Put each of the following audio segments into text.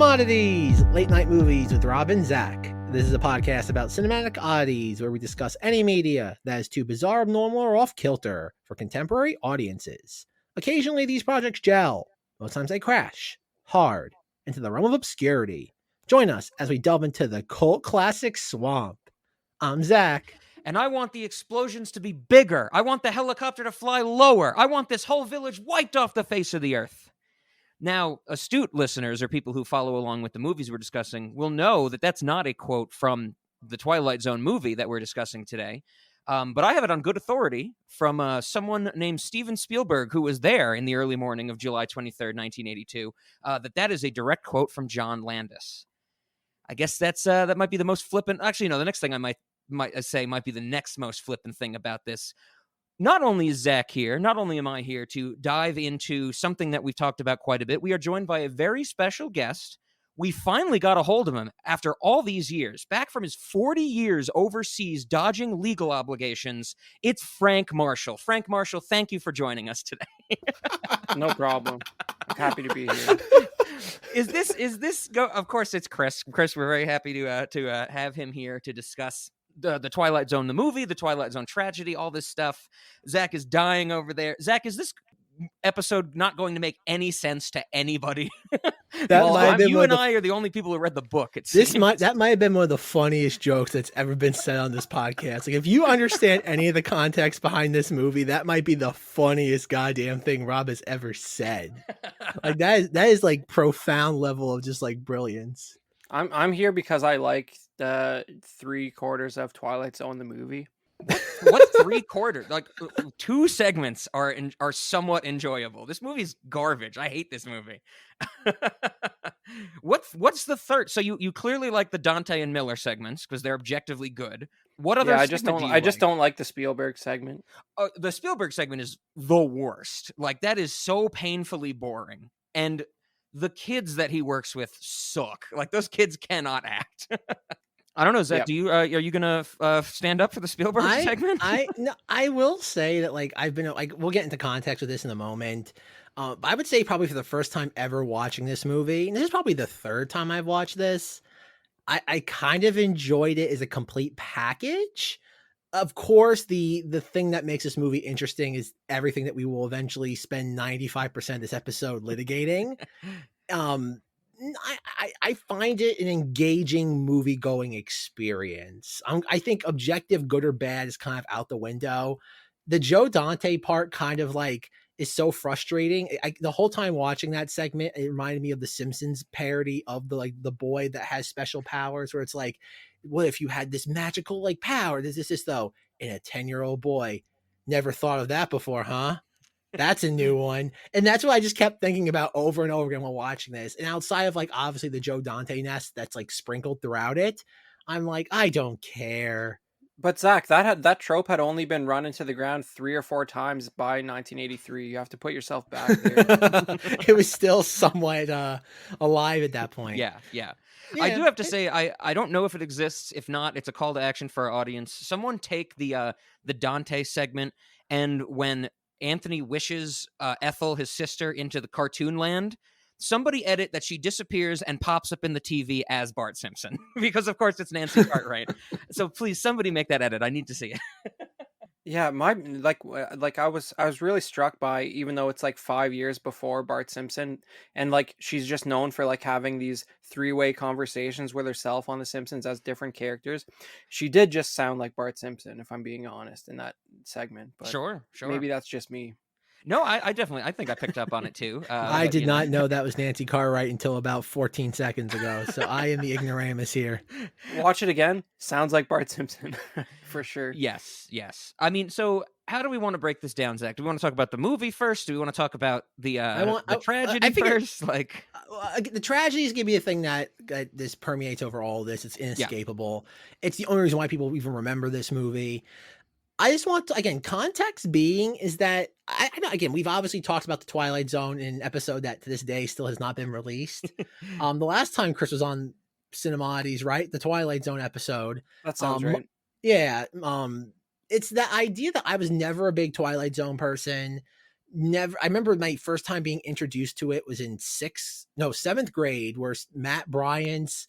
Cinemoddities, late night movies with Rob and Zack. This is a podcast about cinematic oddities where we discuss any media that is too bizarre, abnormal, or off kilter for contemporary audiences. Occasionally, these projects gel. Most times, they crash hard into the realm of obscurity. Join us as we delve into the cult classic swamp. I'm Zack. And I want the explosions to be bigger. I want the helicopter to fly lower. I want this whole village wiped off the face of the earth. Now, astute listeners or people who follow along with the movies we're discussing will know that that's not a quote from the Twilight Zone movie that we're discussing today. But I have it on good authority from someone named Steven Spielberg, who was there in the early morning of July 23rd, 1982, that is a direct quote from John Landis. I guess that might be the most flippant. Actually, no, the next thing I might say might be the next most flippant thing about this. Not only is Zack here, not only am I here to dive into something that we've talked about quite a bit, we are joined by a very special guest. We finally got a hold of him after all these years, back from his 40 years overseas dodging legal obligations. It's Frank Marshall. Frank Marshall, thank you for joining us today. No problem. I'm happy to be here. Of course, it's Chris. Chris, we're very happy to have him here to discuss the Twilight Zone, the movie, the Twilight Zone tragedy, all this stuff. Zack is dying over there. Zack, is this episode not going to make any sense to anybody? You and I are the only people who read the book. That might have been one of the funniest jokes that's ever been said on this podcast. Like, if you understand any of the context behind this movie, that might be the funniest goddamn thing Rob has ever said. Like, that is like profound level of just like brilliance. I'm here because I like the 3/4 of Twilight Zone the movie. What 3/4? Like, 2 segments are somewhat enjoyable. This movie's garbage. I hate this movie. What's the third? So you clearly like the Dante and Miller segments because they're objectively good. What other? Yeah, I just don't like the Spielberg segment. The Spielberg segment is the worst. Like, that is so painfully boring. And the kids that he works with suck. Like, those kids cannot act. I don't know, Zach. Yep. Do you are you gonna stand up for the Spielberg segment? I will say that, like, I've been like, we'll get into context with this in a moment. But I would say probably for the first time ever watching this movie, and this is probably the third time I've watched this, I kind of enjoyed it as a complete package. Of course, the thing that makes this movie interesting is everything that we will eventually spend 95% of this episode litigating. I find it an engaging movie-going experience. I think objective good or bad is kind of out the window. The Joe Dante part kind of like is so frustrating. The whole time watching that segment, it reminded me of the Simpsons parody of the boy that has special powers, where it's like, what if you had this magical like power? This though, and a 10-year-old boy never thought of that before, huh? That's a new one. And that's what I just kept thinking about over and over again while watching this. And outside of like obviously the Joe Dante nest that's like sprinkled throughout it, I'm like, I don't care. But Zach, that trope had only been run into the ground 3 or 4 times by 1983. You have to put yourself back there. It was still somewhat alive at that point. Yeah. I do have to say, I don't know if it exists. If not, it's a call to action for our audience. Someone take the Dante segment, and when Anthony wishes Ethel, his sister, into the cartoon land, somebody edit that she disappears and pops up in the TV as Bart Simpson, because of course it's Nancy Cartwright. So please, somebody make that edit. I need to see it. Yeah, I was really struck by, even though it's like 5 years before Bart Simpson, and like she's just known for like having these 3-way conversations with herself on The Simpsons as different characters. She did just sound like Bart Simpson, if I'm being honest, in that segment. But sure. Maybe that's just me. No, I think I picked up on it too. I did not know that was Nancy Cartwright until about 14 seconds ago. So I am the ignoramus here. Watch it again. Sounds like Bart Simpson for sure. Yes. I mean, so how do we want to break this down, Zach? Do we want to talk about the movie first? Do we want to talk about the tragedy first? Like, the tragedy is going to be a thing that this permeates over all of this. It's inescapable. Yeah. It's the only reason why people even remember this movie. I just want to, again, context being is that again, we've obviously talked about the Twilight Zone in an episode that to this day still has not been released. The last time Chris was on Cinemoddities, right? The Twilight Zone episode. That sounds right. Yeah. It's the idea that I was never a big Twilight Zone person. never. I remember my first time being introduced to it was in seventh grade, where Matt Bryant's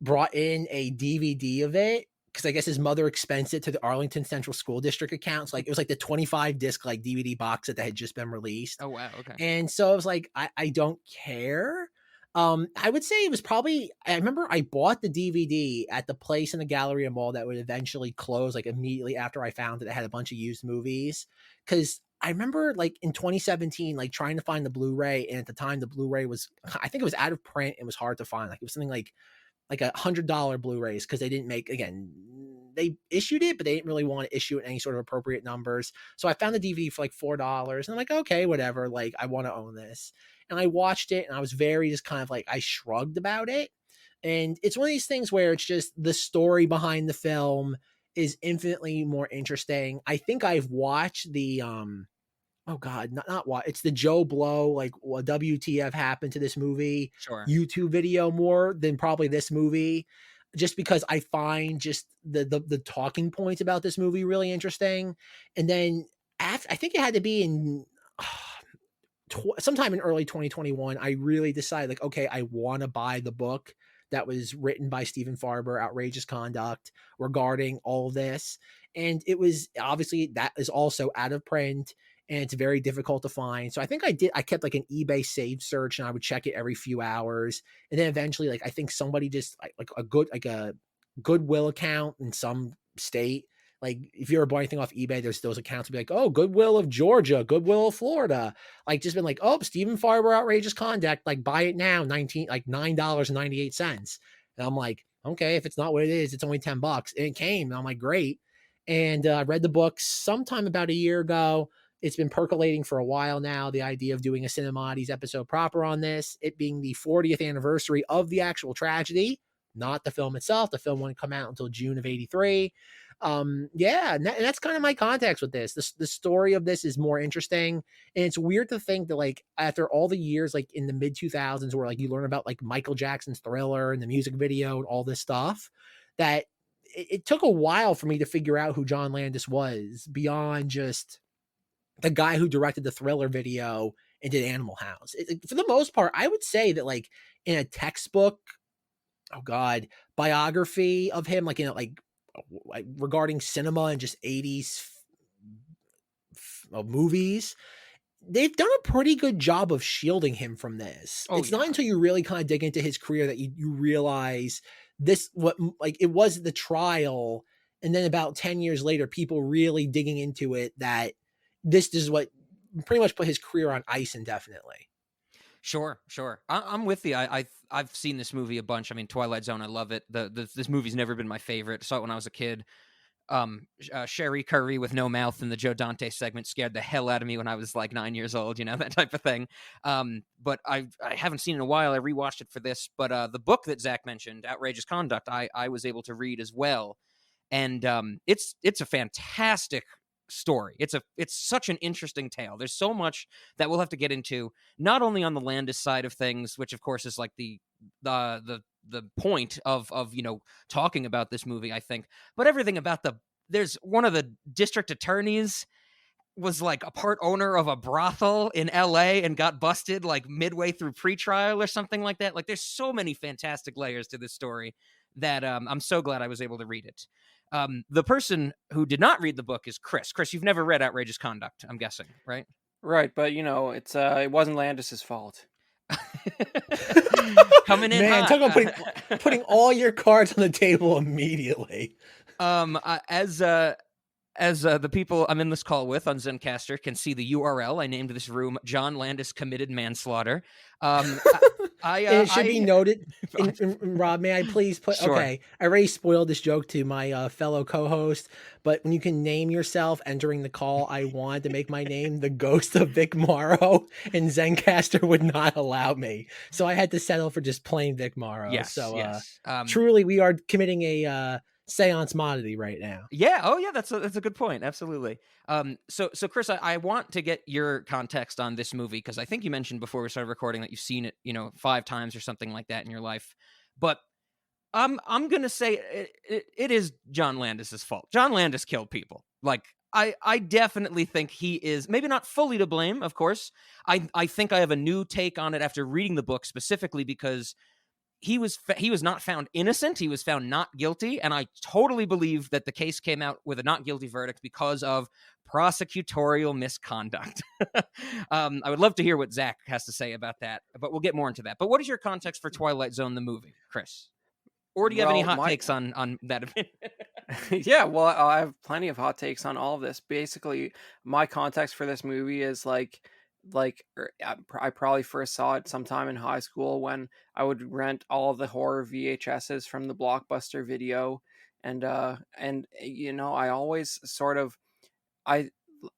brought in a DVD of it because I guess his mother expensed it to the Arlington Central School District accounts. Like it was like the 25 disc like DVD box that had just been released. Oh wow, okay. And so I was like, I don't care. I would say it was probably, I remember I bought the DVD at the place in the Galleria Mall that would eventually close like immediately after I found it had a bunch of used movies. Cause I remember like in 2017, like trying to find the Blu-ray. And at the time the Blu-ray was, I think it was out of print. It was hard to find. Like it was something like $100 Blu-rays because they didn't make, again, they issued it, but they didn't really want to issue it in any sort of appropriate numbers. So I found the DVD for like $4 and I'm like, okay, whatever. Like I want to own this. And I watched it and I was very just kind of like, I shrugged about it. And it's one of these things where it's just the story behind the film is infinitely more interesting. I think I've watched the, oh God, not what it's the Joe Blow, like what WTF happened to this movie Sure. YouTube video more than probably this movie, just because I find just the talking points about this movie really interesting. And then after, I think it had to be in sometime in early 2021, I really decided like, okay, I want to buy the book that was written by Stephen Farber, Outrageous Conduct, regarding all this. And it was obviously that is also out of print and it's very difficult to find. So I think I kept like an eBay save search and I would check it every few hours. And then eventually, like, I think somebody just like a Goodwill account in some state. Like if you ever buy anything off eBay, there's those accounts will be like, oh, Goodwill of Georgia, Goodwill of Florida. Like just been like, oh, Stephen Farber Outrageous Conduct, like buy it now, $9.98. And I'm like, okay, if it's not what it is, it's only $10. And it came. And I'm like, great. And I read the book sometime about a year ago. It's been percolating for a while now, the idea of doing a Cinemoddities episode proper on this, it being the 40th anniversary of the actual tragedy, not the film itself. The film wouldn't come out until June of 83. Yeah, and that's kind of my context with this. The story of this is more interesting. And it's weird to think that like after all the years, like in the mid 2000s, where like you learn about like Michael Jackson's Thriller and the music video and all this stuff, that it took a while for me to figure out who John Landis was beyond just the guy who directed the Thriller video and did Animal House. For the most part, I would say that like in a textbook, oh God, biography of him, like in like regarding cinema and just 80s movies, they've done a pretty good job of shielding him from this. Oh, It's yeah. not until you really kind of dig into his career that you realize this, what like it was the trial. And then about 10 years later, people really digging into it, that this is what pretty much put his career on ice indefinitely. Sure. I'm with you. I've seen this movie a bunch. I mean, Twilight Zone, I love it. This movie's never been my favorite. Saw it when I was a kid. Sherry Curry with no mouth in the Joe Dante segment scared the hell out of me when I was like 9 years old, you know, that type of thing. But I haven't seen it in a while. I rewatched it for this. But the book that Zach mentioned, Outrageous Conduct, I was able to read as well. And it's a fantastic story. It's such an interesting tale. There's so much that we'll have to get into, not only on the Landis side of things, which of course is like the point of you know, talking about this movie, I think, but everything about there's one of the district attorneys was like a part owner of a brothel in LA and got busted like midway through pretrial or something like that. Like there's so many fantastic layers to this story that I'm so glad I was able to read it. The person who did not read the book is Chris. Chris, you've never read Outrageous Conduct, I'm guessing, right? Right, but you know, it wasn't Landis's fault. Coming in Man, hot. talk about putting all your cards on the table immediately. As the people I'm in this call with on Zencaster can see the URL, I named this room John Landis Committed Manslaughter. It should be noted, Rob, may I please put, Sure. okay, I already spoiled this joke to my fellow co-host, but when you can name yourself entering the call, I wanted to make my name the Ghost of Vic Morrow, and Zencaster would not allow me. So I had to settle for just plain Vic Morrow. Yes, So yes. truly, we are committing a seance moddity right now. Yeah. Oh, yeah. That's a good point. Absolutely. So Chris, I want to get your context on this movie because I think you mentioned before we started recording that you've seen it, you know, 5 times or something like that in your life. But I'm gonna say it is John Landis's fault. John Landis killed people. Like I definitely think he is maybe not fully to blame, of course. I think I have a new take on it after reading the book, specifically because he was not found innocent. He was found not guilty, and I totally believe that the case came out with a not guilty verdict because of prosecutorial misconduct. I would love to hear what Zach has to say about that, but we'll get more into that. But what is your context for Twilight Zone the movie, Chris? Or do you have any Well, hot my takes on that opinion? yeah, well, I have plenty of hot takes on all of this. Basically, my context for this movie is I probably first saw it sometime in high school when I would rent all of the horror VHSs from the Blockbuster video, and I always sort of I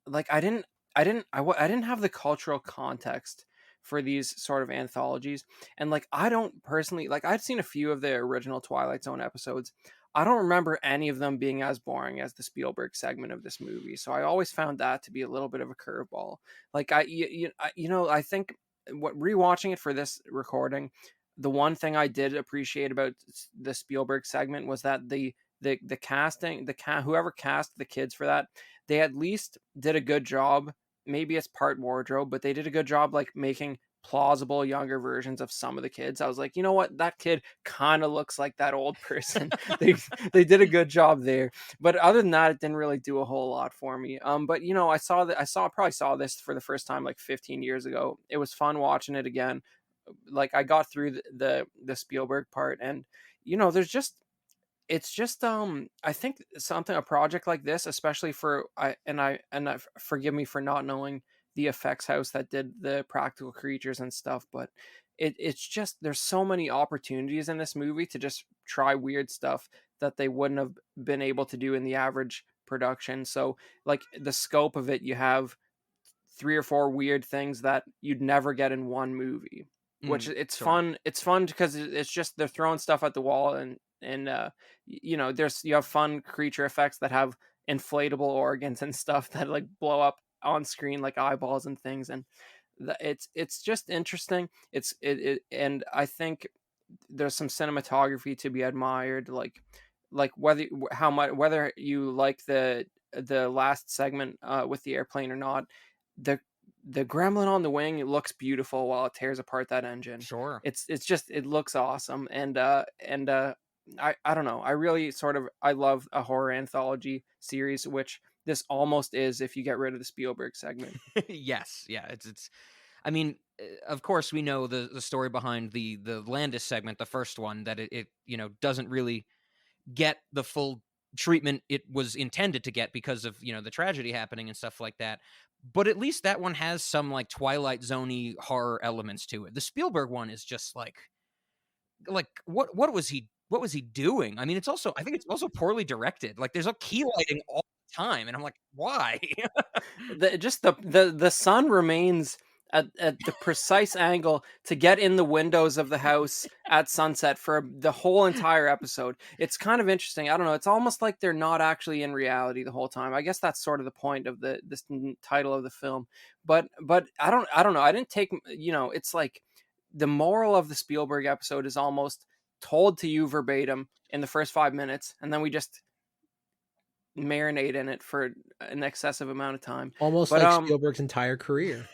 like I didn't have the cultural context for these sort of anthologies, and like I don't personally like I'd seen a few of the original Twilight Zone episodes. I don't remember any of them being as boring as the Spielberg segment of this movie, so I always found that to be a little bit of a curveball. Like I think what rewatching it for this recording, the one thing I did appreciate about the Spielberg segment was that the casting, whoever cast the kids for that, they at least did a good job. Maybe it's part wardrobe, but they did a good job like making plausible younger versions of some of the kids. I was like, you know what, that kid kind of looks like that old person. they they did a good job there. But other than that, it didn't really do a whole lot for me. But I probably saw this for the first time like 15 years ago. It was fun watching it again. Like I got through the Spielberg part, and there's just it's just I think something a project like this, especially for forgive me for not knowing the effects house that did the practical creatures and stuff, but it's just there's so many opportunities in this movie to just try weird stuff that they wouldn't have been able to do in the average production. So like the scope of it, you have three or four weird things that you'd never get in one movie, which it's Sure. fun. It's fun because it's just they're throwing stuff at the wall, you have fun creature effects that have inflatable organs and stuff that like blow up on screen like eyeballs and things, and it's just interesting. And I think there's some cinematography to be admired, like whether you like the last segment with the airplane or not, the the gremlin on the wing, it looks beautiful while it tears apart that engine. Sure. It's just it looks awesome, and I don't know, I really I love a horror anthology series, which this almost is if you get rid of the Spielberg segment. Yes, yeah, it's I mean, of course we know the story behind the Landis segment, the first one, that it doesn't really get the full treatment it was intended to get because of the tragedy happening and stuff like that. But at least that one has some like Twilight Zone-y horror elements to it. The Spielberg one is just like what was he doing? I mean, I think it's also poorly directed. Like there's a key lighting all the time, and I'm like, why? The sun remains at the precise angle to get in the windows of the house at sunset for the whole entire episode. It's kind of interesting. I don't know. It's almost like they're not actually in reality the whole time. I guess that's sort of the point of this title of the film. But I don't know. I didn't take, it's like the moral of the Spielberg episode is almost told to you verbatim in the first 5 minutes, and then we just marinate in it for an excessive amount of time. Almost But like Spielberg's entire career.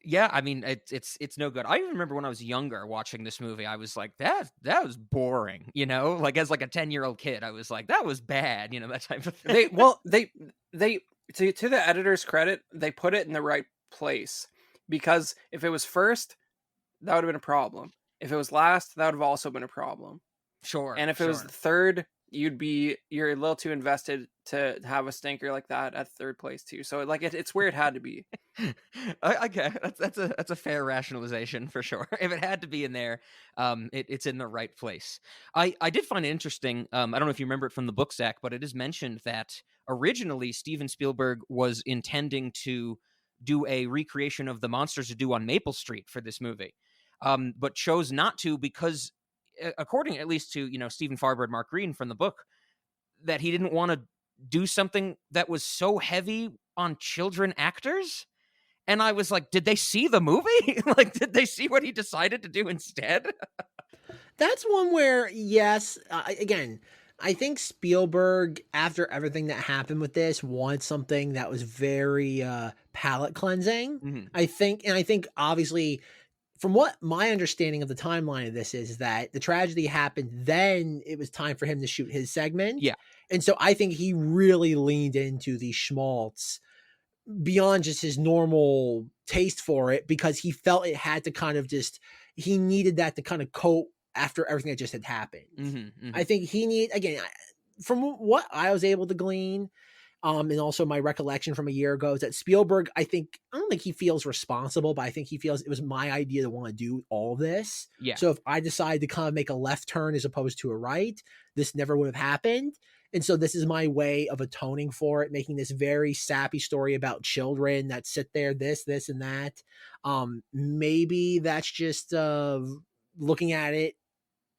Yeah, I mean, it's no good. I even remember when I was younger watching this movie, I was like, that was boring, like as like a 10-year-old kid, I was like, that was bad, that type of thing. they to the editor's credit, they put it in the right place, because if it was first, that would have been a problem. If it was last, that would have also been a problem. Sure. And if it was the third, you're a little too invested to have a stinker like that at third place too. So like it's where it had to be. Okay, that's a fair rationalization for sure. If it had to be in there, it's in the right place. I did find it interesting. I don't know if you remember it from the book, Zach, but it is mentioned that originally Steven Spielberg was intending to do a recreation of the Monsters to Do on Maple Street for this movie, but chose not to because, according at least to Stephen Farber and Mark Green from the book, that he didn't want to do something that was so heavy on children actors. And I was like, did they see the movie? Like, did they see what he decided to do instead? That's one where, yes, again, I think Spielberg, after everything that happened with this, wanted something that was very palate cleansing. Mhm. I think obviously, from what my understanding of the timeline of this is that the tragedy happened, then it was time for him to shoot his segment. Yeah. And so I think he really leaned into the schmaltz beyond just his normal taste for it, because he felt it had to kind of just, he needed that to kind of cope after everything that just had happened. Mhm. I Mhm. think he need, again, from what I was able to glean, and also my recollection from a year ago, is that Spielberg, I don't think he feels responsible, but I think he feels it was my idea to want to do all this. Yeah. So if I decided to kind of make a left turn as opposed to a right, this never would have happened. And so this is my way of atoning for it, making this very sappy story about children that sit there, this, and that. Maybe that's just looking at it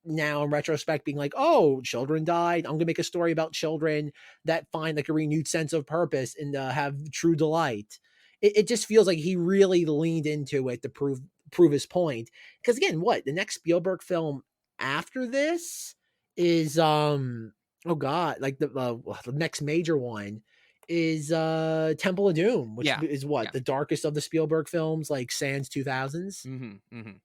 now in retrospect, being like, oh, children died, I'm gonna make a story about children that find like a renewed sense of purpose and have true delight. It just feels like he really leaned into it to prove his point, because again, what the next Spielberg film after this is oh god, like the next major one is Temple of Doom, which Yeah. is what Yeah. the darkest of the Spielberg films, like sans 2000s, Mhm. Mhm. and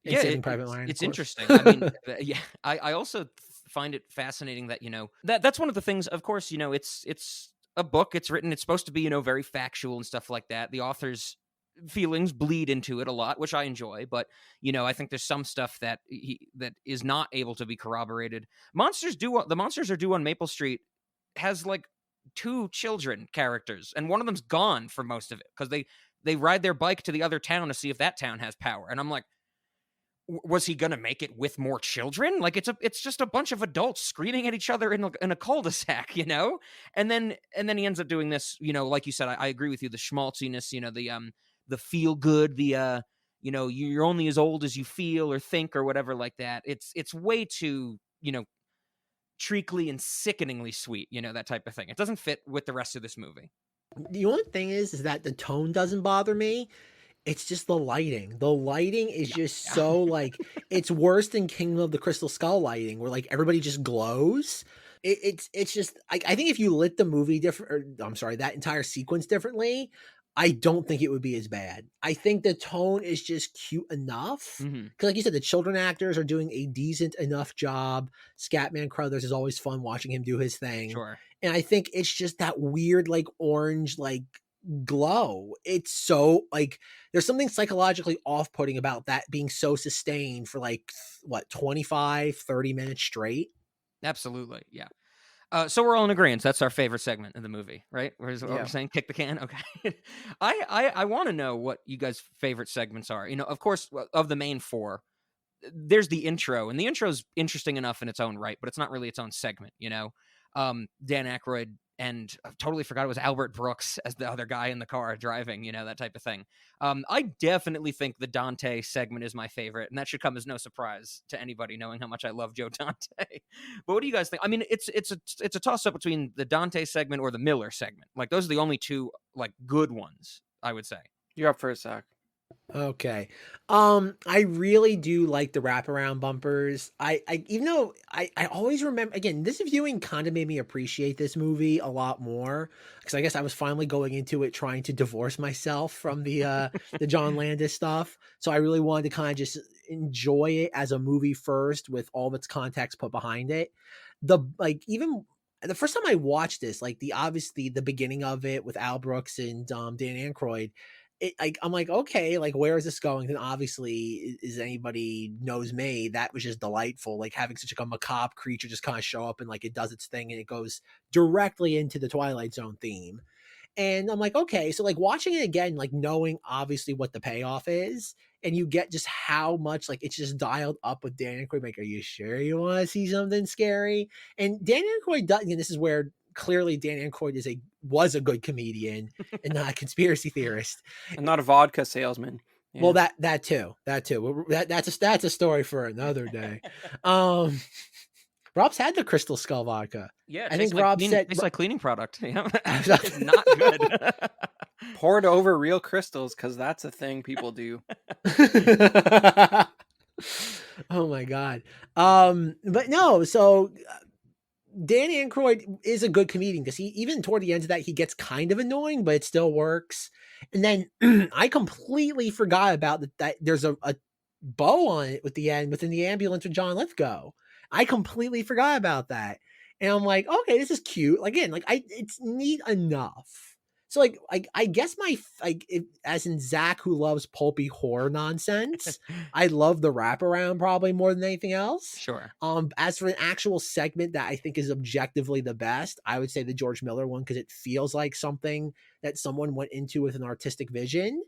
Yeah, Saving Private Ryan, of it's course. interesting. I mean, yeah, I also find it fascinating that that's one of the things. Of course, it's a book. It's written. It's supposed to be very factual and stuff like that. The author's feelings bleed into it a lot, which I enjoy. But I think there's some stuff that is not able to be corroborated. The monsters are due on Maple Street has like two children characters, and one of them's gone for most of it because they ride their bike to the other town to see if that town has power, and I'm like, was he gonna make it with more children? Like it's just a bunch of adults screaming at each other in a cul-de-sac, and then he ends up doing this, like you said. I agree with you. The schmaltziness, the feel good, you're only as old as you feel or think or whatever like that. It's way too treacly and sickeningly sweet, that type of thing. It doesn't fit with the rest of this movie. The only thing is that the tone doesn't bother me. It's just the lighting. The lighting is Yeah, just yeah. so like, it's worse than Kingdom of the Crystal Skull lighting, where like everybody just glows. It's just I think if you lit the movie different, or I'm sorry, that entire sequence differently, I don't think it would be as bad. I think the tone is just cute enough. Hmm. Because like you said, the children actors are doing a decent enough job. Scatman Crothers is always fun watching him do his thing. Sure. And I think it's just that weird, like orange, like glow. It's so like, there's something psychologically off-putting about that being so sustained for like what, 25-30 minutes straight. Absolutely. Yeah. So we're all in agreement. That's our favorite segment of the movie, right? What we're Yeah. saying? Kick the can. Okay. I want to know what you guys' favorite segments are. Of course, of the main four, there's the intro, and the intro's interesting enough in its own right, but it's not really its own segment. Dan Aykroyd, and I totally forgot it was Albert Brooks as the other guy in the car driving. That type of thing. I definitely think the Dante segment is my favorite, and that should come as no surprise to anybody knowing how much I love Joe Dante. But what do you guys think? I mean, it's a toss up between the Dante segment or the Miller segment. Like those are the only two like good ones, I would say. You're up first, Zach. Okay. I really do like the wraparound bumpers. I even though I always remember, again, this viewing kind of made me appreciate this movie a lot more, because I guess I was finally going into it trying to divorce myself from the John Landis stuff. So I really wanted to kind of just enjoy it as a movie first, with all of its context put behind it. Even the first time I watched this, like obviously the beginning of it with Al Brooks and Dan Aykroyd, I'm like, okay, like where is this going? And obviously, is anybody knows me, that was just delightful. Like having such like a macabre creature just kind of show up and like it does its thing, and it goes directly into the Twilight Zone theme. And I'm like, okay, so like watching it again, like knowing obviously what the payoff is, and you get just how much like it's just dialed up with Dan Aykroyd. Like, are you sure you want to see something scary? And Dan Aykroyd does, and this is where clearly Dan Aykroyd was a good comedian and not a conspiracy theorist. And not a vodka salesman. Yeah. Well, that too. That's a story for another day. Rob's had the Crystal Skull vodka. Yeah, I think Rob said tastes like cleaning product. Yeah, it's not good. Poured over real crystals, because that's a thing people do. Oh my god. But no, so Dan Aykroyd is a good comedian because he, even toward the end of that, he gets kind of annoying, but it still works. And then I completely forgot about that there's a bow on it with the end within the ambulance with John Lithgow. I completely forgot about that. And I'm like, okay, this is cute. Again, it's neat enough. So I guess as in Zach, who loves pulpy horror nonsense, I love the wraparound probably more than anything else. Sure. As for an actual segment that I think is objectively the best, I would say the George Miller one because it feels like something that someone went into with an artistic vision.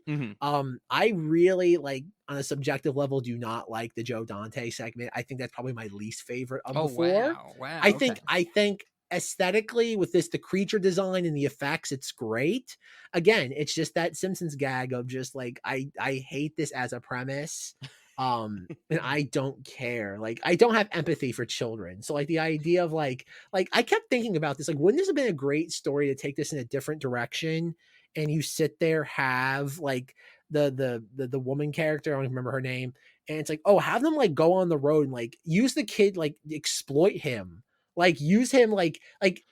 I really on a subjective level do not like the Joe Dante segment. I think that's probably my least favorite of the four. Wow. I think aesthetically with the creature design and the effects, it's great. Again, it's just that Simpsons gag of just I hate this as a premise. And I don't care. I don't have empathy for children. So the idea of I kept thinking about this, wouldn't this have been a great story to take this in a different direction? And you sit there, have the woman character, I don't remember her name, and it's oh, have them go on the road and use the kid, exploit him, use him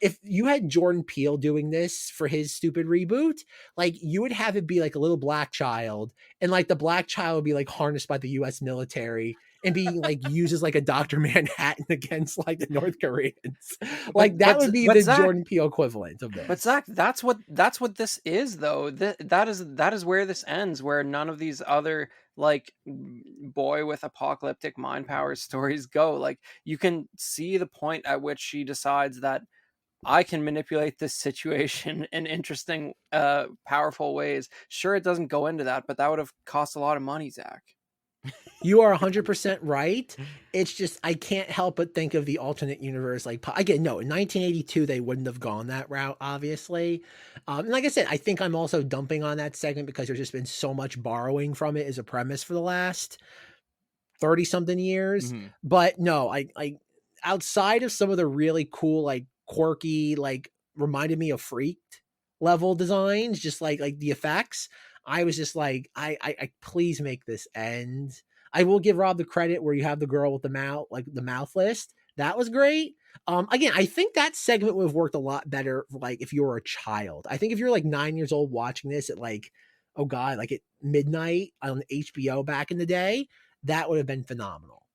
if you had Jordan Peele doing this for his stupid reboot, you would have it be a little black child, and the black child would be harnessed by the US military and being used as a Dr. Manhattan against the North Koreans. That would be the Zach, Jordan Peele equivalent of this. But Zach, that's what this is though. That is where this ends, where none of these other boy with apocalyptic mind powers stories go. You can see the point at which she decides that I can manipulate this situation in interesting, powerful ways. Sure, it doesn't go into that, but that would have cost a lot of money, Zach. You are 100% right. It's just I can't help but think of the alternate universe. Again, no, in 1982 they wouldn't have gone that route, obviously. And like I said, I think I'm also dumping on that segment because there's just been so much borrowing from it as a premise for the last 30 something years. But no, I outside of some of the really cool, quirky, reminded me of Freaked level designs, just like the effects. I was just I please make this end. I will give Rob the credit where you have the girl with the mouth, the mouth list. That was great. Again, I think that segment would have worked a lot better, if you were a child. I think if you're 9 years old watching this at oh god, at midnight on HBO back in the day, that would have been phenomenal.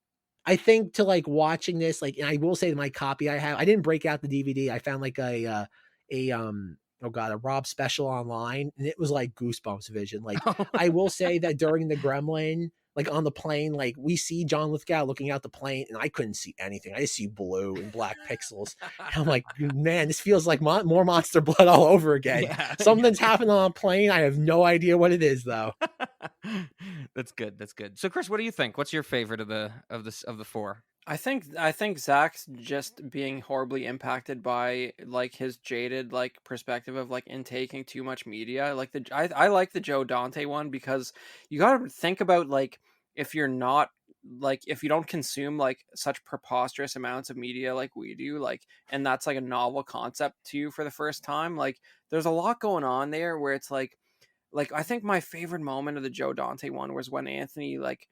I think to watching this, and I will say my copy I have, I didn't break out the DVD. I found a Rob special online, and it was Goosebumps vision. I will say that during the Gremlin, on the plane, we see John Lithgow looking out the plane, and I couldn't see anything. I just see blue and black pixels. And I'm man, this feels like more Monster Blood all over again. Yeah. Something's happening on a plane. I have no idea what it is though. That's good. So Chris, what do you think? What's your favorite of the four? I think Zach's just being horribly impacted by his jaded perspective of intaking too much media. I like the Joe Dante one because you got to think about if you're not if you don't consume such preposterous amounts of media like we do, and that's a novel concept to you for the first time, there's a lot going on there where it's I think my favorite moment of the Joe Dante one was when Anthony what's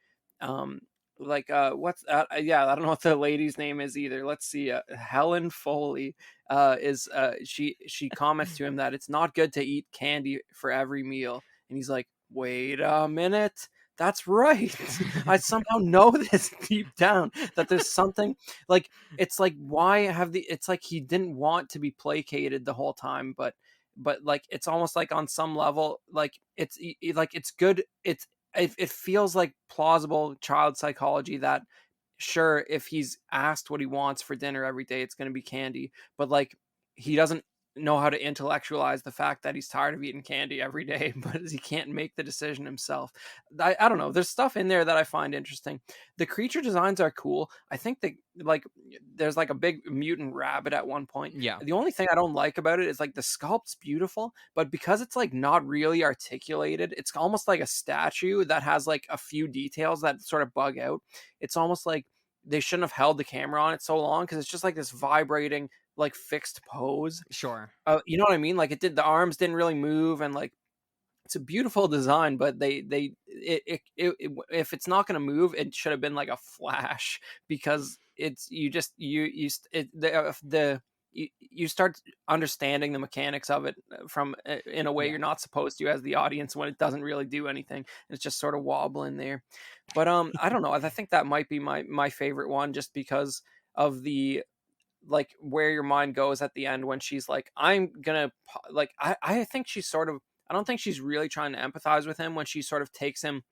yeah, I don't know what the lady's name is either. Let's see, Helen Foley is she comments to him that it's not good to eat candy for every meal, and he's like, wait a minute, that's right. I somehow know this deep down that there's something it's why have it's he didn't want to be placated the whole time, but it's almost on some level it's good. It feels like plausible child psychology that sure, if he's asked what he wants for dinner every day, it's going to be candy, but he doesn't know how to intellectualize the fact that he's tired of eating candy every day, but he can't make the decision himself. I don't know. There's stuff in there that I find interesting. The creature designs are cool. I think that there's a big mutant rabbit at one point. Yeah. The only thing I don't like about it is the sculpt's beautiful, but because it's not really articulated, it's almost like a statue that has a few details that sort of bug out. It's almost like they shouldn't have held the camera on it so long because it's just this vibrating fixed pose. Sure. You know what I mean? The arms didn't really move, and it's a beautiful design, but if it's not going to move, it should have been like a flash, because it's you just you st- it, the you start understanding the mechanics of it from in a way Yeah. you're not supposed to as the audience, when it doesn't really do anything. It's just sort of wobbling there. But I don't know. I think that might be my favorite one, just because of the, like, where your mind goes at the end when she's like, I'm gonna like I think she's sort of, I don't think she's really trying to empathize with him when she sort of takes him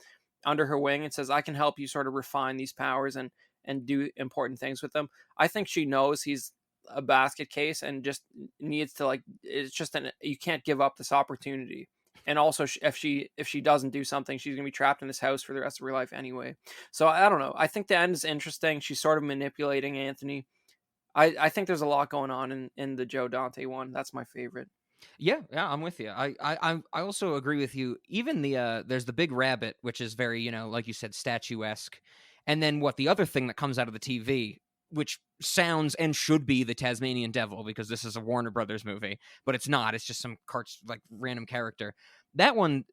under her wing and says, I can help you sort of refine these powers and do important things with them. I think she knows he's a basket case and just needs to, like, it's just you can't give up this opportunity. And also, if she doesn't do something, she's gonna be trapped in this house for the rest of her life anyway. So I don't know. I think the end is interesting. She's sort of manipulating Anthony. I think there's a lot going on in the Joe Dante one. That's my favorite. Yeah, yeah, I'm with you. I also agree with you. Even the there's the big rabbit, which is very, like you said, statuesque. And then what the other thing that comes out of the TV, which sounds and should be the Tasmanian Devil, because this is a Warner Brothers movie, but it's not. It's just some like random character. That one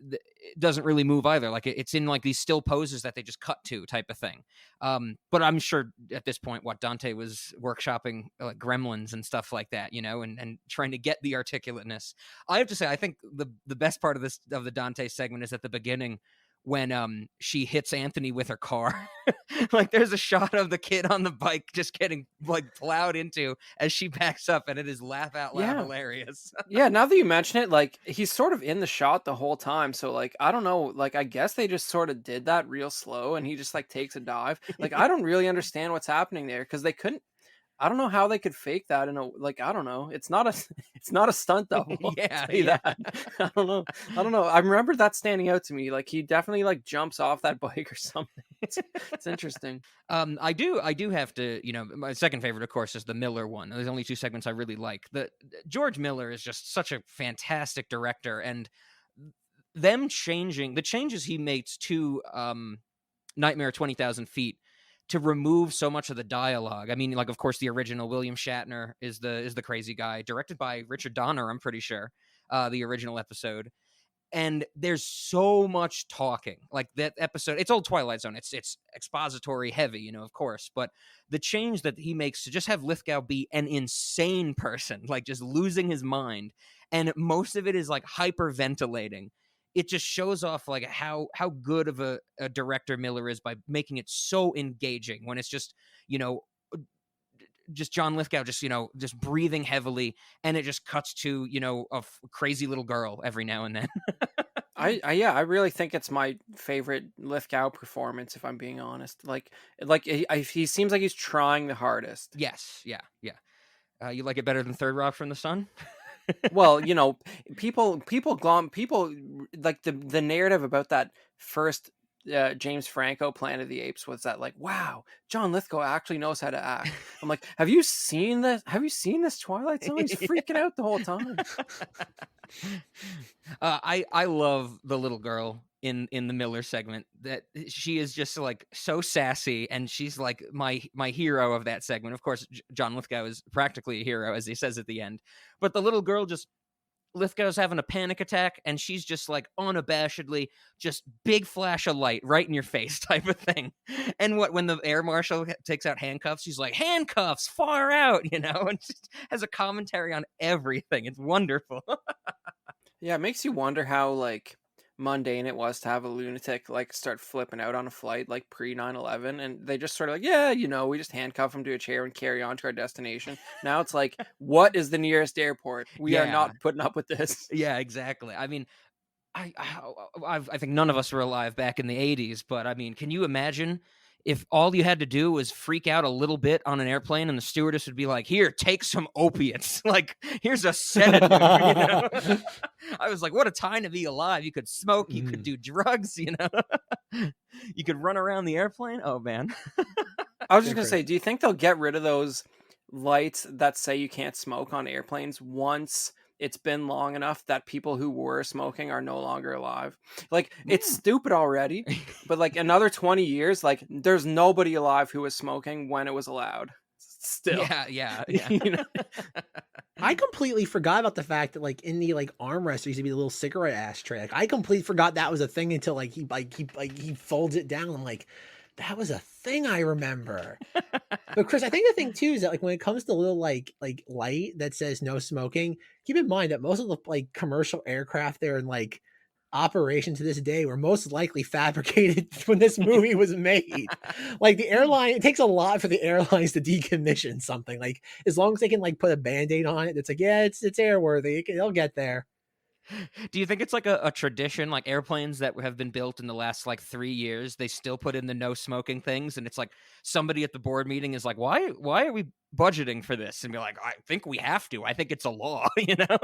doesn't really move either. Like it's in like these still poses that they just cut to, type of thing. But I'm sure at this point, what Dante was workshopping like gremlins and stuff like that, and trying to get the articulateness. I have to say, I think the best part of the Dante segment is at the beginning, when she hits Anthony with her car. Like there's a shot of the kid on the bike just getting like plowed into as she backs up, and it is laugh out loud Yeah. hilarious. Yeah, now that you mention it, like, he's sort of in the shot the whole time. So, like, I don't know, like, I guess they just sort of did that real slow and he just like takes a dive. Like, I don't really understand what's happening there, because they couldn't, I don't know how they could fake that in a, like, I don't know. It's not a it's not a stunt double. I'll Yeah, tell you yeah. that. I don't know. I don't know. I remember that standing out to me. Like, he definitely like jumps off that bike or something. It's interesting. I do have to, my second favorite, of course, is the Miller one. There's only two segments I really like. The George Miller is just such a fantastic director, and the changes he makes to Nightmare 20,000 Feet to remove so much of the dialogue. I mean, like, of course, the original William Shatner is the crazy guy, directed by Richard Donner, I'm pretty sure, the original episode. And there's so much talking. Like that episode, it's old Twilight Zone. It's expository heavy, of course. But the change that he makes to just have Lithgow be an insane person, like just losing his mind, and most of it is like hyperventilating. It just shows off like how good of a director Miller is by making it so engaging when it's just, you know, just John Lithgow just breathing heavily, and it just cuts to, a crazy little girl every now and then. Yeah, I really think it's my favorite Lithgow performance, if I'm being honest. Like he seems like he's trying the hardest. Yes, yeah, yeah. You like it better than Third Rock from the Sun? Well, people like the narrative about that first James Franco Planet of the Apes was that, like, wow, John Lithgow actually knows how to act. I'm like, have you seen this? Have you seen this Twilight Zone? He's freaking out the whole time. I love the little girl in the Miller segment. That she is just like so sassy, and she's like my hero of that segment. Of course, John Lithgow is practically a hero, as he says at the end. But the little girl just, Lithgow's having a panic attack, and she's just like unabashedly, just big flash of light right in your face type of thing. And when the air marshal takes out handcuffs, she's like, handcuffs, far out, and just has a commentary on everything. It's wonderful. Yeah, it makes you wonder how, like, mundane it was to have a lunatic like start flipping out on a flight like pre 9/11, and they just sort of like, yeah, we just handcuff him to a chair and carry on to our destination. Now it's like, what is the nearest airport? We are Yeah. not putting up with this. Yeah, exactly. I mean, I think none of us were alive back in the 80s, but I mean, can you imagine if all you had to do was freak out a little bit on an airplane and the stewardess would be like, here, take some opiates. Like, here's a sedative. I was like, what a time to be alive. You could smoke, you could do drugs, you could run around the airplane. Oh, man. I was just going to say, do you think they'll get rid of those lights that say you can't smoke on airplanes once it's been long enough that people who were smoking are no longer alive? Like, it's stupid already, but like another 20 years, like, there's nobody alive who was smoking when it was allowed. Still. Yeah. I completely forgot about the fact that like in the like armrest there used to be a little cigarette ashtray. Like I completely forgot that was a thing until like he folds it down. I'm like, that was a thing I remember. But Chris, I think the thing too is that like when it comes to little like light that says no smoking, keep in mind that most of the like commercial aircraft there in like operation to this day were most likely fabricated when this movie was made. Like the airline, it takes a lot for the airlines to decommission something. Like as long as they can like put a band-aid on it, it's like, yeah, it's airworthy. They'll get there. Do you think it's like a tradition, like airplanes that have been built in the last like 3 years, they still put in the no smoking things, and it's like somebody at the board meeting is like, why are we budgeting for this? And be like, I think we have to. I think it's a law, you know?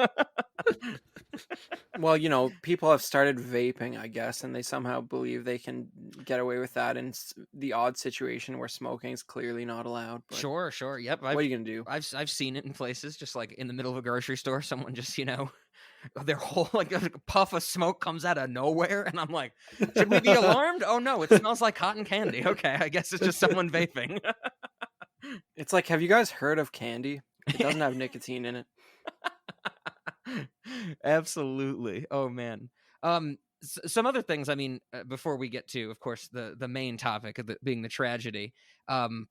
Well, you know, people have started vaping, I guess, and they somehow believe they can get away with that in the odd situation where smoking is clearly not allowed. But Sure. Yep. what are you gonna do? I've seen it in places, just like in the middle of a grocery store, someone just, their whole like a puff of smoke comes out of nowhere, and I'm like, should we be alarmed? Oh no, it smells like cotton candy. Okay, I guess it's just someone vaping. It's like, have you guys heard of candy? It doesn't have nicotine in it. Absolutely. Oh man. Some other things. I mean, before we get to, of course, the main topic of being the tragedy. I'm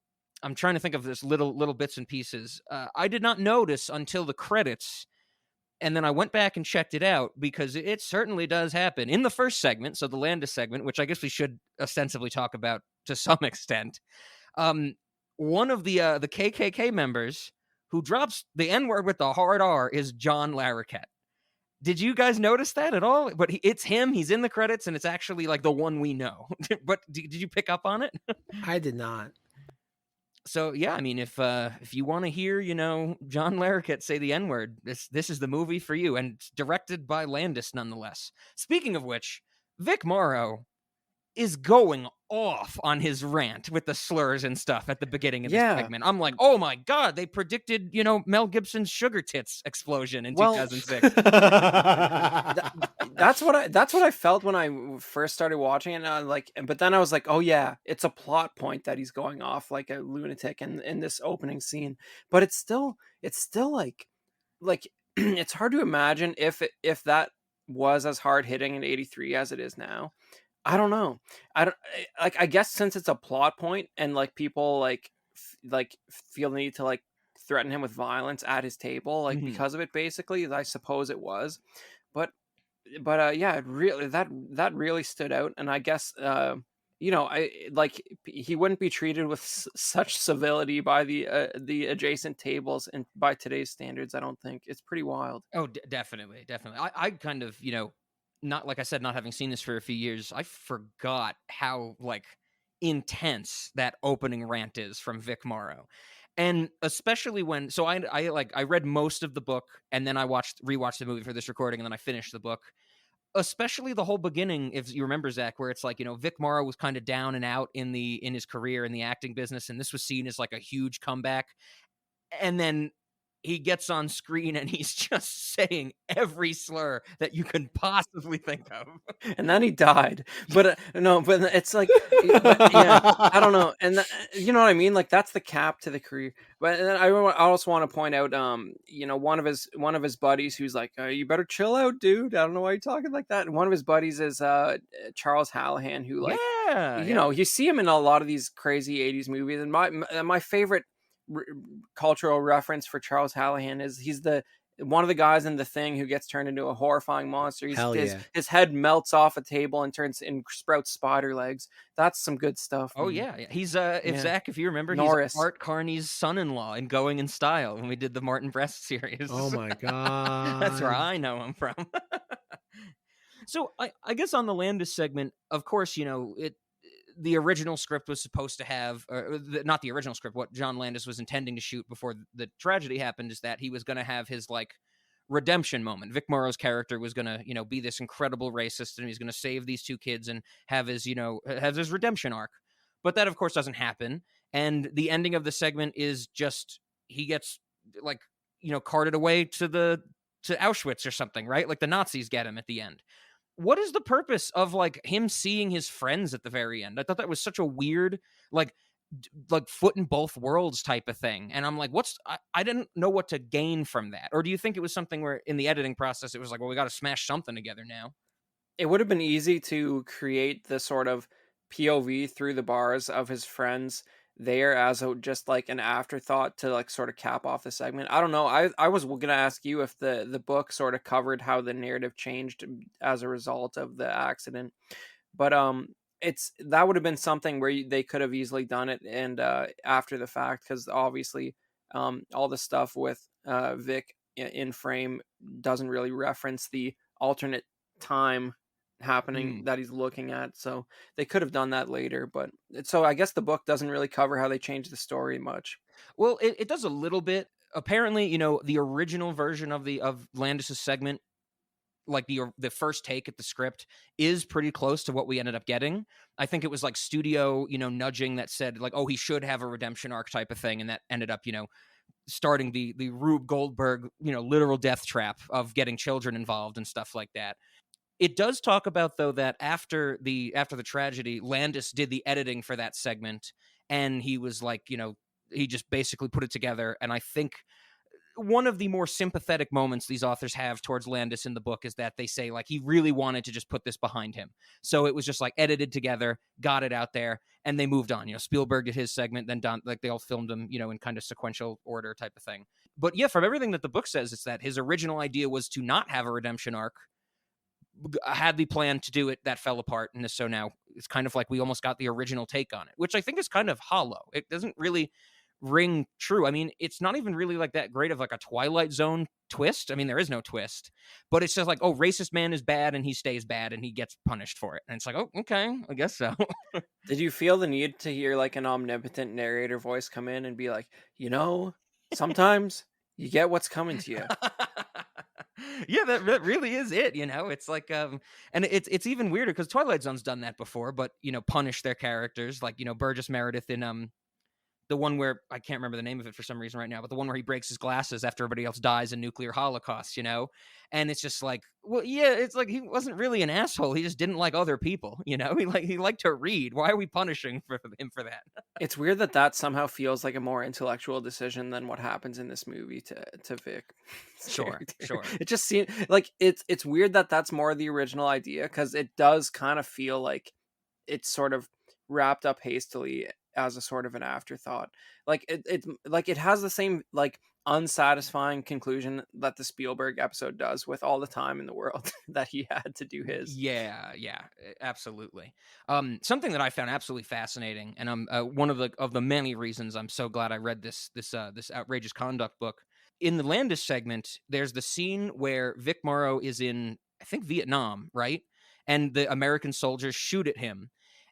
trying to think of this little bits and pieces. I did not notice until the credits. And then I went back and checked it out because it certainly does happen in the first segment. So the Landis segment, which I guess we should ostensibly talk about to some extent. One of the KKK members who drops the N-word with the hard R is John Larroquette. Did you guys notice that at all? But it's him. He's in the credits, and it's actually like the one we know. But did you pick up on it? I did not. So yeah, I mean, if you want to hear, John Larroquette say the N-word, this is the movie for you, and it's directed by Landis, nonetheless. Speaking of which, Vic Morrow is going off on his rant with the slurs and stuff at the beginning of this segment. I'm like, oh my god, they predicted, Mel Gibson's sugar tits explosion in 2006. That's what I felt when I first started watching it. And but then I was like, oh yeah, it's a plot point that he's going off like a lunatic in this opening scene. But it's still like it's hard to imagine if that was as hard hitting in '83 as it is now. I don't know. I guess since it's a plot point and like people like feel the need to like threaten him with violence at his table, like because of it, basically, I suppose it was. But yeah, it really that really stood out. And I guess he wouldn't be treated with such civility by the adjacent tables and by today's standards. I don't think. It's pretty wild. Oh, definitely. I kind of, not like I said, not having seen this for a few years, I forgot how like intense that opening rant is from Vic Morrow. And especially when, so I read most of the book and then I rewatched the movie for this recording and then I finished the book. Especially the whole beginning, if you remember, Zach, where it's like, Vic Morrow was kind of down and out in his career in the acting business, and this was seen as like a huge comeback. And then he gets on screen and he's just saying every slur that you can possibly think of. And then he died. But no, but it's like, yeah, I don't know. And you know what I mean? Like that's the cap to the career. But then I also want to point out, one of his buddies who's like, you better chill out, dude. I don't know why you're talking like that. And one of his buddies is Charles Hallahan, who like, you see him in a lot of these crazy '80s movies. And my favorite cultural reference for Charles Hallahan is he's one of the guys in The Thing who gets turned into a horrifying monster. His head melts off a table and sprouts spider legs. That's some good stuff. Oh yeah, he's Zach, if you remember, Norris. He's Art Carney's son-in-law in Going in Style when we did the Martin Brest series. Oh my god, that's where I know him from. So I guess on the Landis segment, of course, the original script was supposed to have, not the original script, what John Landis was intending to shoot before the tragedy happened is that he was going to have his like redemption moment. Vic Morrow's character was going to, be this incredible racist and he's going to save these two kids and have his redemption arc. But that of course doesn't happen. And the ending of the segment is just, he gets like, carted away to Auschwitz or something, right? Like the Nazis get him at the end. What is the purpose of like him seeing his friends at the very end? I thought that was such a weird, like, like foot in both worlds type of thing. And I'm like, I didn't know what to gain from that. Or do you think it was something where in the editing process it was like, well, we got to smash something together now? It would have been easy to create the sort of POV through the bars of his friends there as just like an afterthought to like sort of cap off the segment. I don't know. I was going to ask you if the book sort of covered how the narrative changed as a result of the accident. But it's that would have been something where they could have easily done it and after the fact, cuz obviously all the stuff with Vic in frame doesn't really reference the alternate time happening Mm. that he's looking at. So they could have done that later, but so I guess the book doesn't really cover how they changed the story much. Well, it does a little bit. Apparently, the original version of Landis's segment, like the first take at the script, is pretty close to what we ended up getting. I think it was like studio, nudging that said like, oh, he should have a redemption arc type of thing, and that ended up, starting the Rube Goldberg, literal death trap of getting children involved and stuff like that. It does talk about though that after the tragedy, Landis did the editing for that segment, and he was like, he just basically put it together. And I think one of the more sympathetic moments these authors have towards Landis in the book is that they say like he really wanted to just put this behind him. So it was just like edited together, got it out there, and they moved on. Spielberg did his segment, then Don, like they all filmed them, in kind of sequential order type of thing. But yeah, from everything that the book says, it's that his original idea was to not have a redemption arc, had the plan to do it, that fell apart, and so now it's kind of like we almost got the original take on it, which I think is kind of hollow. It doesn't really ring true. I mean, it's not even really like that great of like a Twilight Zone twist. I mean, there is no twist, but it's just like, oh, racist man is bad and he stays bad and he gets punished for it. And it's like, oh, okay, I guess so. Did you feel the need to hear like an omnipotent narrator voice come in and be like, sometimes you get what's coming to you? Yeah, that really is it. It's like, and it's even weirder because Twilight Zone's done that before, but punish their characters like Burgess Meredith in the one where I can't remember the name of it for some reason right now, but the one where he breaks his glasses after everybody else dies in nuclear holocaust, and it's just like, well, yeah, it's like he wasn't really an asshole. He just didn't like other people, he liked to read. Why are we punishing him for that? It's weird that somehow feels like a more intellectual decision than what happens in this movie to Vic. Sure. It just seems like it's weird that that's more the original idea because it does kind of feel like it's sort of wrapped up hastily as a sort of an afterthought. Like it has the same like unsatisfying conclusion that the Spielberg episode does with all the time in the world that he had to do his. Yeah, absolutely. Something that I found absolutely fascinating, and I'm one of the many reasons I'm so glad I read this outrageous conduct book. In the Landis segment, there's the scene where Vic Morrow is in, I think, Vietnam, right? And the American soldiers shoot at him,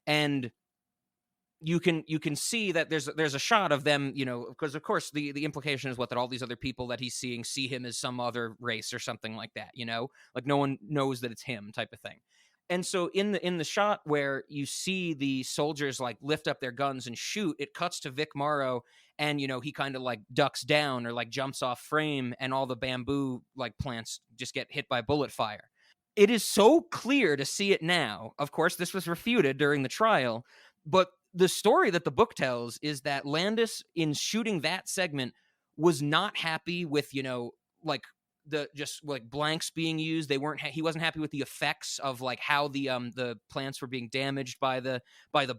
and you can see that there's a shot of them, because of course the implication is that all these other people that he's seeing see him as some other race or something like that, like no one knows that it's him type of thing. And so in the shot where you see the soldiers like lift up their guns and shoot, it cuts to Vic Morrow, and he kind of like ducks down or like jumps off frame, and all the bamboo like plants just get hit by bullet fire. It is so clear to see it now. Of course, this was refuted during the trial, but the story that the book tells is that Landis, in shooting that segment, was not happy with, like the just like blanks being used. He wasn't happy with the effects of like how the plants were being damaged by the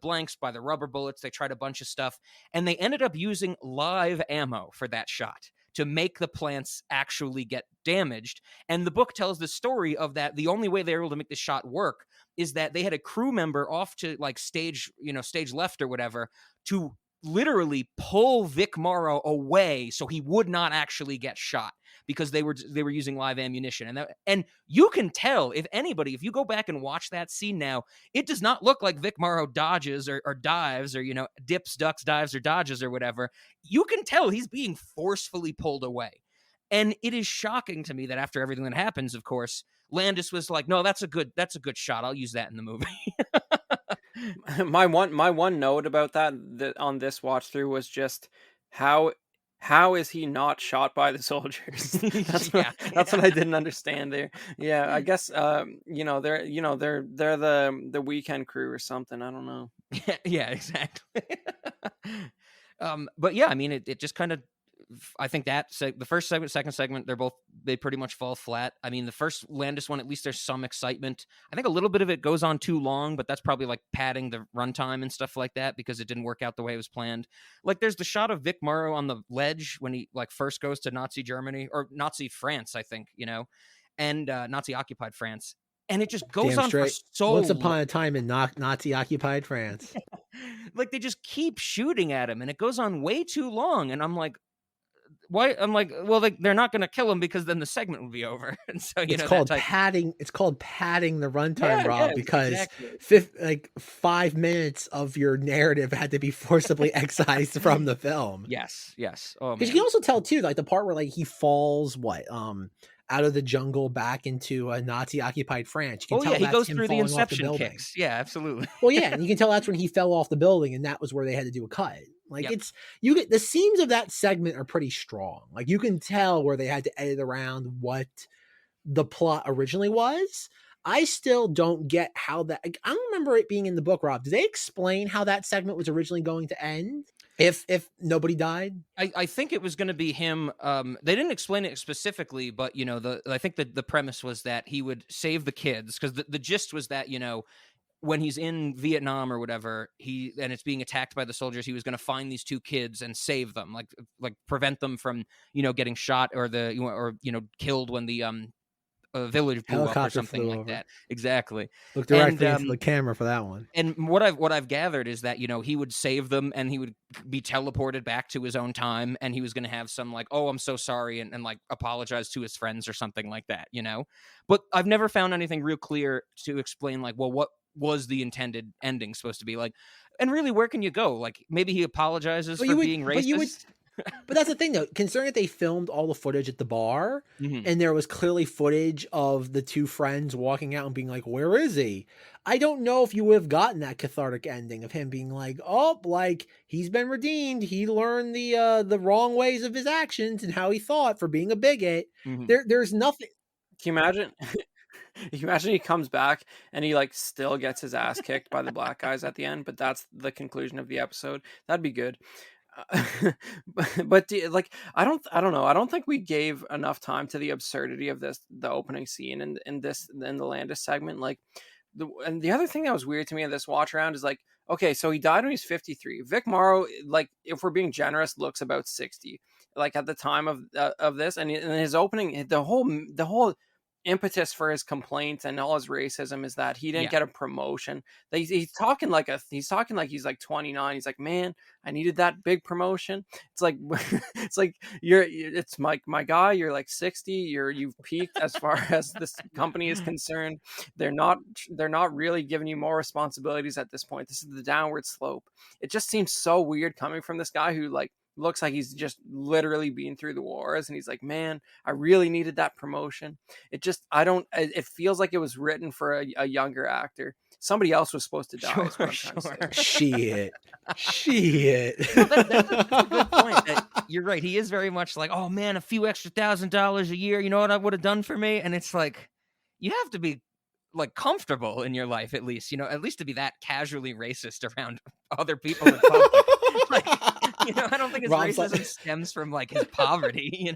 blanks, by the rubber bullets. They tried a bunch of stuff, and they ended up using live ammo for that shot to make the plants actually get damaged. And the book tells the story of that. The only way they were able to make this shot work is that they had a crew member off to like stage left or whatever to literally pull Vic Morrow away so he would not actually get shot, because they were using live ammunition. And you can tell, if you go back and watch that scene now, it does not look like Vic Morrow dodges or dives or dips, ducks, dives, or dodges or whatever. You can tell he's being forcefully pulled away. And it is shocking to me that after everything that happens, of course, Landis was like, no, that's a good shot. I'll use that in the movie. My one note about that on this watch through was just how how is he not shot by the soldiers? Yeah, That's what yeah. I didn't understand there. Yeah, I guess they're the weekend crew or something. I don't know. Yeah, yeah, exactly. But yeah, I mean, it just kind of, I think that the first segment, second segment, they pretty much fall flat. I mean, the first Landis one, at least there's some excitement. I think a little bit of it goes on too long, but that's probably like padding the runtime and stuff like that because it didn't work out the way it was planned. Like, there's the shot of Vic Morrow on the ledge when he like first goes to Nazi Germany or Nazi France, I think, and Nazi occupied France, and it just goes Damn on for straight. so Once long. upon a time in Nazi occupied France. Like, they just keep shooting at him and it goes on way too long, and I'm like, why? I'm like, well, they're not going to kill him because then the segment will be over. And so, It's that called type. padding. It's called padding the runtime, Yeah, yeah, Rob, because exactly. 5 minutes of your narrative had to be forcibly excised from the film. Yes, yes. Oh Because you man. can also tell too, like the part where like he falls, out of the jungle back into a Nazi occupied France. You Oh can yeah, tell he that's goes him through the falling off the inception building. kicks. Yeah, absolutely. Well, yeah, and you can tell that's when he fell off the building, and that was where they had to do a cut. Like Yep. it's you get the scenes of that segment are pretty strong. Like you can tell where they had to edit around what the plot originally was. I still don't get how that. I don't remember it being in the book, Rob. Did they explain how that segment was originally going to end? If nobody died? I think it was going to be him. They didn't explain it specifically, but I think that the premise was that he would save the kids because the gist was that when he's in Vietnam or whatever, and it's being attacked by the soldiers, he was going to find these two kids and save them, like prevent them from getting shot or killed when the village blew up or Helicopter something flew like over. that. Exactly. Look And directly into the camera for that one. and what I've gathered is that he would save them and he would be teleported back to his own time, and he was going to have some like, oh, I'm so sorry, and like apologize to his friends or something like that. But I've never found anything real clear to explain like, well, what was the intended ending supposed to be like, and really, where can you go? Like, maybe he apologizes But for you would, being but you would, racist. but that's the thing though. Considering that they filmed all the footage at the bar, Mhm. and there was clearly footage of the two friends walking out and being like, "Where is he?" I don't know if you would have gotten that cathartic ending of him being like, "Oh, like he's been redeemed. He learned the wrong ways of his actions and how he thought for being a bigot." Mhm. There's nothing. Can you imagine? Can you imagine he comes back and he like still gets his ass kicked by the black guys at the end, but that's the conclusion of the episode. That'd be good. Like I don't know. I don't think we gave enough time to the absurdity of the opening scene in the Landis segment. Like and the other thing that was weird to me in this watch around is like, okay, so he died when he's 53. Vic Morrow, like if we're being generous, looks about 60. Like at the time of this, and in his opening, the whole impetus for his complaints and all his racism is that he didn't Yeah. get a promotion. He's talking like he's like 29. He's like, man, I needed that big promotion. It's like it's like it's my guy. You're like 60. You've peaked as far as this company is concerned. They're not really giving you more responsibilities at this point. This is the downward slope. It just seems so weird coming from this guy who like looks like he's just literally been through the wars, and he's like, man, I really needed that promotion. It feels like it was written for a younger actor. Somebody else was supposed to die, is what I'm trying to say. Shit. Shit. No, that's a good point. You're right. He is very much like, oh man, a few extra $1,000 a year. You know what I would have done for me? And it's like, you have to be like comfortable in your life, at least, at least to be that casually racist around other people in public. Like, I don't think his Rob's racism like- stems from like his poverty.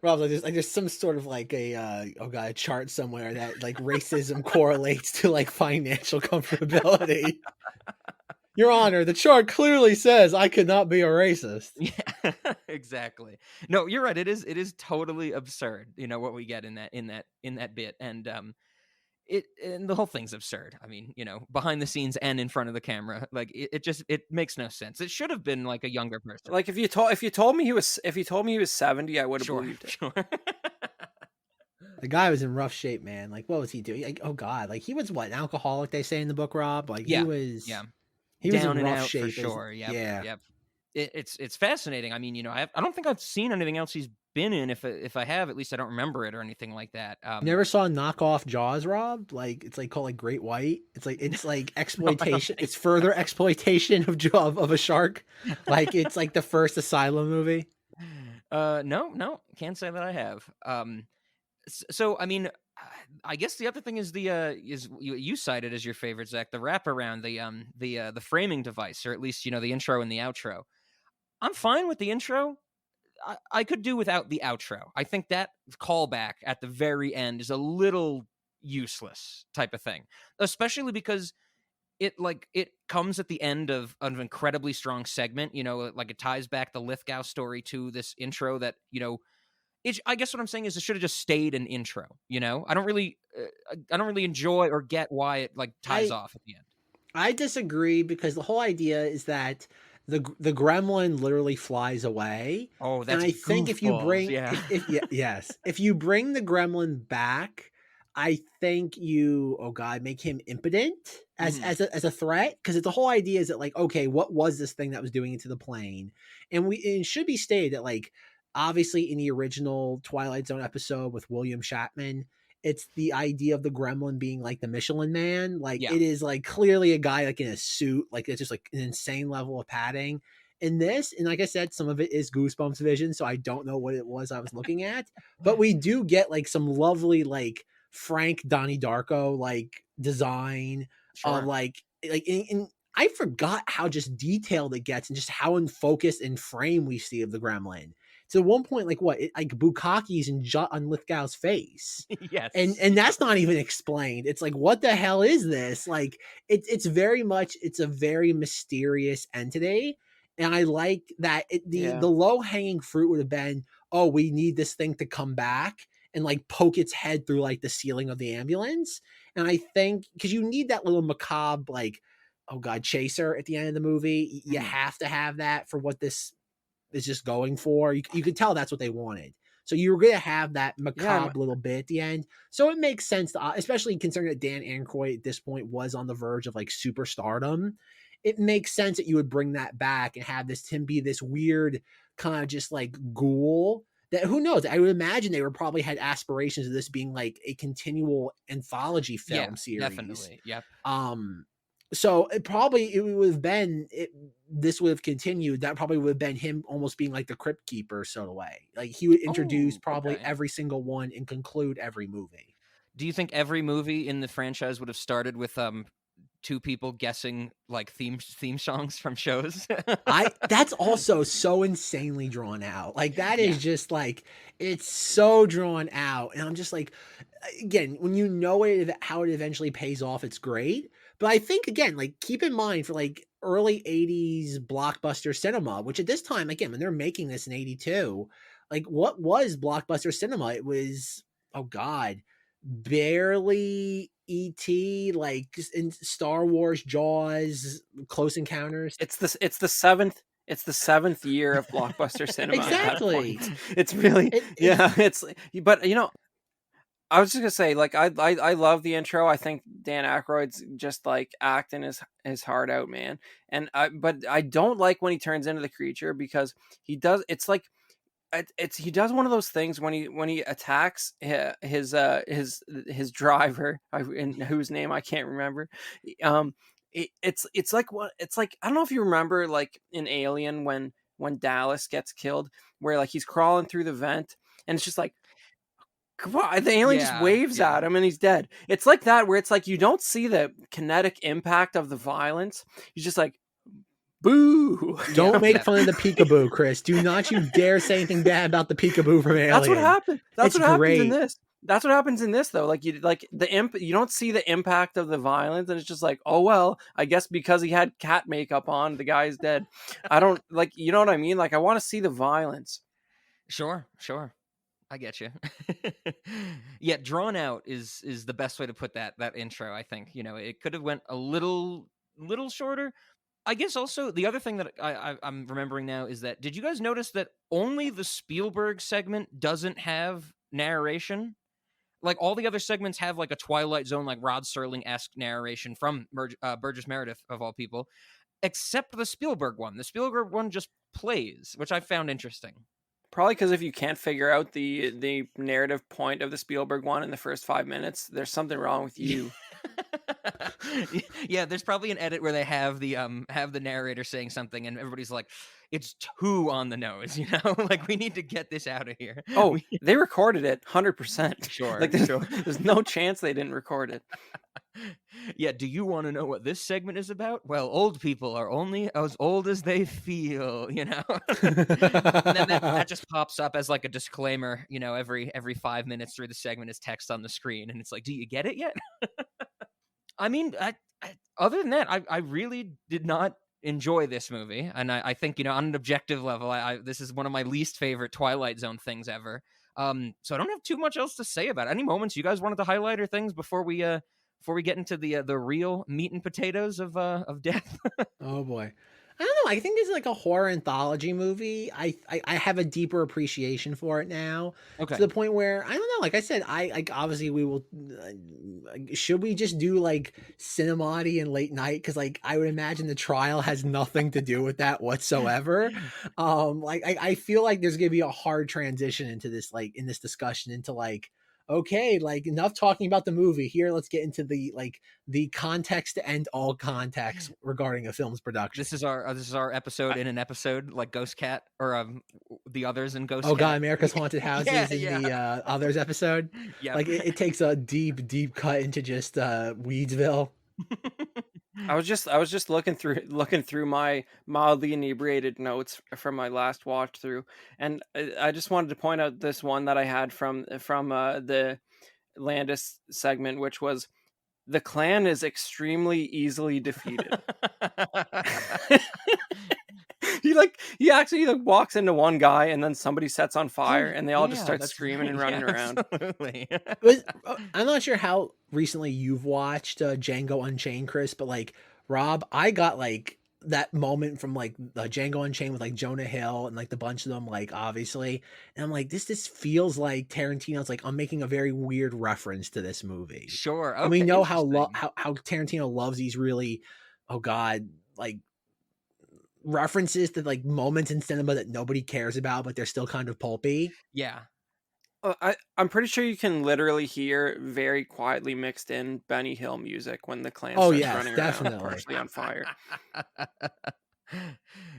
Rob, there's some sort of like a chart somewhere that like racism correlates to like financial comfortability. Your Honor, the chart clearly says I could not be a racist. Yeah, exactly. No, you're right. It is totally absurd. What we get in that bit, and and the whole thing's absurd. I mean, behind the scenes and in front of the camera, like it makes no sense. It should have been like a younger person. Like if you told me he was 70, I would have believed it. Sure. The guy was in rough shape, man. Like, what was he doing? Like, oh God, like he was what, an alcoholic? They say in the book, Rob. Like Yeah, he was. yeah. He was Down in and rough out shape. for sure. Yep, Yeah. yep. It's fascinating. I mean, I don't think I've seen anything else he's been in. If I have, at least I don't remember it or anything like that. You never saw knockoff Jaws, Rob? Like it's like called like Great White. It's like No, I don't exploitation. think It's further exploitation of a shark. Like it's like the first Asylum movie. No, can't say that I have. So I mean, I guess the other thing is is you cited as your favorite, Zach, the wraparound, the framing device, or at least the intro and the outro. I'm fine with the intro. I could do without the outro. I think that callback at the very end is a little useless type of thing, especially because it comes at the end of an incredibly strong segment. Like it ties back the Lithgow story to this intro that I guess what I'm saying is it should have just stayed an intro. I don't really enjoy or get why it like ties I off at the end. I disagree because the whole idea is that the gremlin literally flies away, Oh, and that's I think if you goofballs. bring Yeah. if yes, if you bring the gremlin back, I think you, oh god, make him impotent as Mhm. as a threat, because the whole idea is that like, okay, what was this thing that was doing it to the plane? And it should be stated that like obviously in the original Twilight Zone episode with William Shatman, it's the idea of the gremlin being like the Michelin man. Like Yeah. it is like clearly a guy like in a suit, like it's just like an insane level of padding. In this, and like I said, some of it is Goosebumps vision, so I don't know what it was I was looking at, but we do get like some lovely like Frank Donnie Darko like design of Sure. like I forgot how just detailed it gets and just how in focus and frame we see of the gremlin. To one point, like what, like Bukkake's and on Lithgow's face, and Yes. and that's not even explained. It's like, what the hell is this? Like it's very much, it's a very mysterious entity, and I like that Yeah. the low hanging fruit would have been, oh, we need this thing to come back and like poke its head through like the ceiling of the ambulance, and I think because you need that little macabre like, oh god, chaser at the end of the movie, you Mhm. have to have that for what this is just going for. You could tell that's what they wanted. So you were going to have that Yeah. macabre little bit at the end. So it makes sense, especially considering that Dan Aykroyd at this point was on the verge of like superstardom. It makes sense that you would bring that back and have this Tim be this weird kind of just like ghoul. That who knows? I would imagine they were probably had aspirations of this being like a continual anthology Yeah, film series. definitely. Yep. Um, so it would have been this would have continued. That probably would have been him almost being like the crypt keeper sort of way. Like he would introduce Oh, probably okay. every single one and conclude every movie. Do you think every movie in the franchise would have started with two people guessing like theme songs from shows? I That's also so insanely drawn out. Like that Yeah. is just like, it's so drawn out, and I'm just like, again, when you know it, how it eventually pays off, it's great. But I think again, like keep in mind for like early '80s blockbuster cinema, which at this time, again, when they're making this in '82, like what was blockbuster cinema? It was, oh god, barely ET, like in Star Wars, Jaws, Close Encounters. It's the seventh year of blockbuster cinema at Yeah. that Exactly. point. It's really, It's yeah. But I was just gonna say, like, I love the intro. I think Dan Aykroyd's just like acting his heart out, man. But I don't like when he turns into the creature because he does. It's like he does one of those things when he attacks his driver, in whose name I can't remember. It's like what it's like. I don't know if you remember, like in Alien, when Dallas gets killed, where like he's crawling through the vent, and it's just like, come on, the alien just Yeah. waves Yeah. at him and he's dead. It's like that, where it's like you don't see the kinetic impact of the violence. You're just like, boo. Don't Yeah. make fun of the Definitely. peekaboo, Chris. Do not you dare say anything bad about the peekaboo from That's what Alien. happened. That's It's what happens in great. this. That's what happens in this, though. Like you don't see the impact of the violence, and it's just like, oh well, I guess because he had cat makeup on, the guy's dead. I don't like, you know what I mean? Like I want to see the violence. Sure. Sure. I get you. Yeah, drawn out is the best way to put that intro. I think it could have went a little shorter. I guess also the other thing that I'm remembering now is that, did you guys notice that only the Spielberg segment doesn't have narration? Like all the other segments have like a Twilight Zone, like Rod Serling-esque narration from Burgess Meredith of all people, except the Spielberg one. The Spielberg one just plays, which I found interesting. Probably because if you can't figure out the narrative point of the Spielberg one in the first 5 minutes, there's something wrong with you. Yeah, there's probably an edit where they have the narrator saying something and everybody's like, it's too on the nose, you know? Like, we need to get this out of here. Oh, they recorded it 100%. Sure, Like there's, sure. there's no chance they didn't record it. Yeah, do you want to know what this segment is about? Well, old people are only as old as they feel, you know? And then that just pops up as like a disclaimer, you know, every 5 minutes through the segment is text on the screen, and it's like, do you get it yet? I mean, other than that, I really did not enjoy this movie, and I think, you know, on an objective level, this is one of my least favorite Twilight Zone things ever. So I don't have too much else to say about it. Any moments you guys wanted to highlight or things before we get into the real meat and potatoes of death? Oh boy. I don't know. I think this is like a horror anthology movie. I have a deeper appreciation for it now, to Okay. the point where I don't know. Like I said, I like obviously we will. Should we just do like Cinemoddy and Late Night? Because like I would imagine the trial has nothing to do with that whatsoever. Like I feel like there's gonna be a hard transition into this, like in this discussion, into like, okay, like enough talking about the movie here. Let's get into the context to end all context regarding a film's production. This is our episode in an episode, like Ghost Cat or the others in Ghost Oh Cat. God, America's Haunted Houses Yeah, in the others episode. Yeah. Like it takes a deep cut into just Weedsville. I was just looking through my mildly inebriated notes from my last watch through, and I just wanted to point out this one that I had from the Landis segment, which was, the clan is extremely easily defeated. he actually like walks into one guy and then somebody sets on fire and they all just start screaming and running around. Absolutely. I'm not sure how recently you've watched Django Unchained, Chris, but like Rob, I got like that moment from like Django Unchained with like Jonah Hill and like the bunch of them, like obviously, and I'm like, this feels like Tarantino's like, I'm making a very weird reference to this movie. Sure. Okay, and we know how interesting. how Tarantino loves these really, oh God, like references to like moments in cinema that nobody cares about, but they're still kind of pulpy. Yeah. I'm pretty sure you can literally hear very quietly mixed in Benny Hill music when the clan Oh starts yes, running around, definitely. partially on fire.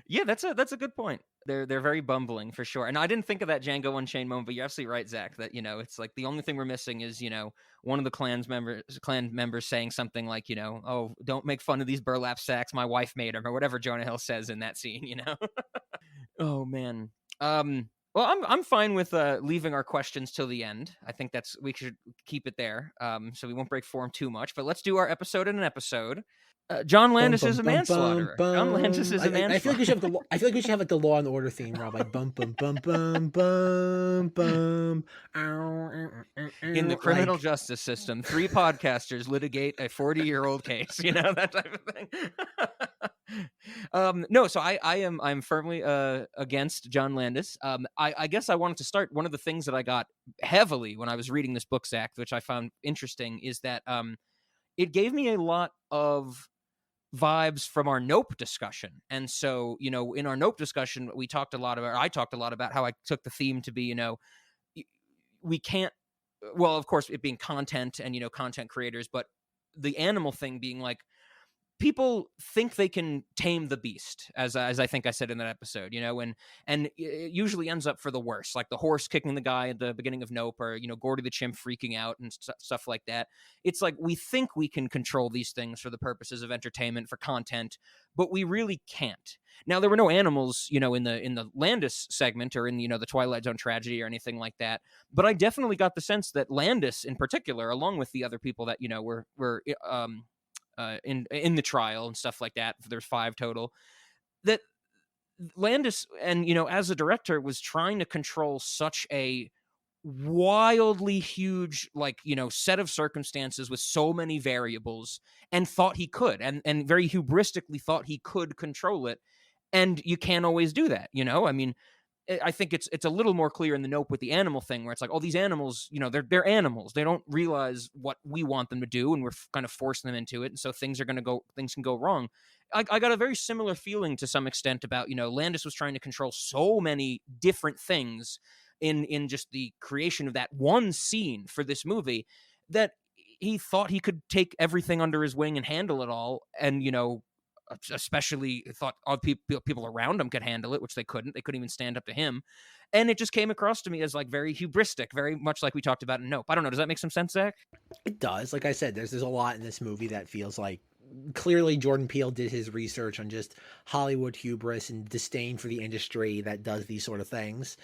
Yeah, that's a good point. They're very bumbling for sure. And I didn't think of that Django Unchained moment, but you're absolutely right, Zach, that, you know, it's like the only thing we're missing is, you know, one of the clan members saying something like, you know, oh, don't make fun of these burlap sacks, my wife made them, or whatever Jonah Hill says in that scene, you know. Oh man. Well, I'm fine with leaving our questions till the end. I think we should keep it there, so we won't break form too much. But let's do our episode in an episode. John Landis is a manslaughterer. John Landis is a manslaughterer. I feel like we should have I feel like we should have like the Law and Order theme, Rob, like bum bum bum bum bum bum. In the criminal justice system, 3 podcasters litigate a 40-year-old case. You know, that type of thing. No, so I'm firmly against John Landis. I guess I wanted to start. One of the things that I got heavily when I was reading this book, Zach, which I found interesting, is that it gave me a lot of vibes from our Nope discussion. And so, you know, in our Nope discussion, I talked a lot about how I took the theme to be, you know, we can't, well, of course, it being content and, you know, content creators, but the animal thing being like, people think they can tame the beast, as I think I said in that episode, you know, and it usually ends up for the worst, like the horse kicking the guy at the beginning of Nope, or, you know, Gordy the chimp freaking out and stuff like that. It's like we think we can control these things for the purposes of entertainment, for content, but we really can't. Now, there were no animals, you know, in the Landis segment or in, you know, the Twilight Zone tragedy or anything like that, but I definitely got the sense that Landis in particular, along with the other people that, you know, were in the trial and stuff like that, there's 5 total, that Landis, and, you know, as a director, was trying to control such a wildly huge, like, you know, set of circumstances with so many variables, and thought he could, and very hubristically thought he could control it. And you can't always do that, you know. I mean, I think it's a little more clear in the Nope with the animal thing, where it's like, oh, these animals, they're animals. They don't realize what we want them to do, and we're kind of forcing them into it, and so things can go wrong. I got a very similar feeling to some extent about, Landis was trying to control so many different things in just the creation of that one scene for this movie, that he thought he could take everything under his wing and handle it all, and especially thought other people around him could handle it, which they couldn't. They couldn't even stand up to him. And it just came across to me as like very hubristic, very much like we talked about in Nope. I don't know. Does that make some sense, Zach? It does. Like I said, there's a lot in this movie that feels like clearly Jordan Peele did his research on just Hollywood hubris and disdain for the industry that does these sort of things.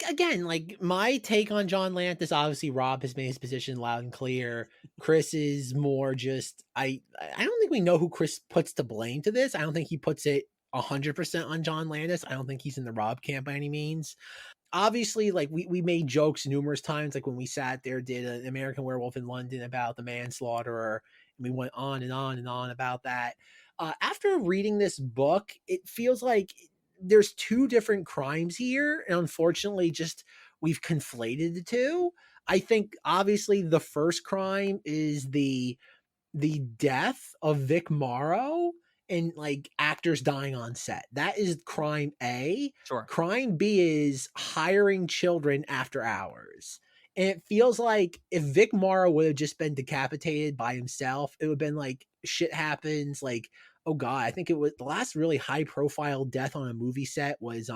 Again, like my take on John Landis, obviously Rob has made his position loud and clear. Chris is more just I don't think we know who Chris puts to blame to this. I don't think he puts it 100% on John Landis. I don't think he's in the Rob camp by any means. Obviously, like we made jokes numerous times, like when we sat there, did an American Werewolf in London about the manslaughterer, and we went on and on and on about that. After reading this book, it feels like there's two different crimes here, and unfortunately, just we've conflated the two. I think obviously the first crime is the death of Vic Morrow and like actors dying on set. That is crime A. Sure. Crime B is hiring children after hours. And it feels like if Vic Morrow would have just been decapitated by himself, it would have been like shit happens. Like, oh God, I think it was the last really high profile death on a movie set was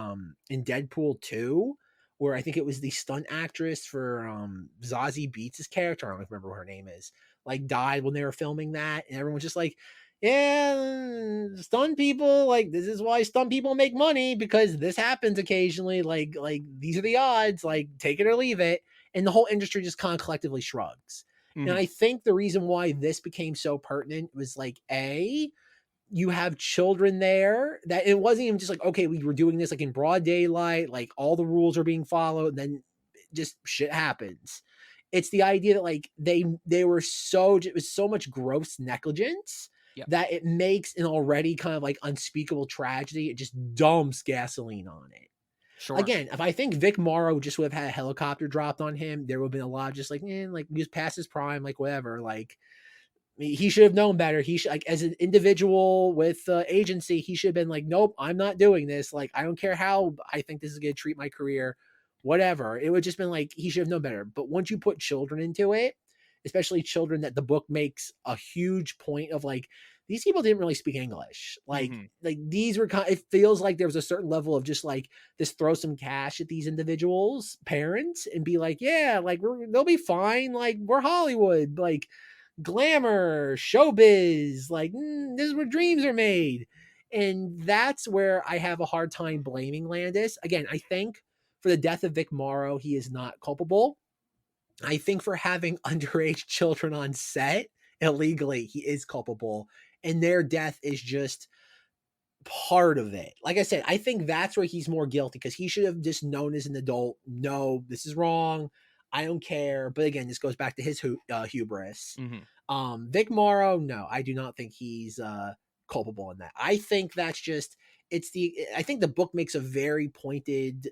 in Deadpool 2, where I think it was the stunt actress for Zazie Beetz' character. I don't remember what her name is, like died when they were filming that, and everyone's just like, yeah, stunt people, like this is why stunt people make money, because this happens occasionally, like these are the odds, like take it or leave it. And the whole industry just kind of collectively shrugs. Mm-hmm. And I think the reason why this became so pertinent was like, A, you have children there, that it wasn't even just like, okay, we were doing this like in broad daylight, like all the rules are being followed, and then just shit happens. It's the idea that like they were so, it was so much gross negligence. Yep. That it makes an already kind of like unspeakable tragedy. It just dumps gasoline on it. Sure. Again, if I think Vic Morrow just would have had a helicopter dropped on him, there would have been a lot of just like, like just past his prime, like whatever. Like he should have known better. He should, like, as an individual with agency, he should have been like, nope, I'm not doing this. Like, I don't care how I think this is going to treat my career, whatever. It would just been like, he should have known better. But once you put children into it, especially children that the book makes a huge point of, like, these people didn't really speak English. Like, like these were it feels like there was a certain level of just like, just throw some cash at these individuals' parents and be like, yeah, like they'll be fine. Like, we're Hollywood, like glamour, showbiz, like this is where dreams are made. And that's where I have a hard time blaming Landis. Again, I think for the death of Vic Morrow, he is not culpable. I think for having underage children on set illegally, he is culpable. And their death is just part of it. Like I said, I think that's where he's more guilty, because he should have just known as an adult, no, this is wrong. I don't care. But again, this goes back to his hubris. Vic Morrow, no, I do not think he's culpable in that. I think that's just, I think the book makes a very pointed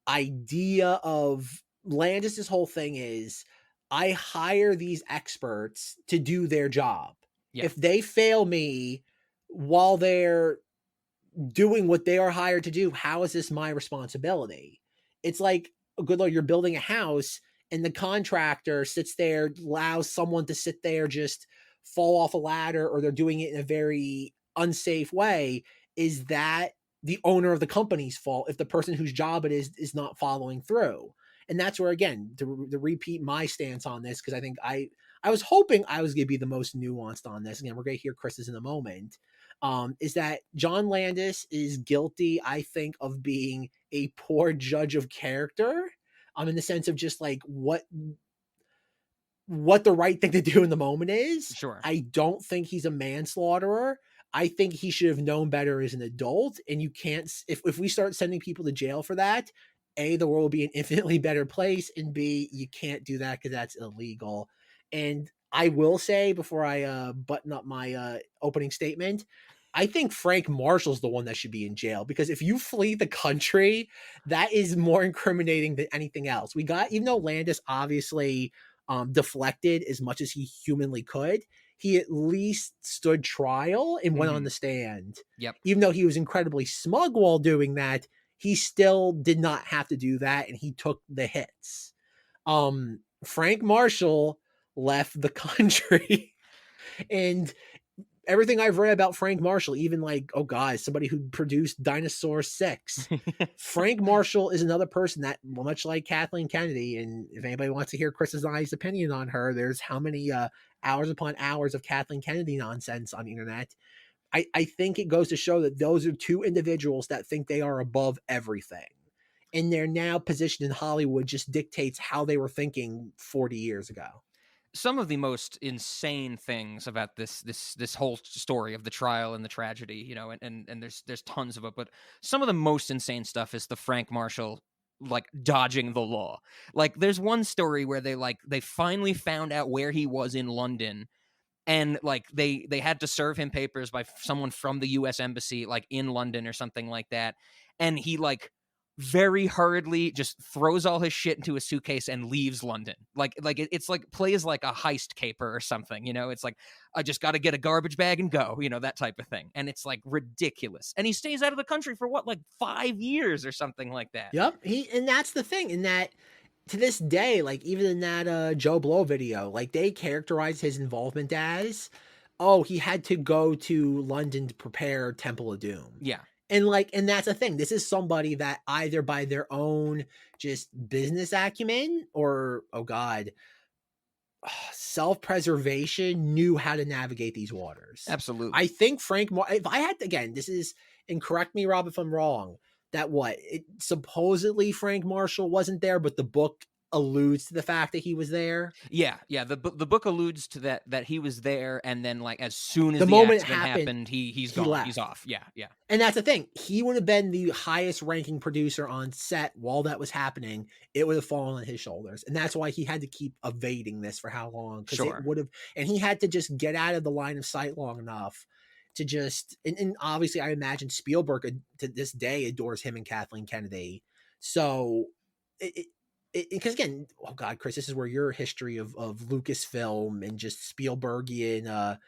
idea of Landis's whole thing is, I hire these experts to do their job. Yeah. If they fail me while they're doing what they are hired to do, how is this my responsibility? It's like, good Lord, you're building a house and the contractor sits there, allows someone to sit there, just fall off a ladder, or they're doing it in a very unsafe way. Is that the owner of the company's fault if the person whose job it is not following through? And that's where, again, to repeat my stance on this, because I think I was hoping I was going to be the most nuanced on this. Again, we're going to hear Chris's in a moment. Is that John Landis is guilty, I think, of being a poor judge of character. In the sense of just like what the right thing to do in the moment is. Sure. I don't think he's a manslaughterer. I think he should have known better as an adult. And you can't, if we start sending people to jail for that, A, the world will be an infinitely better place, and B, you can't do that because that's illegal. And I will say, before I button up my opening statement, I think Frank Marshall's the one that should be in jail, because if you flee the country, that is more incriminating than anything else. We got, even though Landis obviously deflected as much as he humanly could, he at least stood trial and went on the stand. Yep. Even though he was incredibly smug while doing that, he still did not have to do that, and he took the hits. Frank Marshall left the country, and everything I've read about Frank Marshall, even like, oh god, somebody who produced Dinosaur 6. Frank Marshall is another person that, much like Kathleen Kennedy, and if anybody wants to hear Chris's honest opinion on her, there's how many hours upon hours of Kathleen Kennedy nonsense on the internet. I think it goes to show that those are two individuals that think they are above everything. And their now position in Hollywood just dictates how they were thinking 40 years ago. Some of the most insane things about this whole story of the trial and the tragedy, you know, and there's tons of it, but some of the most insane stuff is the Frank Marshall like dodging the law. Like there's one story where they finally found out where he was in London, and like they had to serve him papers by someone from the US embassy like in London or something like that, and he like very hurriedly just throws all his shit into a suitcase and leaves London. It's like plays like a heist caper or something, you know. It's like, I just got to get a garbage bag and go, you know, that type of thing. And it's like ridiculous. And he stays out of the country for what, like 5 years or something like that. Yep. And that's the thing, in that to this day, like even in that Joe Blow video, like they characterize his involvement as, oh, he had to go to London to prepare Temple of Doom. Yeah. And that's the thing. This is somebody that either by their own just business acumen or, oh god, self-preservation knew how to navigate these waters. Absolutely. I think if I had to, again, this is, and correct me, Rob, if I'm wrong, that supposedly Frank Marshall wasn't there, but the book alludes to the fact that he was there. Yeah. The book alludes to that he was there, and then like as soon as the the moment accident happened, he's gone. left. He's off. Yeah. And that's the thing. He would have been the highest ranking producer on set while that was happening. It would have fallen on his shoulders. And that's why he had to keep evading this for how long? Because Sure. it would have, and he had to just get out of the line of sight long enough to just, and obviously I imagine Spielberg to this day adores him and Kathleen Kennedy. So because again, oh god, Chris, this is where your history of Lucasfilm and just Spielbergian,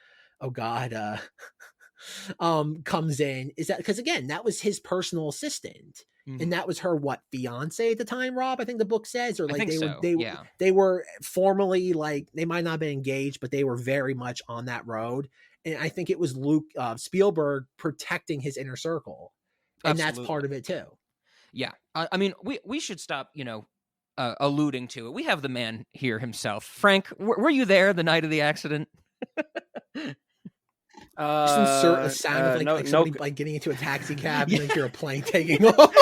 comes in, is that because again, that was his personal assistant, and that was her fiance at the time, Rob, I think the book says, or like they were formally, like they might not have been engaged, but they were very much on that road. And I think it was Spielberg protecting his inner circle, and Absolutely. That's part of it too. Yeah, I mean, we should stop, you know, alluding to it. We have the man here himself. Frank, were you there the night of the accident? Just insert a sound of somebody like getting into a taxi cab and then hear a plane taking off.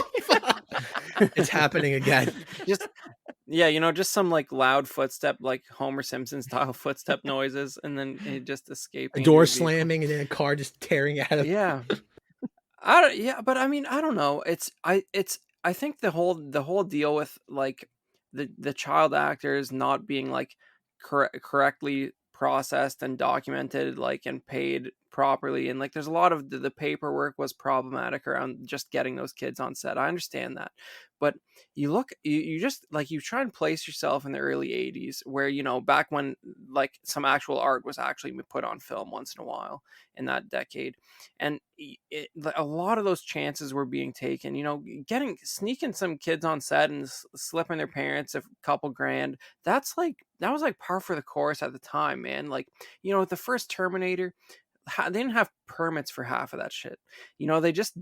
It's happening again. Just some like loud footstep, like Homer Simpson style footstep noises, and then it just escaping. A door slamming and then a car just tearing out of. Yeah. But I mean, I don't know. I think the whole deal with like the child actors not being like correctly processed and documented, like, and paid properly, and like there's a lot of the paperwork was problematic around just getting those kids on set. I understand that, but you just like, you try and place yourself in the early 80s where, you know, back when like some actual art was actually put on film once in a while in that decade, and a lot of those chances were being taken, you know, sneaking some kids on set and slipping their parents a couple grand. That was like par for the course at the time, man. Like, you know, the first Terminator, they didn't have permits for half of that shit. You know, they just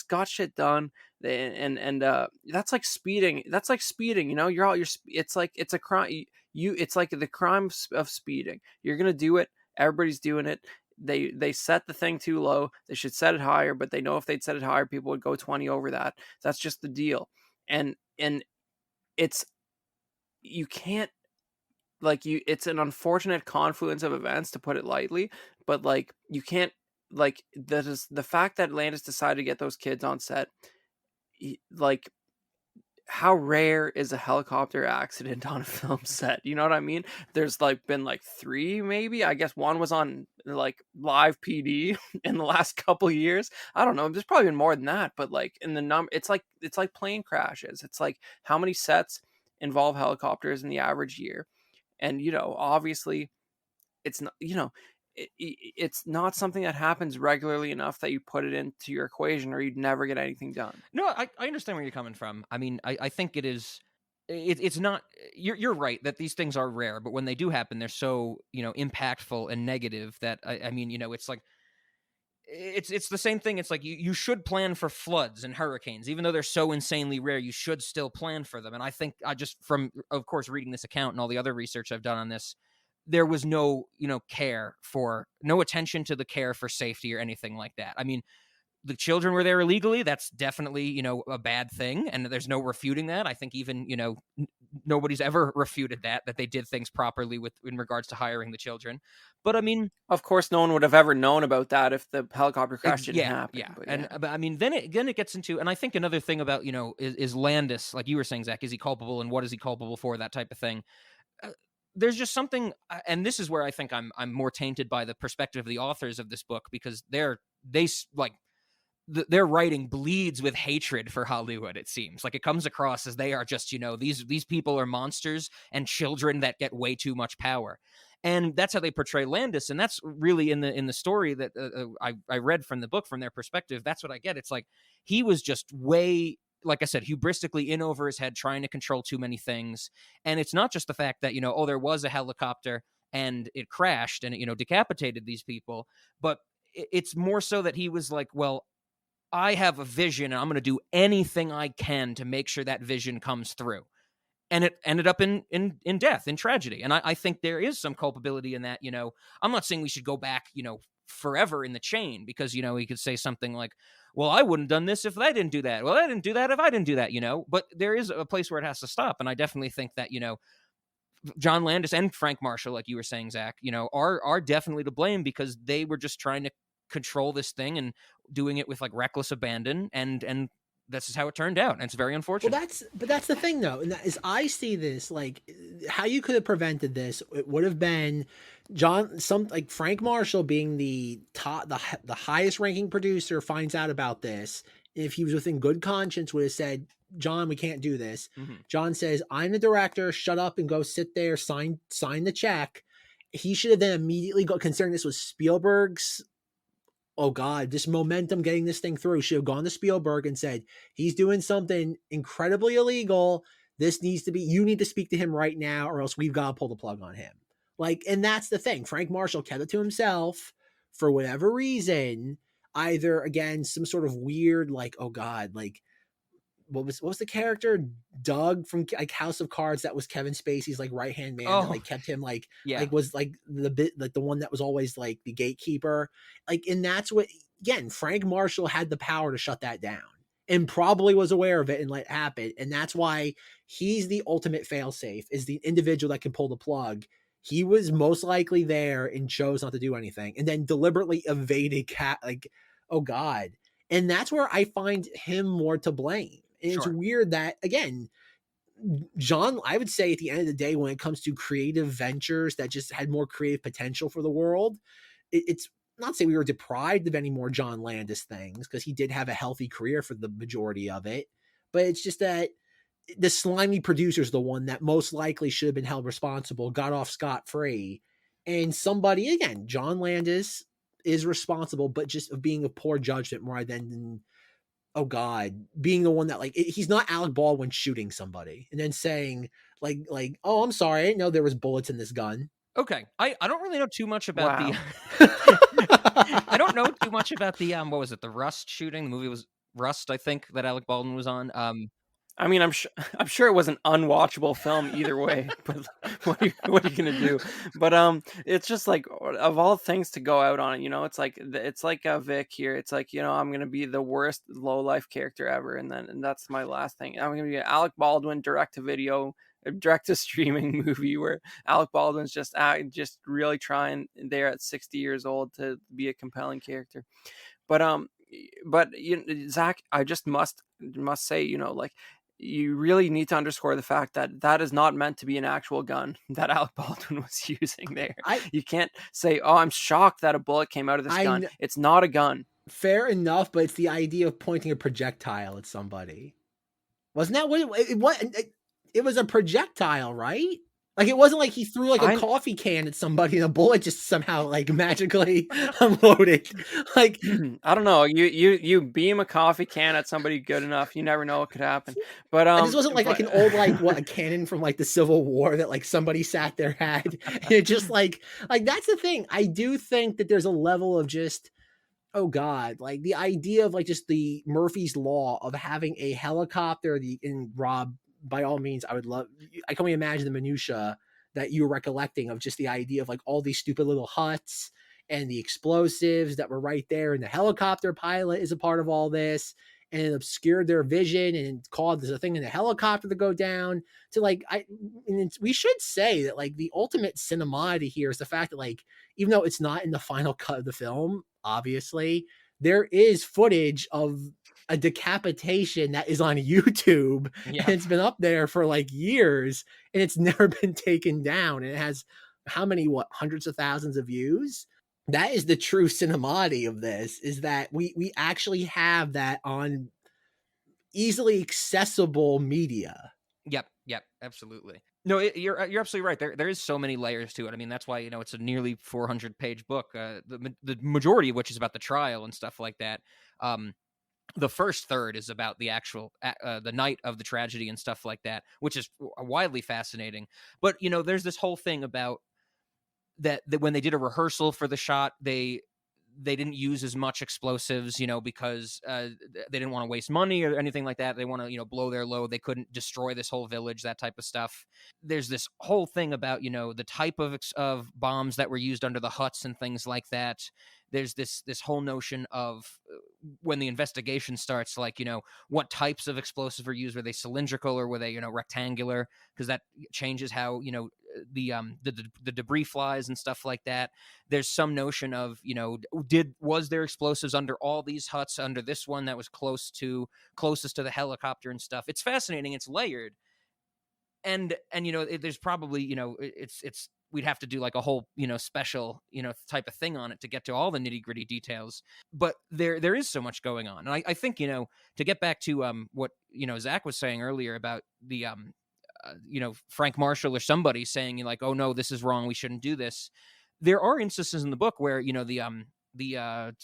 got shit done. That's like speeding. You know, it's a crime. It's like the crime of speeding. You're going to do it. Everybody's doing it. They set the thing too low. They should set it higher, but they know if they'd set it higher, people would go 20 over that. That's just the deal. And it's, you can't, like, it's an unfortunate confluence of events, to put it lightly, but like, you can't, like, that is the fact that Landis decided to get those kids on set, like, how rare is a helicopter accident on a film set? You know what I mean? There's like been like 3 maybe. I guess one was on like live PD in the last couple years. I don't know. There's probably been more than that, but like in the number, it's like plane crashes. It's like how many sets involve helicopters in the average year. And obviously it's not, it's not something that happens regularly enough that you put it into your equation or you'd never get anything done. No, I understand where you're coming from. I mean, I think it is. It's not. You're right that these things are rare, but when they do happen, they're so impactful and negative that I mean, it's like it's the same thing. It's like you should plan for floods and hurricanes, even though they're so insanely rare. You should still plan for them. And I think I just from of course reading this account and all the other research I've done on this, there was no care for no attention to the care for safety or anything like that. I mean, the children were there illegally. That's definitely, a bad thing. And there's no refuting that. I think even, nobody's ever refuted that they did things properly in regards to hiring the children. But I mean, Of course, no one would have ever known about that if the helicopter crash didn't happen. yeah. But But I mean, then it gets into, and I think another thing about, is Landis, like you were saying, Zach, is he culpable and what is he culpable for? That type of thing. There's just something, and this is where I think I'm more tainted by the perspective of the authors of this book, because their writing bleeds with hatred for Hollywood. It seems like it comes across as they are just, these people are monsters and children that get way too much power. And that's how they portray Landis. And that's really in the story that I read from the book, from their perspective. That's what I get. It's like he was just way, like I said, hubristically in over his head, trying to control too many things. And it's not just the fact that, there was a helicopter and it crashed and it, decapitated these people, but it's more so that he was like, well, I have a vision and I'm going to do anything I can to make sure that vision comes through. And it ended up in death, in tragedy. And I think there is some culpability in that. I'm not saying we should go back, forever in the chain, because, he could say something like, well, I wouldn't have done this if I didn't do that. Well, I didn't do that if I didn't do that, but there is a place where it has to stop. And I definitely think that, John Landis and Frank Marshall, like you were saying, Zach, are definitely to blame, because they were just trying to control this thing and doing it with like reckless abandon, and this is how it turned out, and it's very unfortunate. Well, that's the thing though, and that is, I see this like how you could have prevented this. It would have been Frank Marshall being the highest ranking producer finds out about this. If he was within good conscience, would have said, John, we can't do this. Mm-hmm. John says, I'm the director, shut up and go sit there, sign the check. He should have then immediately considering this was Spielberg's, oh God, this momentum getting this thing through, should have gone to Spielberg and said, he's doing something incredibly illegal. You need to speak to him right now, or else we've got to pull the plug on him. Like, and that's the thing. Frank Marshall kept it to himself for whatever reason, either again, some sort of weird, like, oh God, like, what was the character Doug from like House of Cards that was Kevin Spacey's like right hand man that like kept him like was like the one that was always like the gatekeeper, like, and that's what, again, Frank Marshall had the power to shut that down and probably was aware of it and let it happen, and that's why he's the ultimate failsafe, is the individual that can pull the plug. He was most likely there and chose not to do anything, and then deliberately evaded like, oh God. And that's where I find him more to blame. And It's weird that, again, John, I would say at the end of the day, when it comes to creative ventures that just had more creative potential for the world, it's not to say we were deprived of any more John Landis things, because he did have a healthy career for the majority of it. But it's just that the slimy producer is the one that most likely should have been held responsible, got off scot-free. And somebody, again, John Landis is responsible, but just of being a poor judgment more than oh God, being the one that like, he's not Alec Baldwin shooting somebody and then saying like, oh, I'm sorry, I didn't know there was bullets in this gun. Okay, I don't really know too much about Wow. I don't know too much about the what was it, the Rust shooting? The movie was Rust, I think, that Alec Baldwin was on. I mean, I'm sure it was an unwatchable film either way. But what are you gonna do? But it's just like, of all things to go out on, it's like Vic here. It's like, I'm gonna be the worst low life character ever, and that's my last thing. I'm gonna be an Alec Baldwin direct to streaming movie where Alec Baldwin's just really trying there at 60 years old to be a compelling character. But Zach, I just must say, like, you really need to underscore the fact that that is not meant to be an actual gun that Alec Baldwin was using there. I You can't say, "Oh, I'm shocked that a bullet came out of this I gun." kn- It's not a gun. fair enough, but it's the idea of pointing a projectile at somebody. Wasn't that it was a projectile, right? Like it wasn't like he threw like a I coffee can at somebody and a bullet just somehow like magically unloaded. Like I don't know. You beam a coffee can at somebody good enough, you never know what could happen. But this wasn't like an old like what a cannon from like the Civil War that like somebody sat there had. And it just like that's the thing. I do think that there's a level of just oh god, like the idea of like just the Murphy's law of having a helicopter. And Rob, by all means, I can only imagine the minutia that you were recollecting of just the idea of like all these stupid little huts and the explosives that were right there, and the helicopter pilot is a part of all this, and it obscured their vision and caused a thing in the helicopter to go down. To like, we should say that like the ultimate cinemodity here is the fact that like even though it's not in the final cut of the film, obviously, there is footage of a decapitation that is on YouTube, Yeah. and it's been up there for like years, and it's never been taken down. And it has how many, hundreds of thousands of views? That is the true cinemati of this, is that we actually have that on easily accessible media. Yep, absolutely. No, you're absolutely right. There is so many layers to it. I mean, that's why it's a nearly 400-page book. The majority of which is about the trial and stuff like that. The first third is about the actual the night of the tragedy and stuff like that, which is widely fascinating. But there's this whole thing about that when they did a rehearsal for the shot, they didn't use as much explosives, because they didn't want to waste money or anything like that. They want to, blow their load. They couldn't destroy this whole village, that type of stuff. There's this whole thing about, the type of bombs that were used under the huts and things like that. There's this whole notion of when the investigation starts, like, what types of explosives were used. Were they cylindrical or were they, rectangular? Because that changes how, the debris flies and stuff like that. There's some notion of, was there explosives under all these huts, under this one that was closest to the helicopter and stuff. It's fascinating. It's layered. And there's probably, it's we'd have to do like a whole, special, type of thing on it to get to all the nitty gritty details. But there is so much going on. And I think, to get back to what, Zach was saying earlier about the, Frank Marshall or somebody saying like, oh no, this is wrong, we shouldn't do this. There are instances in the book where, the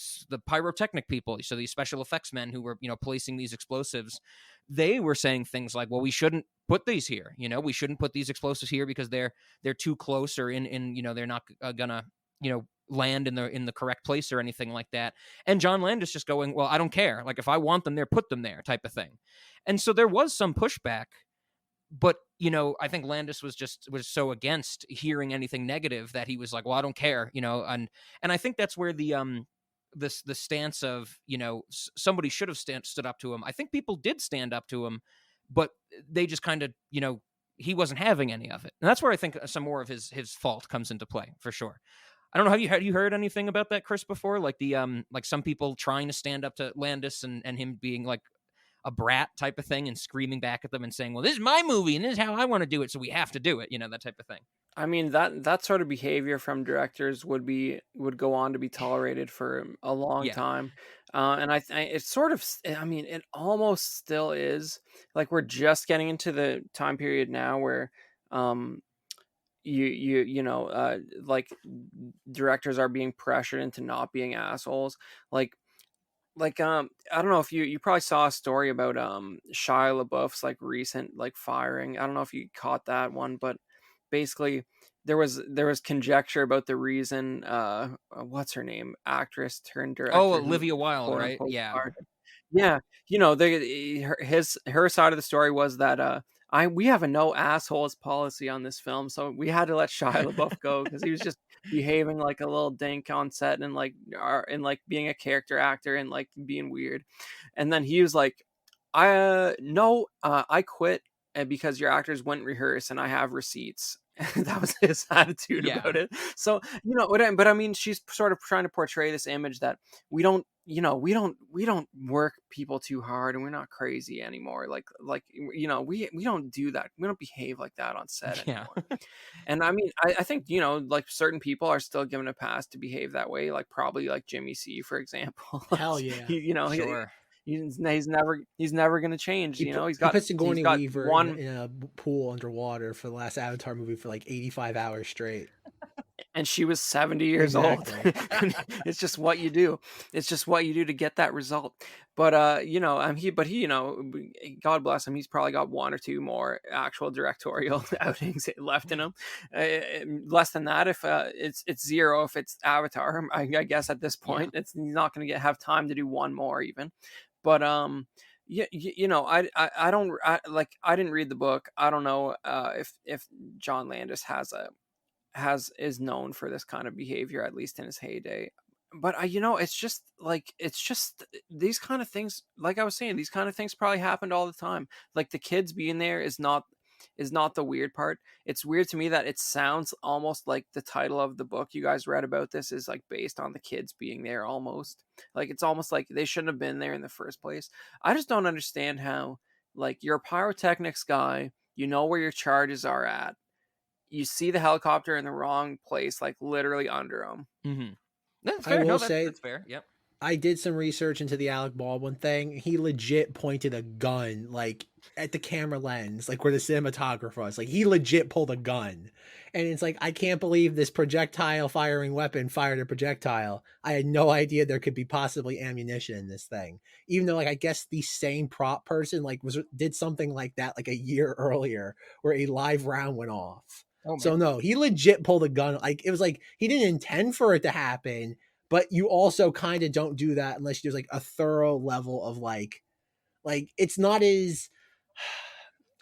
pyrotechnic people, so these special effects men who were, placing these explosives, they were saying things like, well, we shouldn't put these here. We shouldn't put these explosives here because they're too close, or in they're not gonna, land in the correct place or anything like that. And John Landis just going, well, I don't care. Like, if I want them there, put them there, type of thing. And so there was some pushback. But, I think Landis was so against hearing anything negative that he was like, well, I don't care, and I think that's where the stance of, somebody should have stood up to him. I think people did stand up to him, but they just kind of, he wasn't having any of it. And that's where I think some more of his fault comes into play, for sure. I don't know. Have you heard anything about that, Chris, before? Like like some people trying to stand up to Landis and him being like a brat type of thing and screaming back at them and saying, well, this is my movie and this is how I want to do it, so we have to do it, that type of thing. I mean, that sort of behavior from directors would go on to be tolerated for a long Yeah. time, and it's sort of, I mean, it almost still is. Like, we're just getting into the time period now where, like, directors are being pressured into not being assholes. Like I don't know if you probably saw a story about Shia LaBeouf's like recent like firing. I don't know if you caught that one, but basically there was conjecture about the reason what's her name, actress turned director, Oh, who Olivia Wilde, quote right? unquote Yeah. fired him. Yeah, her side of the story was that we have a no assholes policy on this film, so we had to let Shia LaBeouf go because he was just behaving like a little dink on set and like being a character actor and like being weird. And then he was like, I quit because your actors wouldn't rehearse and I have receipts. That was his attitude Yeah. about it. So, but I mean, she's sort of trying to portray this image that we don't work people too hard, and we're not crazy anymore. We don't do that. We don't behave like that on set Yeah. anymore. And I mean, I think, like certain people are still given a pass to behave that way, like probably like Jimmy C, for example. Hell yeah. he, you know, he, Sure. he's never going to change. He put He's Sigourney got Weaver one, in a pool underwater for the last Avatar movie for like 85 hours straight. and she was 70 years old. Exactly. It's just what you do. It's just what you do to get that result. But God bless him, he's probably got one or two more actual directorial outings left in him. Less than that if it's zero if it's Avatar. I guess at this point he's not going to have time to do one more even. But yeah, I don't I didn't read the book. I don't know if John Landis is known for this kind of behavior, at least in his heyday. But it's just these kind of things, like I was saying, these kind of things probably happened all the time. Like the kids being there is not the weird part. It's weird to me that it sounds almost like the title of the book you guys read about this is like based on the kids being there, almost like it's almost like they shouldn't have been there in the first place. I just don't understand how, like, you're a pyrotechnics guy, you know where your charges are at, you see the helicopter in the wrong place, like literally under them. Mm-hmm. That's I fair. will No, say that's fair. Yep. I did some research into the Alec Baldwin thing. He legit pointed a gun like at the camera lens, like where the cinematographer was. Like he legit pulled a gun. And it's like, I can't believe this projectile firing weapon fired a projectile. I had no idea there could be possibly ammunition in this thing. Even though, like, I guess the same prop person like did something like that like a year earlier where a live round went off. Oh So man. no, he legit pulled a gun. Like it was like he didn't intend for it to happen, but you also kind of don't do that unless there's like a thorough level of like it's not as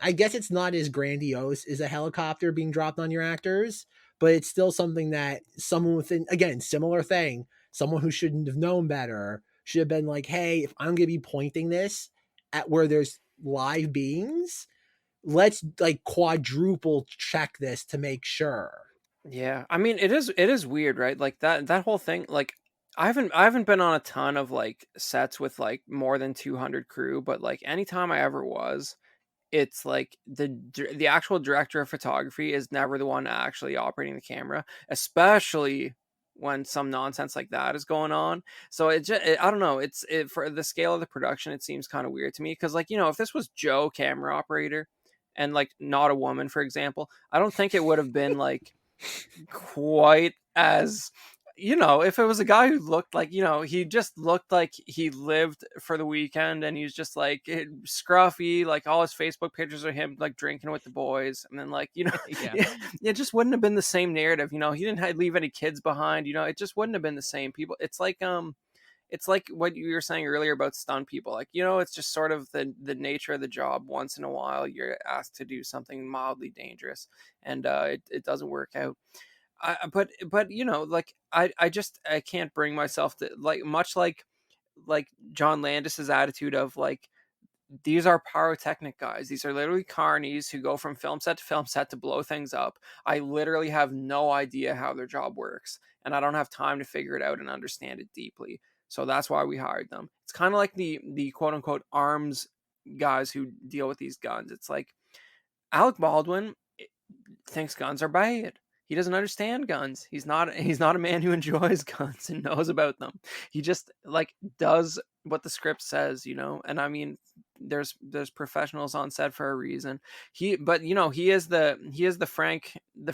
I guess it's not as grandiose as a helicopter being dropped on your actors, but it's still something that someone within, again, similar thing, someone who shouldn't have known better should have been like, hey, if I'm going to be pointing this at where there's live beings, let's like quadruple check this to make sure. Yeah, I mean, it is weird, right? Like that whole thing. Like, I haven't been on a ton of like sets with like more than 200 crew, but like anytime I ever was, it's like the actual director of photography is never the one actually operating the camera, especially when some nonsense like that is going on. So I don't know. For the scale of the production, it seems kind of weird to me because, like, if this was Joe, camera operator, and like not a woman, for example, I don't think it would have been like quite as, if it was a guy who looked like, he just looked like he lived for the weekend and he's just like scruffy, like all his Facebook pictures of him like drinking with the boys, and then like, Yeah. it just wouldn't have been the same narrative. He didn't leave any kids behind. It just wouldn't have been the same people. It's like what you were saying earlier about stunt people. Like, it's just sort of the nature of the job. Once in a while, you're asked to do something mildly dangerous, and it doesn't work out. But like I can't bring myself to, like, much like John Landis's attitude of like, these are pyrotechnic guys. These are literally carnies who go from film set to film set to blow things up. I literally have no idea how their job works, and I don't have time to figure it out and understand it deeply. So that's why we hired them. It's kind of like the quote unquote arms guys who deal with these guns. It's like Alec Baldwin thinks guns are bad. He doesn't understand guns. He's not a man who enjoys guns and knows about them. He just like does what the script says, And I mean, there's professionals on set for a reason. He is the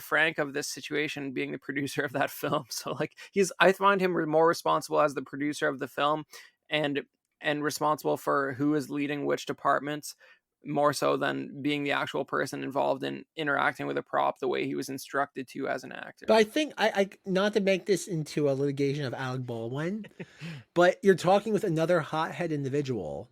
Frank of this situation, being the producer of that film. So like, I find him more responsible as the producer of the film, and responsible for who is leading which departments, more so than being the actual person involved in interacting with a prop the way he was instructed to as an actor. But I think I not to make this into a litigation of Alec Baldwin, but you're talking with another hothead individual,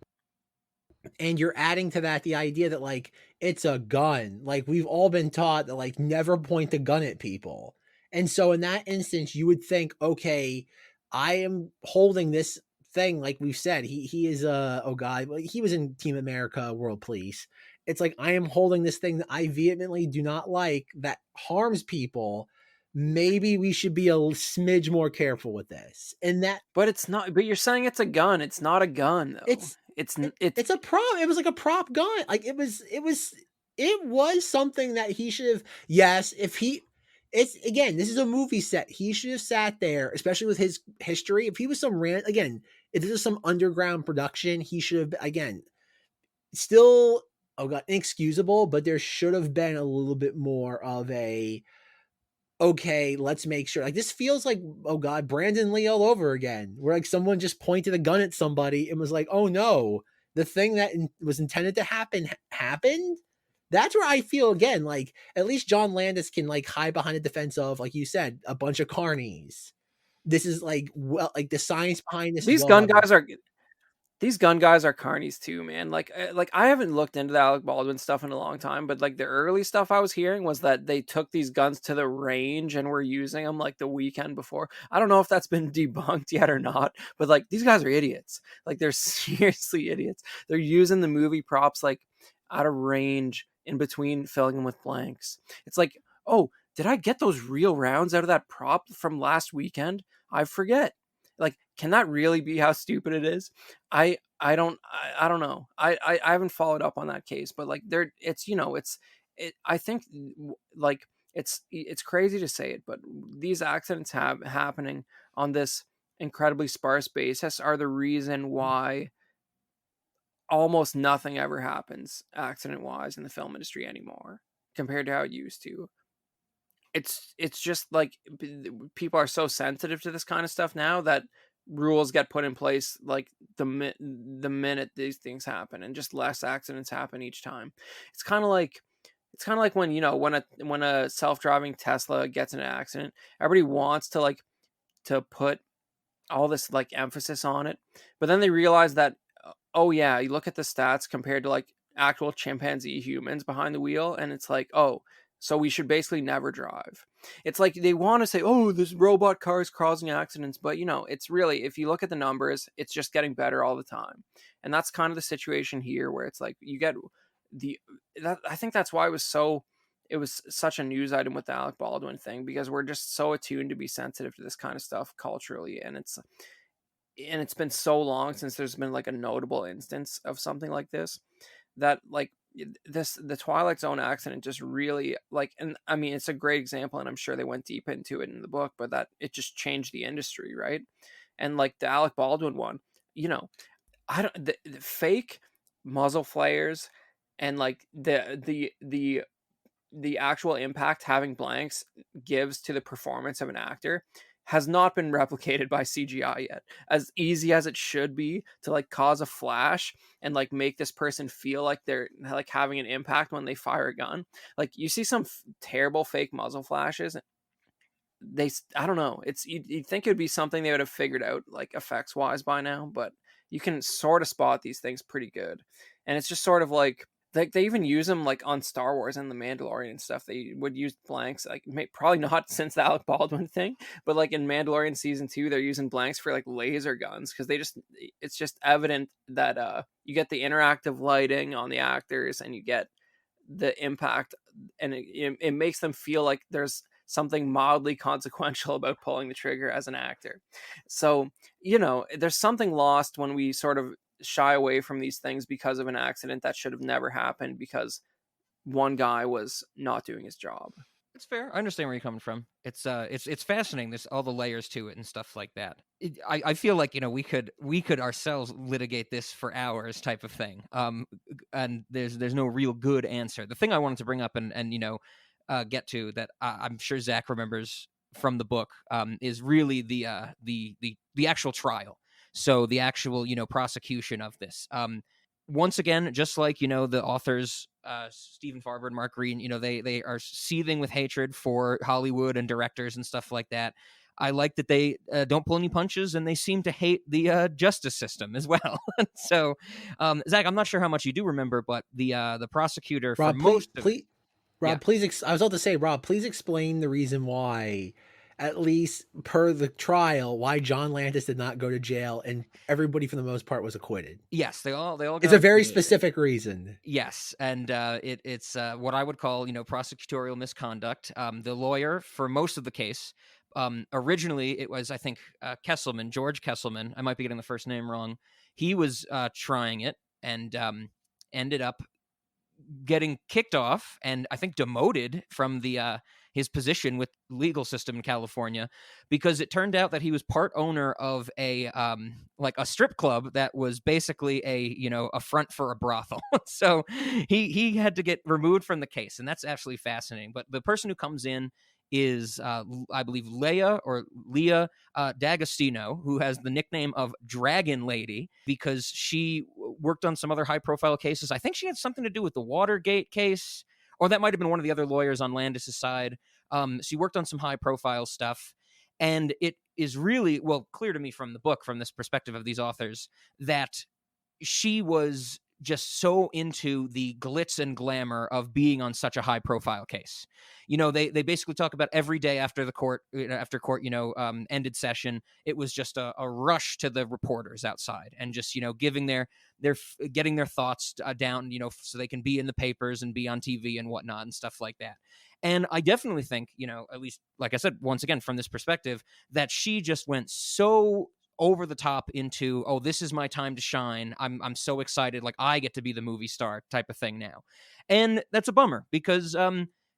and you're adding to that the idea that like it's a gun. Like we've all been taught that like never point the gun at people. And so in that instance, you would think, okay, I am holding this thing, like we've said, he is oh god, he was in Team America World Police. It's like, I am holding this thing that I vehemently do not like that harms people. Maybe we should be a smidge more careful with this. And that But it's not. But you're saying it's a gun. It's not a gun though. it's It's it's a prop. It was like a prop gun. Like it was something that he should have. Yes, if he, it's again, this is a movie set. He should have sat there, especially with his history. If he was some again, if this is some underground production, he should have again still, oh god, inexcusable. But there should have been a little bit more of a, okay, let's make sure. Like, this feels like, oh god, Brandon Lee all over again, where like someone just pointed a gun at somebody and was like, oh no, the thing that was intended to happen happened. That's where I feel again, like at least John Landis can like hide behind the defense of, like you said, a bunch of carnies. This is like, well, like the science behind this is these well gun done. guys are these gun guys are carnies too, man. Like I haven't looked into the Alec Baldwin stuff in a long time, but like the early stuff I was hearing was that they took these guns to the range and were using them like the weekend before. I don't know if that's been debunked yet or not, but like these guys are idiots. Like they're seriously idiots. They're using the movie props like out of range in between filling them with blanks. It's like, oh, did I get those real rounds out of that prop from last weekend? I forget. Like, can that really be how stupid it is? I don't know. I haven't followed up on that case, but like there, it's I think like it's crazy to say it, but these accidents have happening on this incredibly sparse basis are the reason why almost nothing ever happens accident wise in the film industry anymore compared to how it used to. It's just like people are so sensitive to this kind of stuff now that rules get put in place like the minute these things happen, and just less accidents happen each time. It's kind of like when when a self-driving Tesla gets in an accident, everybody wants to like to put all this like emphasis on it, but then they realize that, oh yeah, you look at the stats compared to like actual chimpanzee humans behind the wheel, and it's like, oh, so we should basically never drive. It's like they want to say, oh, this robot car is causing accidents, but it's really, if you look at the numbers, it's just getting better all the time. And that's kind of the situation here, where it's like you get I think that's why it was such a news item with the Alec Baldwin thing, because we're just so attuned to be sensitive to this kind of stuff culturally, and it's been so long since there's been like a notable instance of something like this, that like the Twilight Zone accident just really like, and I mean it's a great example, and I'm sure they went deep into it in the book, but that it just changed the industry, right? And like the Alec Baldwin one, I don't the fake muzzle flares, and like the actual impact having blanks gives to the performance of an actor has not been replicated by CGI yet. As easy as it should be to like cause a flash and like make this person feel like they're like having an impact when they fire a gun. Like you see some terrible fake muzzle flashes. I don't know. You'd think it would be something they would have figured out like effects wise by now, but you can sort of spot these things pretty good. And it's just sort of like they even use them like on Star Wars and the Mandalorian and stuff. They would use blanks, like probably not since the Alec Baldwin thing, but like in Mandalorian season 2, they're using blanks for like laser guns, because it's just evident that you get the interactive lighting on the actors, and you get the impact, and it makes them feel like there's something mildly consequential about pulling the trigger as an actor. So there's something lost when we sort of shy away from these things because of an accident that should have never happened because one guy was not doing his job. It's fair. I understand where you're coming from. It's fascinating. There's all the layers to it and stuff like that. I feel like we could ourselves litigate this for hours, type of thing. And there's no real good answer. The thing I wanted to bring up and get to that I'm sure Zack remembers from the book is really the actual trial. So the actual, prosecution of this. Once again, just like, the authors, Stephen Farber and Mark Green, they are seething with hatred for Hollywood and directors and stuff like that. I like that they don't pull any punches, and they seem to hate the justice system as well. So, Zack, I'm not sure how much you do remember, but the prosecutor for Rob, most please, Rob, yeah. please. I was about to say, Rob, please explain the reason why at least per the trial, why John Landis did not go to jail, and everybody for the most part was acquitted. Yes, they all It's got a very acquitted. specific reason. Yes, and it's what I would call, prosecutorial misconduct. The lawyer for most of the case, originally it was, I think, Kesselman, George Kesselman. I might be getting the first name wrong. He was trying it and ended up getting kicked off and I think demoted from the his position with legal system in California because it turned out that he was part owner of a like a strip club that was basically a front for a brothel. So he had to get removed from the case, and that's actually fascinating. But the person who comes in is I believe Leah D'Agostino, who has the nickname of Dragon Lady because she worked on some other high profile cases. I think she had something to do with the Watergate case, or that might have been one of the other lawyers on Landis' side. She worked on some high profile stuff. And it is really, well, clear to me from the book, from this perspective of these authors, that she was just so into the glitz and glamour of being on such a high profile case. They basically talk about every day after the court, ended session, it was just a rush to the reporters outside and just, giving getting their thoughts down, so they can be in the papers and be on TV and whatnot and stuff like that. And I definitely think, at least, like I said, once again, from this perspective, that she just went so over the top into, oh, this is my time to shine. I'm so excited. Like, I get to be the movie star type of thing now. And that's a bummer because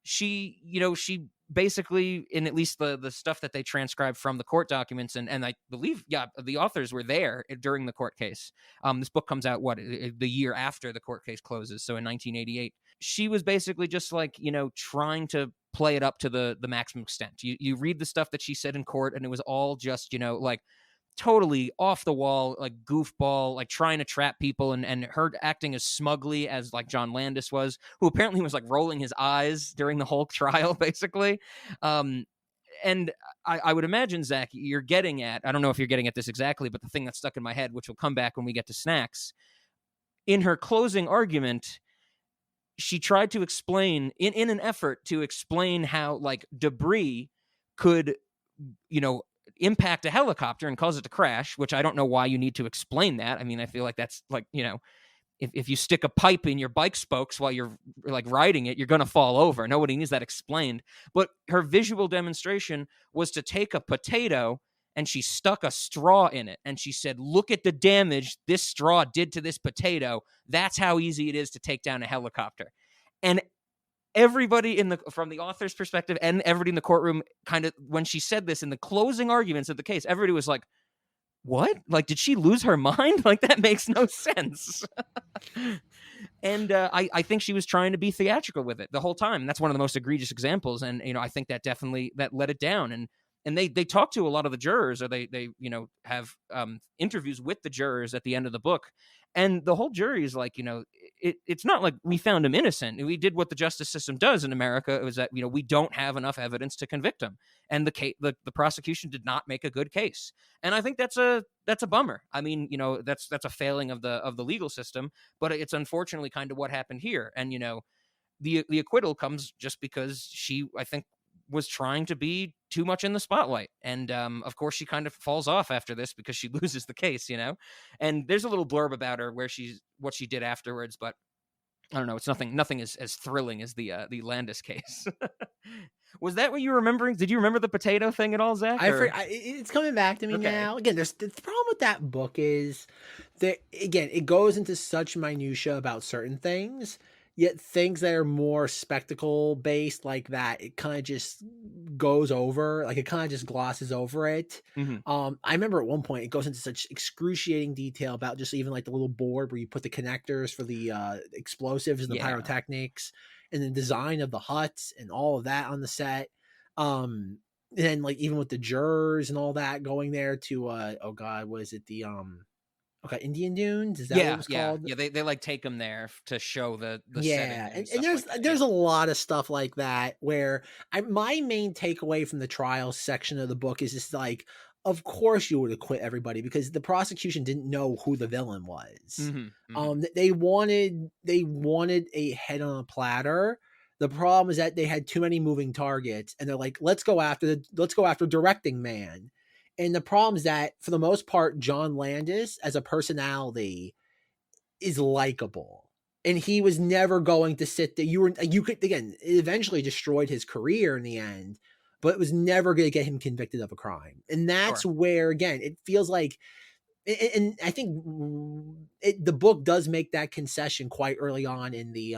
she basically, in at least the stuff that they transcribed from the court documents, and I believe, the authors were there during the court case. This book comes out, the year after the court case closes. So in 1988, she was basically just like, trying to play it up to the maximum extent. You read the stuff that she said in court, and it was all just, like, totally off the wall, like goofball, like trying to trap people, and her acting as smugly as like John Landis was, who apparently was like rolling his eyes during the whole trial, basically. And I would imagine, Zach, you're getting at, I don't know if you're getting at this exactly, but the thing that stuck in my head, which will come back when we get to snacks, in her closing argument, she tried to explain, in an effort to explain how like debris could, impact a helicopter and cause it to crash, which I don't know why you need to explain that. I mean, I feel like that's like, if you stick a pipe in your bike spokes while you're like riding it, you're going to fall over. Nobody needs that explained. But her visual demonstration was to take a potato and she stuck a straw in it. And she said, look at the damage this straw did to this potato. That's how easy it is to take down a helicopter. And everybody from the author's perspective and everybody in the courtroom, kind of, when she said this in the closing arguments of the case, everybody was like, what? Like, did she lose her mind? Like, that makes no sense. And I think she was trying to be theatrical with it the whole time. And that's one of the most egregious examples. And, I think that definitely that let it down. And they talk to a lot of the jurors, or they have interviews with the jurors at the end of the book. And the whole jury is like, it's not like we found him innocent. We did what the justice system does in America. It was that, we don't have enough evidence to convict him. And the prosecution did not make a good case. And I think that's a bummer. I mean, that's a failing of the legal system, but it's unfortunately kind of what happened here. And, the acquittal comes just because she, I think, was trying to be too much in the spotlight. And of course she kind of falls off after this because she loses the case, and there's a little blurb about her where what she did afterwards, but I don't know. It's nothing as thrilling as the Landis case. Was that what you were remembering? Did you remember the potato thing at all, Zach? It's coming back to me now. Again, the problem with that book is that, again, it goes into such minutia about certain things, yet things that are more spectacle based like that, it kind of just goes over, like it kind of just glosses over it. Mm-hmm. I remember at one point it goes into such excruciating detail about just even like the little board where you put the connectors for the explosives and the pyrotechnics, and the design of the huts and all of that on the set. And then like even with the jurors and all that going there to oh god, was it the Indian Dunes? Is that what it was called? Yeah, they like take them there to show the setting. And there's a lot of stuff like that where my main takeaway from the trial section of the book is just like, of course you would acquit everybody because the prosecution didn't know who the villain was. Mm-hmm. They wanted a head on a platter. The problem is that they had too many moving targets, and they're like, let's go after directing man. And the problem is that for the most part, John Landis as a personality is likable. And he was never going to sit there. You could, again, it eventually destroyed his career in the end, but it was never going to get him convicted of a crime. And that's Sure. where, again, it feels like, and I think the book does make that concession quite early on in the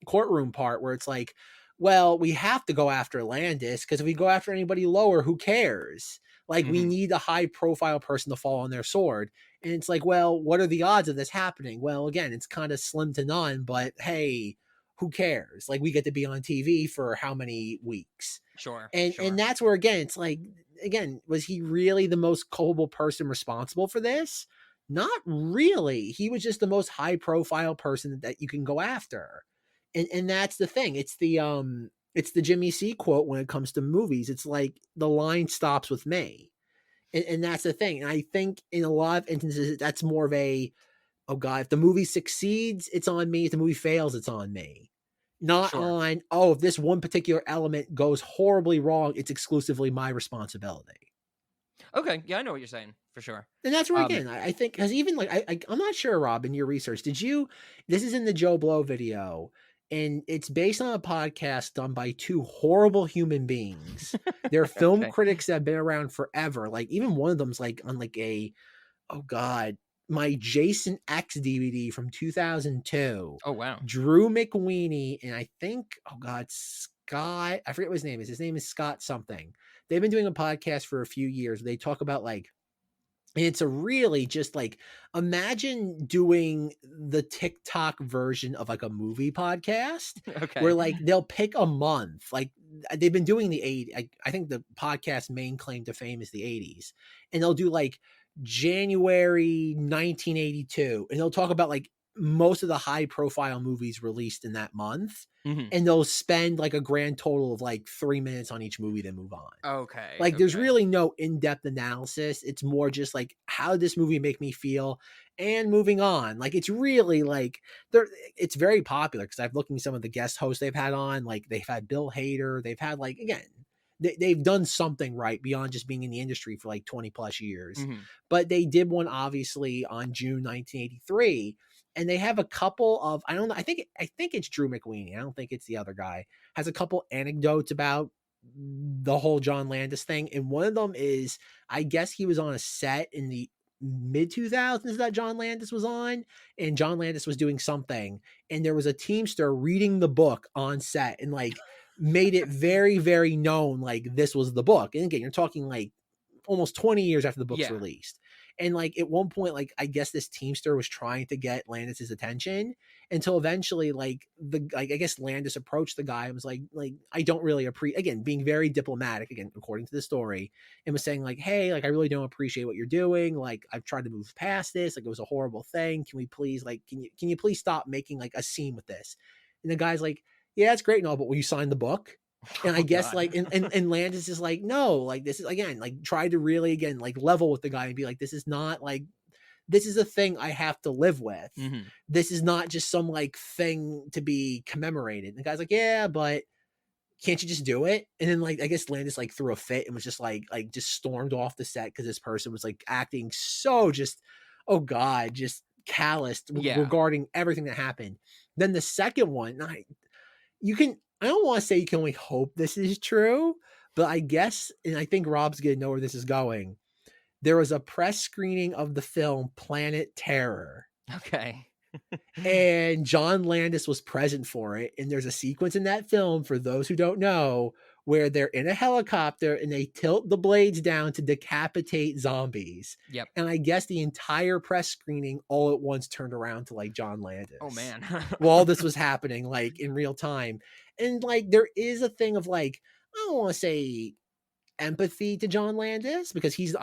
courtroom part, where it's like, well, we have to go after Landis because if we go after anybody lower, who cares? Like, we need a high profile person to fall on their sword. And it's like, well, what are the odds of this happening? Well, again, it's kind of slim to none, but hey, who cares? Like, we get to be on TV for how many weeks? Sure. And that's where, again, it's like, again, was he really the most culpable person responsible for this? Not really. He was just the most high profile person that you can go after. And that's the thing. It's the Jimmy C quote when it comes to movies. It's like the line stops with me. And that's the thing. And I think in a lot of instances, that's more of a, oh God, if the movie succeeds, it's on me. If the movie fails, it's on me. Not on, oh, if this one particular element goes horribly wrong, it's exclusively my responsibility. Okay. Yeah, I know what you're saying for sure. And that's where, again, I think, because even like, I'm not sure, Rob, in your research, this is in the Joe Blow video, and it's based on a podcast done by two horrible human beings. They're film critics that have been around forever. Like, even one of them's like on like oh God, my Jason X DVD from 2002. Oh, wow. Drew McWeeny, and I think, oh God, Scott, I forget what his name is. His name is Scott something. They've been doing a podcast for a few years. They talk about like, and it's a really just like, imagine doing the TikTok version of like a movie podcast where like they'll pick a month. Like, they've been doing the 80s. I think the podcast main claim to fame is the 80s. And they'll do like January 1982. And they'll talk about like most of the high profile movies released in that month. And they'll spend like a grand total of like 3 minutes on each movie, then move on. Okay. Like, there's really no in-depth analysis. It's more just like, how did this movie make me feel? And moving on. Like, it's really like, it's very popular because I've looked at some of the guest hosts they've had on. Like, they've had Bill Hader. They've had, like, again, they've done something right beyond just being in the industry for like 20 plus years. But they did one obviously on June 1983. And they have a couple of, I don't know, I think it's Drew McWeeny. I don't think it's the other guy. Has a couple anecdotes about the whole John Landis thing. And one of them is, I guess he was on a set in the mid 2000s that John Landis was on, and John Landis was doing something, and there was a Teamster reading the book on set and like made it very, very known, like this was the book. And again, you're talking like almost 20 years after the book's released. And like at one point, like I guess this Teamster was trying to get Landis's attention until eventually, like I guess Landis approached the guy and was like I don't really appreciate, again, being very diplomatic, again according to the story, and was saying like, hey, like I really don't appreciate what you're doing. Like I've tried to move past this. Like it was a horrible thing. Can we please like can you please stop making like a scene with this? And the guy's like, yeah, it's great and all, but will you sign the book? And I guess like, and Landis is like, no, like this is, again, like try to really, again, like level with the guy and be like, this is not like, this is a thing I have to live with. This is not just some like thing to be commemorated. And the guy's like, yeah, but can't you just do it? And then like, I guess Landis like threw a fit and was just like just stormed off the set because this person was like acting so just, oh God, just calloused regarding everything that happened. Then the second one, I don't want to say you can only hope this is true, but I guess, and I think Rob's going to know where this is going. There was a press screening of the film Planet Terror. Okay. And John Landis was present for it. And there's a sequence in that film, for those who don't know, where they're in a helicopter and they tilt the blades down to decapitate zombies. Yep. And I guess the entire press screening all at once turned around to like John Landis. Oh man. While this was happening, like in real time. And like, there is a thing of like, I don't want to say empathy to John Landis, because he's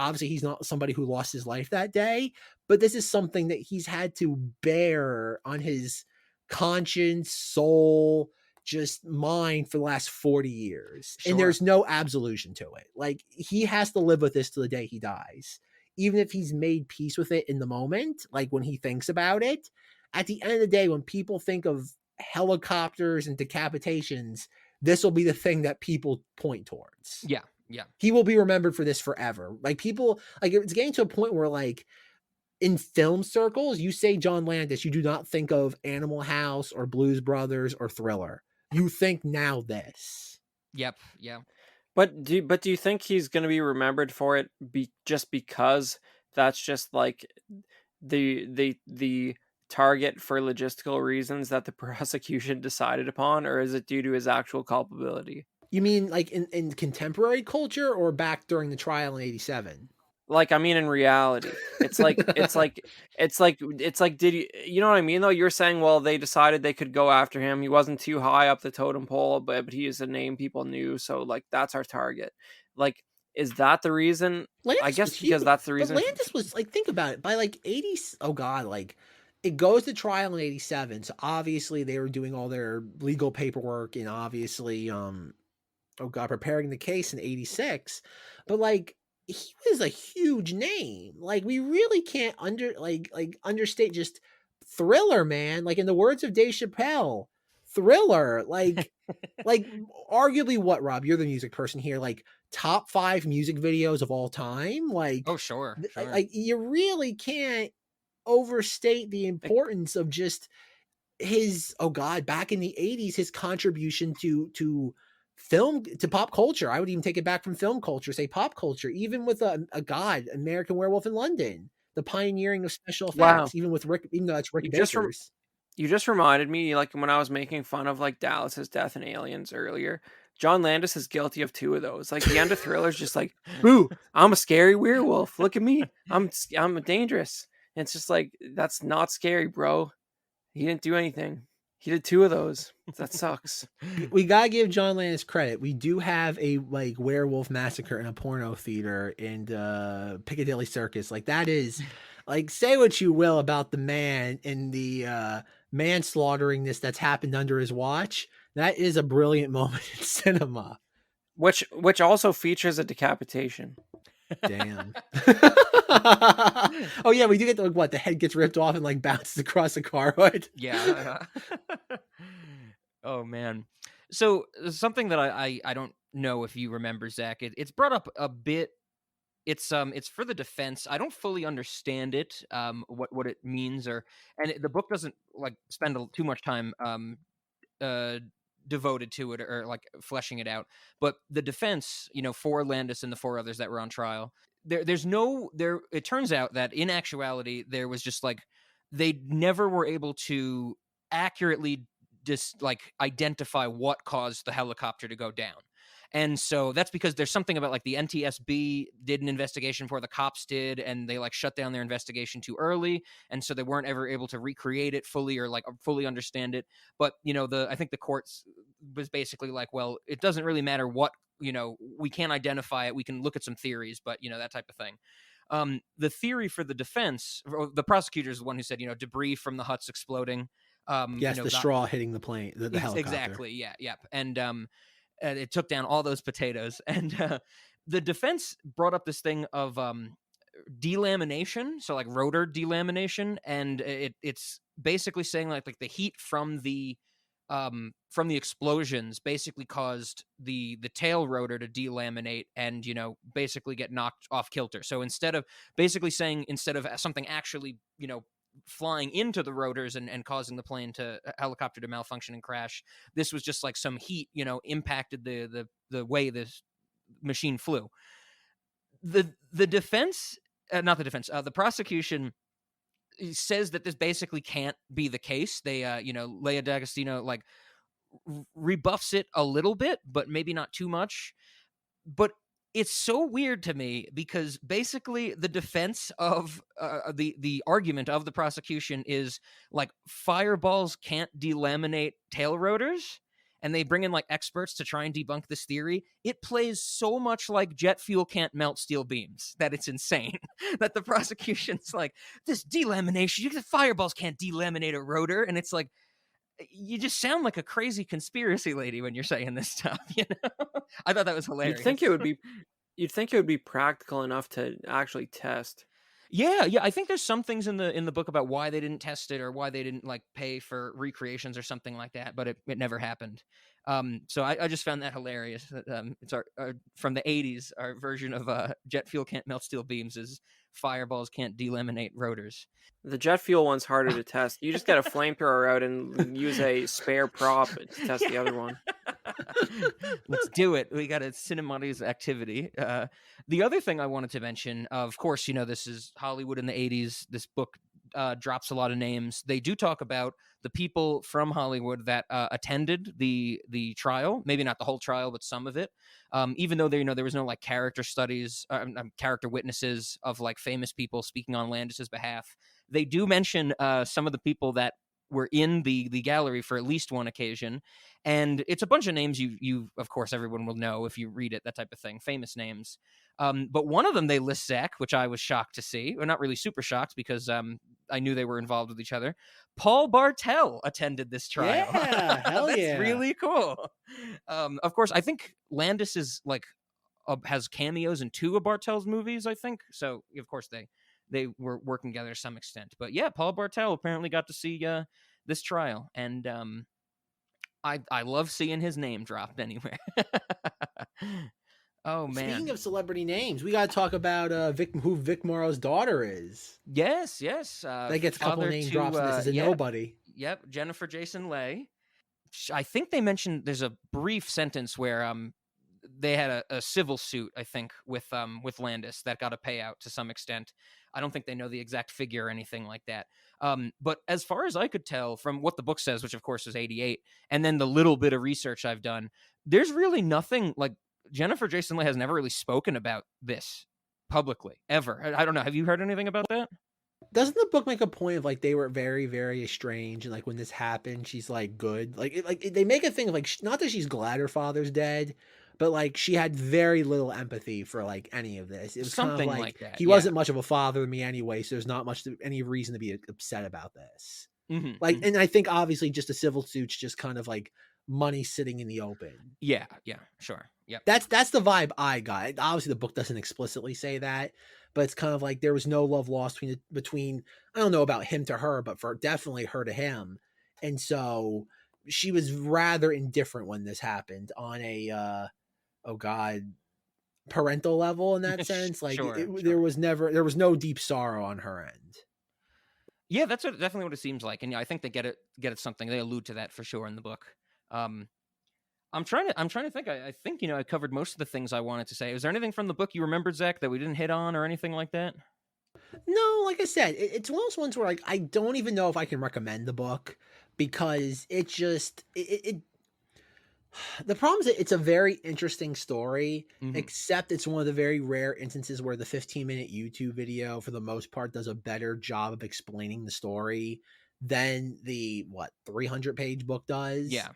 not somebody who lost his life that day, but this is something that he's had to bear on his conscience, soul, just mind for the last 40 years. Sure. And there's no absolution to it. Like he has to live with this till the day he dies. Even if he's made peace with it in the moment, like when he thinks about it, at the end of the day, when people think of helicopters and decapitations, this will be the thing that people point towards. Yeah, yeah. He will be remembered for this forever. Like people, like it's getting to a point where like in film circles, you say John Landis, you do not think of Animal House or Blues Brothers or Thriller. You think now this. Yep, yeah. But do you think he's going to be remembered for it just because that's just like the target for logistical reasons that the prosecution decided upon, or is it due to his actual culpability? You mean like in contemporary culture or back during the trial in 87? Like, I mean, in reality, did you know what I mean though? You're saying, well, they decided they could go after him. He wasn't too high up the totem pole, but he is a name people knew, so like that's our target. Like, is that the reason? I Landis guess was because huge, that's the but reason. Landis was like, think about it. By like 80, oh god, like it goes to trial in 87. So obviously they were doing all their legal paperwork and obviously, oh god, preparing the case in 86. But like he was a huge name. Like we really can't understate just Thriller, man. Like in the words of Dave Chappelle, Thriller, like arguably what, Rob, you're the music person here, like top 5 music videos of all time. Oh, sure, sure. Like you really can't overstate the importance of just his, oh god, back in the 80s, his contribution to film, to pop culture. I would even take it back from film culture, say pop culture, even with a god, American Werewolf in London, the pioneering of special Wow, effects, even with Rick, even though that's Rick you just rem- Baker's. you just reminded me, like when I was making fun of like Dallas's death and Aliens earlier. John Landis is guilty of 2 of those. Like the end of Thriller's just like, boo, I'm a scary werewolf. Look at me, I'm dangerous. And it's just like that's not scary, bro. He didn't do anything. He did 2 of those. That sucks. We gotta give John Landis credit. We do have a like werewolf massacre in a porno theater in Piccadilly Circus. Like that is, like, say what you will about the man and the manslaughtering this that's happened under his watch. That is a brilliant moment in cinema. Which also features a decapitation. Damn. Oh yeah, we do get the, what, the head gets ripped off and like bounces across the car hood. Yeah. Oh man. So something that I don't know if you remember, Zach. It's brought up a bit. It's for the defense. I don't fully understand it. What it means, the book doesn't like spend too much time uh devoted to it or like fleshing it out. But the defense, for Landis and the 4 others that were on trial, there's no there. It turns out that in actuality there was just like they never were able to accurately just like identify what caused the helicopter to go down. And so that's because there's something about like the NTSB did an investigation before the cops did, and they like shut down their investigation too early. And so they weren't ever able to recreate it fully or like fully understand it. But, I think the courts was basically like, well, it doesn't really matter what, we can't identify it. We can look at some theories, but, that type of thing. The theory for the defense, or the prosecutor is the one who said, debris from the huts exploding. Yes, the straw hitting the plane, the helicopter. Exactly. Yeah. Yep. And it took down all those potatoes. And the defense brought up this thing of delamination, so like rotor delamination, and it's basically saying like the heat from the explosions basically caused the tail rotor to delaminate and basically get knocked off kilter. So instead of something actually flying into the rotors and causing the helicopter to malfunction and crash, this was just like some heat impacted the way this machine flew. The defense, not the defense, the prosecution says that this basically can't be the case. They Leia D'Agostino like rebuffs it a little bit, but maybe not too much. But it's so weird to me because basically the defense of the argument of the prosecution is like fireballs can't delaminate tail rotors, and they bring in like experts to try and debunk this theory. It plays so much like jet fuel can't melt steel beams that it's insane that the prosecution's like, this delamination, fireballs can't delaminate a rotor, and it's like, you just sound like a crazy conspiracy lady when you're saying this stuff. I thought that was hilarious. You'd think it would be practical enough to actually test. Yeah. I think there's some things in the book about why they didn't test it or why they didn't like pay for recreations or something like that, but it never happened. So I just found that hilarious. It's our from the '80s. Our version of jet fuel can't melt steel beams is fireballs can't delaminate rotors. The jet fuel one's harder to test. You just get a flamethrower out and use a spare prop to test Yeah. the other one. Let's do it. We got a Cinemoddities activity. The other thing I wanted to mention, of course, this is Hollywood in the '80s. This book drops a lot of names. They do talk about the people from Hollywood that attended the trial. Maybe not the whole trial, but some of it. Even though there was no like character studies, character witnesses of like famous people speaking on Landis's behalf. They do mention some of the people that were in the gallery for at least one occasion, and it's a bunch of names you of course everyone will know if you read it, that type of thing, famous names. But one of them they list Zack, which I was shocked to see, or not really super shocked because I knew they were involved with each other. Paul Bartel attended this trial. Yeah, hell That's yeah. really cool. Of course, I think Landis is like has cameos in 2 of Bartel's movies, I think. So of course they were working together to some extent. But yeah, Paul Bartel apparently got to see this trial, and I love seeing his name dropped anywhere. Oh man. Speaking of celebrity names, we got to talk about who Vic Morrow's daughter is. Yes. That gets a couple of name drops. And this is a nobody. Yep, Jennifer Jason Leigh. I think they mentioned there's a brief sentence where they had a civil suit, I think, with Landis that got a payout to some extent. I don't think they know the exact figure or anything like that. But as far as I could tell from what the book says, which of course is 88, and then the little bit of research I've done, there's really nothing like Jennifer Jason Leigh has never really spoken about this publicly ever. I don't know. Have you heard anything about that? Doesn't the book make a point of like they were very, very estranged, and like when this happened, she's like good, they make a thing of like not that she's glad her father's dead, but like she had very little empathy for like any of this. It was Something kind of like that. he wasn't much of a father to me anyway, so there's not any reason to be upset about this. Mm-hmm. And I think obviously just a civil suit's just kind of like money sitting in the open. Yeah, sure. Yep. That's the vibe I got. Obviously, the book doesn't explicitly say that, but it's kind of like there was no love lost between I don't know about him to her, but for definitely her to him, and so she was rather indifferent when this happened on a oh god parental level in that sense. Like sure. there was no deep sorrow on her end. Yeah, that's definitely what it seems like, and yeah, I think they get it something. They allude to that for sure in the book. I'm trying to think. I think I covered most of the things I wanted to say. Is there anything from the book you remembered, Zach, that we didn't hit on or anything like that? No, like I said, it's one of those ones where like I don't even know if I can recommend the book because it just the problem is that it's a very interesting story, except it's one of the very rare instances where the 15-minute YouTube video, for the most part, does a better job of explaining the story than the 300-page book does. Yeah.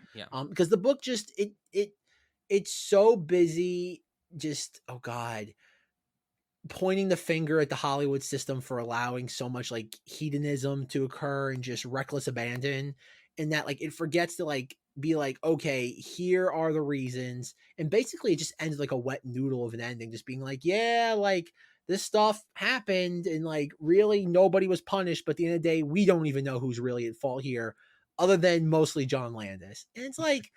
Because the book just it's so busy, just oh god, pointing the finger at the Hollywood system for allowing so much like hedonism to occur and just reckless abandon, and that like it forgets to like be like, okay, here are the reasons, and basically it just ends like a wet noodle of an ending, just being like, yeah, like this stuff happened and like really nobody was punished, but at the end of the day we don't even know who's really at fault here other than mostly John Landis. And it's like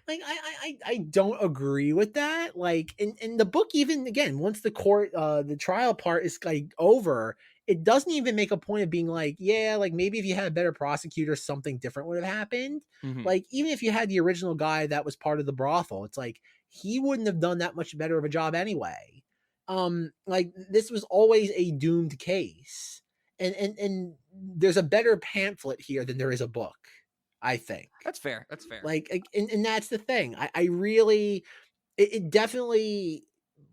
I don't agree with that. Like in the book, even again, once the trial part is like over, it doesn't even make a point of being like, yeah, like maybe if you had a better prosecutor, something different would have happened. Like even if you had the original guy that was part of the brothel, it's like he wouldn't have done that much better of a job anyway. Like this was always a doomed case. And there's a better pamphlet here than there is a book, I think. That's fair. Like, and that's the thing. I really, it definitely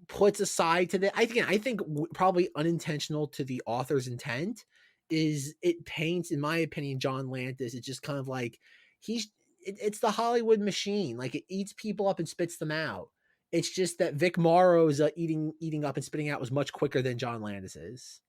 puts aside to the, I think probably unintentional to the author's intent is it paints, in my opinion, John Landis. It's just kind of like, it's the Hollywood machine. Like it eats people up and spits them out. It's just that Vic Morrow's eating up and spitting out was much quicker than John Landis is.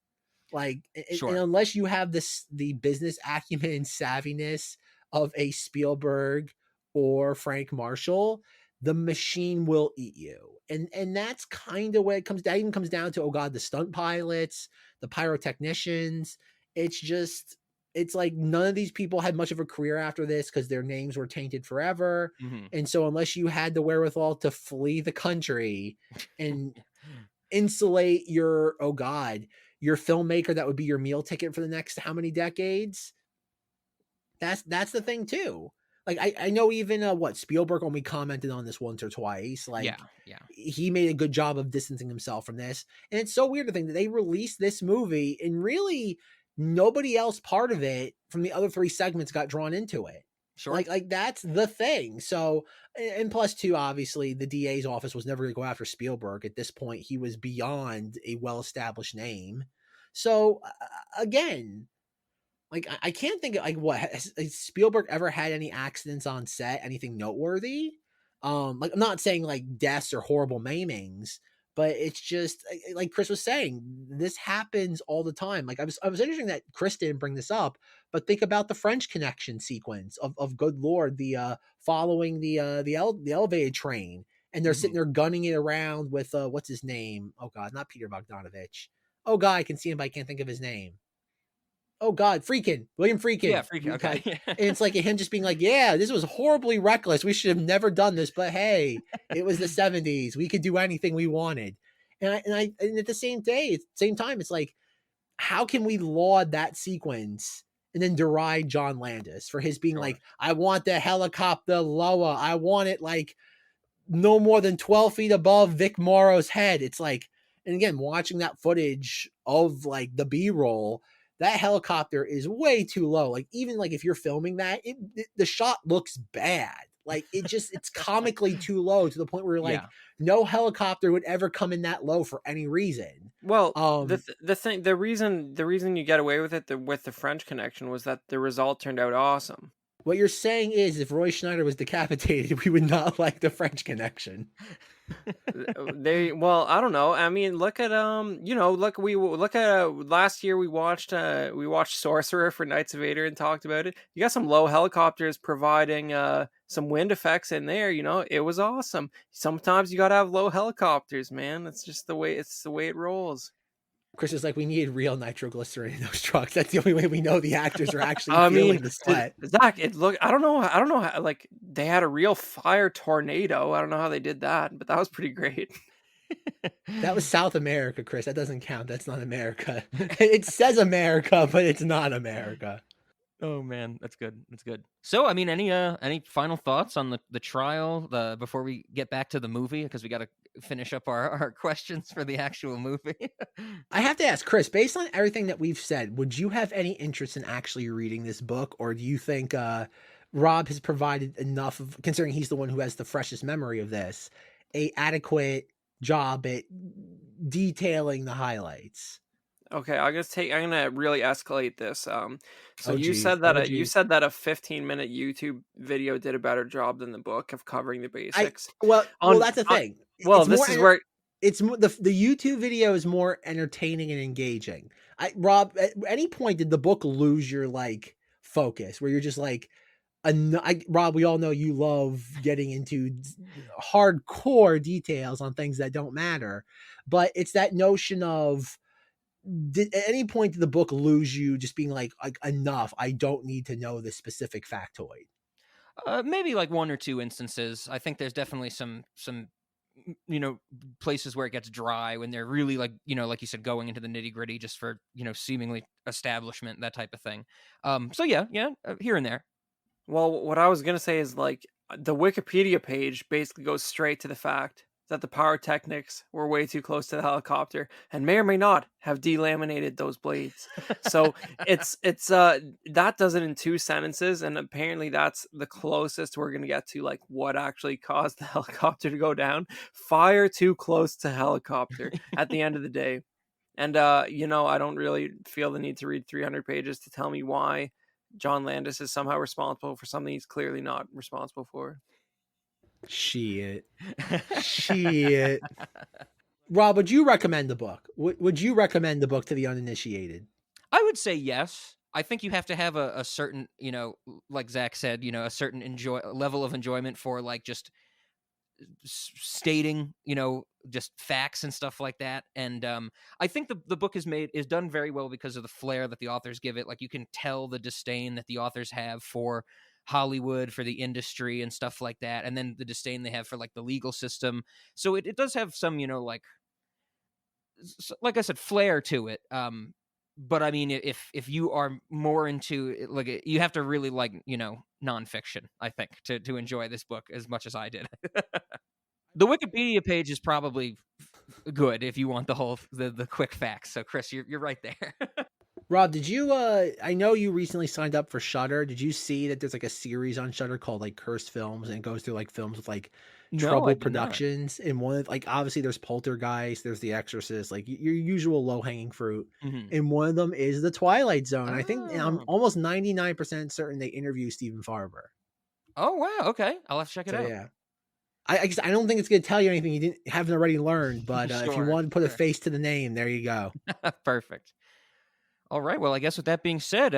Like, sure. And unless you have the business acumen and savviness of a Spielberg or Frank Marshall, the machine will eat you. And that's kind of where it comes down. Even comes down to, oh god, the stunt pilots, the pyrotechnicians. It's like none of these people had much of a career after this because their names were tainted forever. Mm-hmm. And so unless you had the wherewithal to flee the country and insulate your, oh God, your filmmaker that would be your meal ticket for the next how many decades? That's the thing too. Like I know even what Spielberg only commented on this once or twice. Like Yeah. he made a good job of distancing himself from this. And it's so weird to think that they released this movie and really nobody else part of it from the other three segments got drawn into it. Sure. Like that's the thing. So and plus two, obviously the DA's office was never going to go after Spielberg. At this point, he was beyond a well-established name. So again, like I can't think of like what has Spielberg ever had any accidents on set, anything noteworthy? Like I'm not saying like deaths or horrible maimings, but it's just like Chris was saying, this happens all the time. Like I was interesting that Chris didn't bring this up, but think about the French Connection sequence of good lord, the following the elevated train, and they're sitting there gunning it around with what's his name? Oh God, not Peter Bogdanovich. Oh God, I can see him, but I can't think of his name. Oh God, William Yeah, Freakin. Freakin'. Okay. And it's like him just being like, yeah, this was horribly reckless. We should have never done this, but hey, it was the 70s. We could do anything we wanted. And at the same time, it's like, how can we laud that sequence and then deride John Landis for his being Sure. like, I want the helicopter lower. I want it like no more than 12 feet above Vic Morrow's head. It's like, and again, watching that footage of like the B-roll, that helicopter is way too low. Like even like if you're filming that, the shot looks bad. Like it's comically too low to the point where you're like, no helicopter would ever come in that low for any reason. Well, the reason you get away with it with the French Connection was that the result turned out awesome. What you're saying is if Roy Schneider was decapitated, we would not like the French Connection. Well, I don't know. I mean, look at last year we watched Sorcerer for Knights of Vader and talked about it. You got some low helicopters providing some wind effects in there, it was awesome. Sometimes you got to have low helicopters, man. It's just the way it rolls. Chris is like, we need real nitroglycerin in those trucks. That's the only way we know the actors are actually feeling the sweat. Zach, I don't know how, like they had a real fire tornado. I don't know how they did that, but that was pretty great. That was South America, Chris. That doesn't count. That's not America. It says America, but it's not America. Oh man, that's good. That's good. So, I mean, any final thoughts on the trial before we get back to the movie, because we got to finish up our questions for the actual movie. I have to ask Chris, based on everything that we've said, would you have any interest in actually reading this book, or do you think Rob has provided enough of, considering he's the one who has the freshest memory of this, a adequate job at detailing the highlights? Okay, I'm gonna really escalate this. So you geez. said that a 15-minute YouTube video did a better job than the book of covering the basics. Well, that's the thing. Well, this is where it's more, the YouTube video is more entertaining and engaging. Rob, at any point did the book lose your like focus, where you're just like, Rob, we all know you love getting into hardcore details on things that don't matter, but it's that notion of, at any point did the book lose you just being like enough, I don't need to know this specific factoid? Maybe like one or two instances. I think there's definitely some places where it gets dry when they're really like you said, going into the nitty gritty just for seemingly establishment, that type of thing. So yeah, here and there. Well, what I was gonna say is like the Wikipedia page basically goes straight to the fact that the pyrotechnics were way too close to the helicopter and may or may not have delaminated those blades. So it's that does it in 2 sentences, and apparently that's the closest we're gonna get to like what actually caused the helicopter to go down. Fire too close to helicopter at the end of the day. And I don't really feel the need to read 300 pages to tell me why John Landis is somehow responsible for something he's clearly not responsible for. Shit. Rob, would you recommend the book? Would you recommend the book to the uninitiated? I would say yes. I think you have to have a certain, like Zach said, a certain level of enjoyment for like just stating, just facts and stuff like that. And I think the book is done very well because of the flair that the authors give it. Like, you can tell the disdain that the authors have for Hollywood, for the industry and stuff like that, and then the disdain they have for like the legal system. So it does have some, like I said, flair to it. But I mean, if you are more into it, like, you have to really like, nonfiction, I think, to enjoy this book as much as I did. The Wikipedia page is probably good if you want the quick facts. So Chris, you're right there. Rob, did you I know you recently signed up for Shudder. Did you see that there's like a series on Shudder called like Cursed Films, and it goes through like films with like No, I troubled did not. productions? And one of, like, obviously there's Poltergeist, there's The Exorcist, like your usual low-hanging fruit. Mhm. And one of them is The Twilight Zone. I think, and I'm Oh. almost 99% certain they interview Stephen Farber. Oh, wow. Okay, I'll have to check it So out. yeah. I don't think it's going to tell you anything you haven't already learned, but if you Sure, want to put a sure. face to the name, there you go. Perfect. All right. Well, I guess with that being said,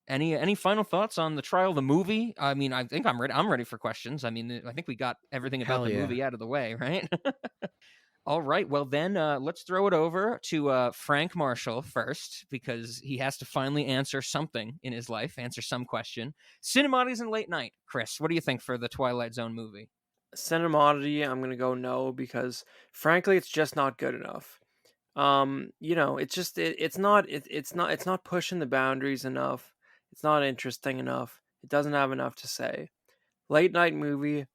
any final thoughts on the trial, the movie? I mean, I think I'm ready. I'm ready for questions. I mean, I think we got everything about Hell the yeah. movie out of the way, right? All right. Well, then let's throw it over to Frank Marshall first, because he has to finally answer something in his life, answer some question. Cinemoddities and late night. Chris, what do you think for the Twilight Zone movie? Cinemoddity, I'm gonna go no, because frankly, it's just not good enough. It's just it's not pushing the boundaries enough. It's not interesting enough. It doesn't have enough to say. Late night movie,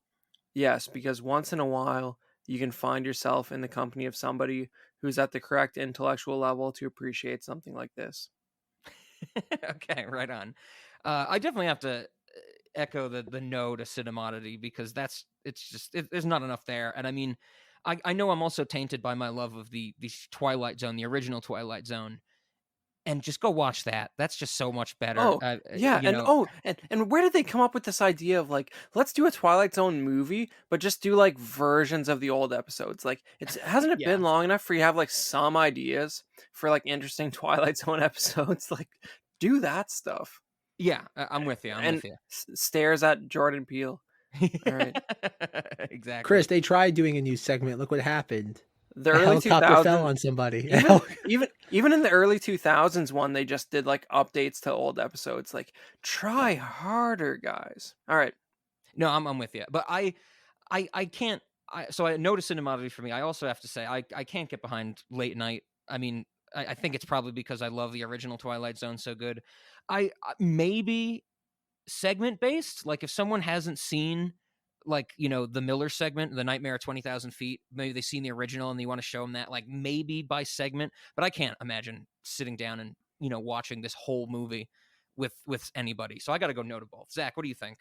yes, because once in a while you can find yourself in the company of somebody who's at the correct intellectual level to appreciate something like this. Okay, right on. I definitely have to echo the no to Cinemodity, because there's not enough there. And I mean, I know I'm also tainted by my love of the Twilight Zone, the original Twilight Zone, and just go watch that. That's just so much better. Oh, yeah, and where did they come up with this idea of like, let's do a Twilight Zone movie, but just do like versions of the old episodes? Like, hasn't it Yeah, been long enough for you to have like some ideas for like interesting Twilight Zone episodes? Like, do that stuff. yeah, I'm with you. I'm And with you. stares at Jordan Peele. All right. Exactly. Chris, they tried doing a new segment. Look what happened. The A early helicopter fell 2000s, on somebody. even even in the early 2000s one, they just did like updates to old episodes. Like, try harder, guys. All right. No, I'm with you. But I can't. So I noticed Cinemodity for me. I also have to say I can't get behind late night. I mean, I think it's probably because I love the original Twilight Zone so good. Maybe segment based. Like, if someone hasn't seen, like, the Miller segment, the Nightmare of 20,000 Feet, maybe they've seen the original and they want to show them that, like, maybe by segment. But I can't imagine sitting down and watching this whole movie with anybody. So I got to go no to both. Zach, what do you think?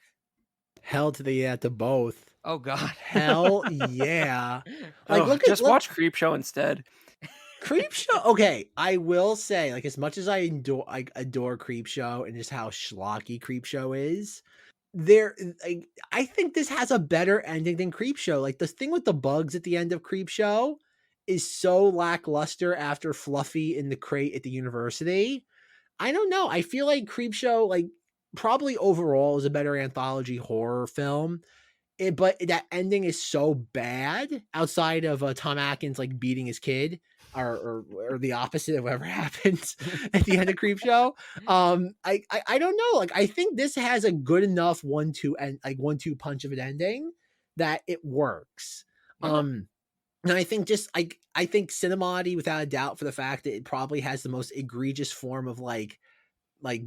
Hell to the yeah to both. Oh God. Hell yeah. Like, Oh, look at just watch Creepshow instead. Creepshow. Okay, I will say, like, as much as I adore Creepshow and just how schlocky Creepshow is, there, like, I think this has a better ending than Creepshow. Like, the thing with the bugs at the end of Creepshow is so lackluster after Fluffy in the crate at the university. I don't know. I feel like Creepshow, like, probably overall is a better anthology horror film. But that ending is so bad outside of Tom Atkins like beating his kid, or the opposite of whatever happens at the end of Creepshow. I don't know. Like, I think this has a good enough 1-2 and like 1-2 punch of an ending that it works. Okay. And I think just I think Cinemati, without a doubt, for the fact that it probably has the most egregious form of like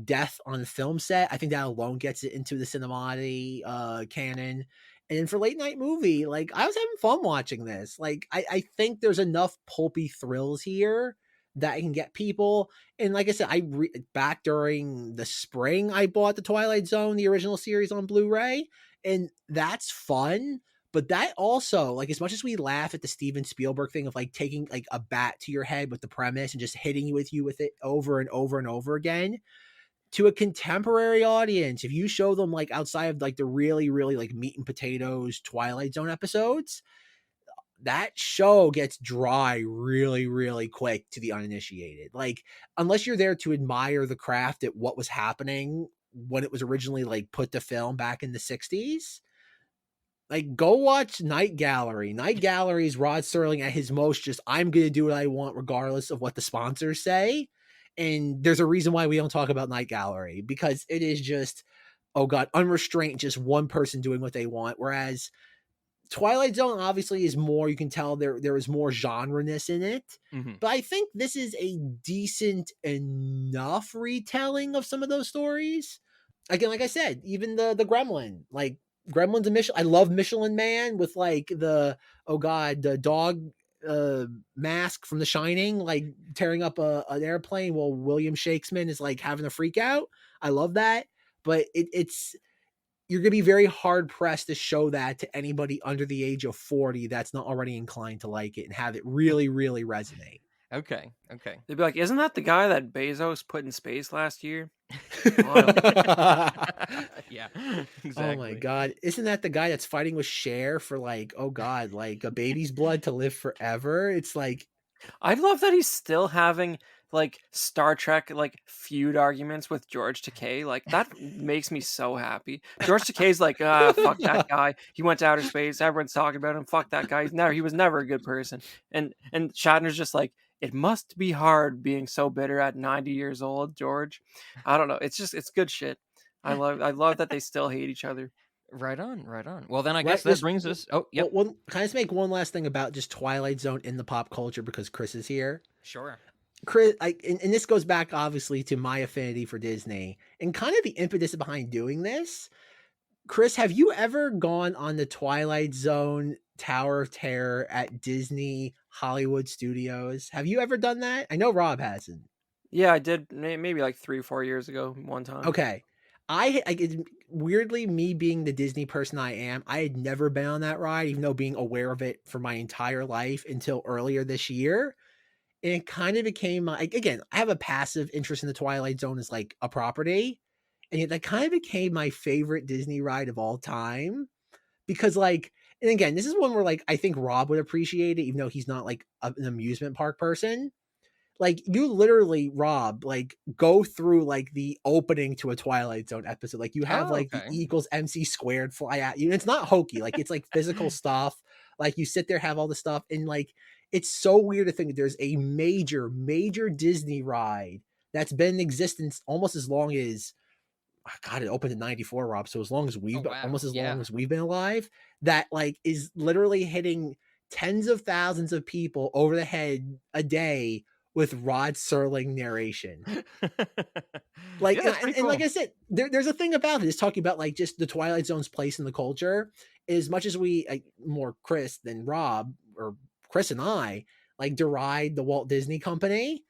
death on the film set. I think that alone gets it into the Cinemati canon. And then for late night movie, like, I was having fun watching this. Like, I think there's enough pulpy thrills here that can get people. And like I said, back during the spring, I bought the Twilight Zone, the original series, on Blu-ray, and that's fun. But that also, like, as much as we laugh at the Steven Spielberg thing of like taking like a bat to your head with the premise and just hitting you with it over and over and over again, to a contemporary audience, if you show them like outside of like the really, really like meat and potatoes Twilight Zone episodes, that show gets dry really, really quick to the uninitiated. Like, unless you're there to admire the craft at what was happening when it was originally like put to film back in the 60s, Like, go watch Night Gallery. Night Gallery is Rod Serling at his most just, I'm going to do what I want regardless of what the sponsors say. And there's a reason why we don't talk about Night Gallery, because it is just, oh God, unrestrained, just one person doing what they want. Whereas Twilight Zone obviously is more, you can tell there is more genre-ness in it. Mhm. But I think this is a decent enough retelling of some of those stories. Again, like I said, even the Gremlin, like Gremlin's a Michelin. I love Michelin Man with like the, oh God, the dog mask from The Shining, like tearing up an airplane while William Shakespeare is like having a freak out. I love that. But it's, you're going to be very hard pressed to show that to anybody under the age of 40 that's not already inclined to like it and have it really, really resonate. Okay. They'd be like, "Isn't that the guy that Bezos put in space last year?" Yeah, Oh my exactly. God. Isn't that the guy that's fighting with Cher for like, oh God, like a baby's blood to live forever? It's like, I love that he's still having like Star Trek like feud arguments with George Takei. Like that makes me so happy. George Takei's like, fuck that guy. He went to outer space. Everyone's talking about him. Fuck that guy. He was never a good person. And Shatner's just like, it must be hard being so bitter at 90 years old, George. I don't know. It's good shit. I love that they still hate each other. Right on, right on. Well, then I right. guess that brings us. Oh, yep. Well, can I just make one last thing about just Twilight Zone in the pop culture because Chris is here? Sure. Chris, and this goes back obviously to my affinity for Disney and kind of the impetus behind doing this. Chris, have you ever gone on the Twilight Zone Tower of Terror at Disney Hollywood Studios? Have you ever done that? I know Rob hasn't. Yeah, I did maybe like 3 4 years ago one time. Okay. Weirdly, me being the Disney person I am, I had never been on that ride, even though being aware of it for my entire life until earlier this year. And it kind of became my, again, I have a passive interest in the Twilight Zone as like a property. And yet that kind of became my favorite Disney ride of all time. Because like, and again, this is one where like I think Rob would appreciate it, even though he's not like an amusement park person. Like you literally, Rob, like go through like the opening to a Twilight Zone episode. Like you have Oh, like the okay. E equals MC squared fly at you. And it's not hokey, like it's like physical stuff. Like you sit there, have all the stuff, and like it's so weird to think that there's a major, major Disney ride that's been in existence almost as long as, God, it opened in 94, Rob. So as long as Oh, we've wow. almost as long Yeah. as we've been alive, that like is literally hitting tens of thousands of people over the head a day with Rod Serling narration. Like, Yeah, that's pretty and like cool. I said, there's a thing about it is talking about like just the Twilight Zone's place in the culture. As much as we more Chris than Rob, or Chris and I like deride the Walt Disney Company,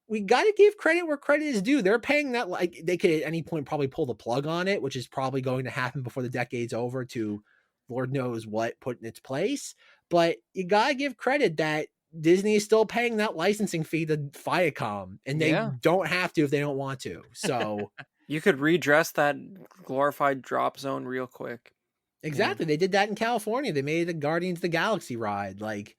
we got to give credit where credit is due. They're paying that, like they could at any point probably pull the plug on it, which is probably going to happen before the decade's over to Lord knows what put in its place. But you got to give credit that Disney is still paying that licensing fee to Viacom, and they Yeah. don't have to if they don't want to. So You could redress that glorified drop zone real quick. exactly, they did that in California. They made the Guardians of the Galaxy ride. Like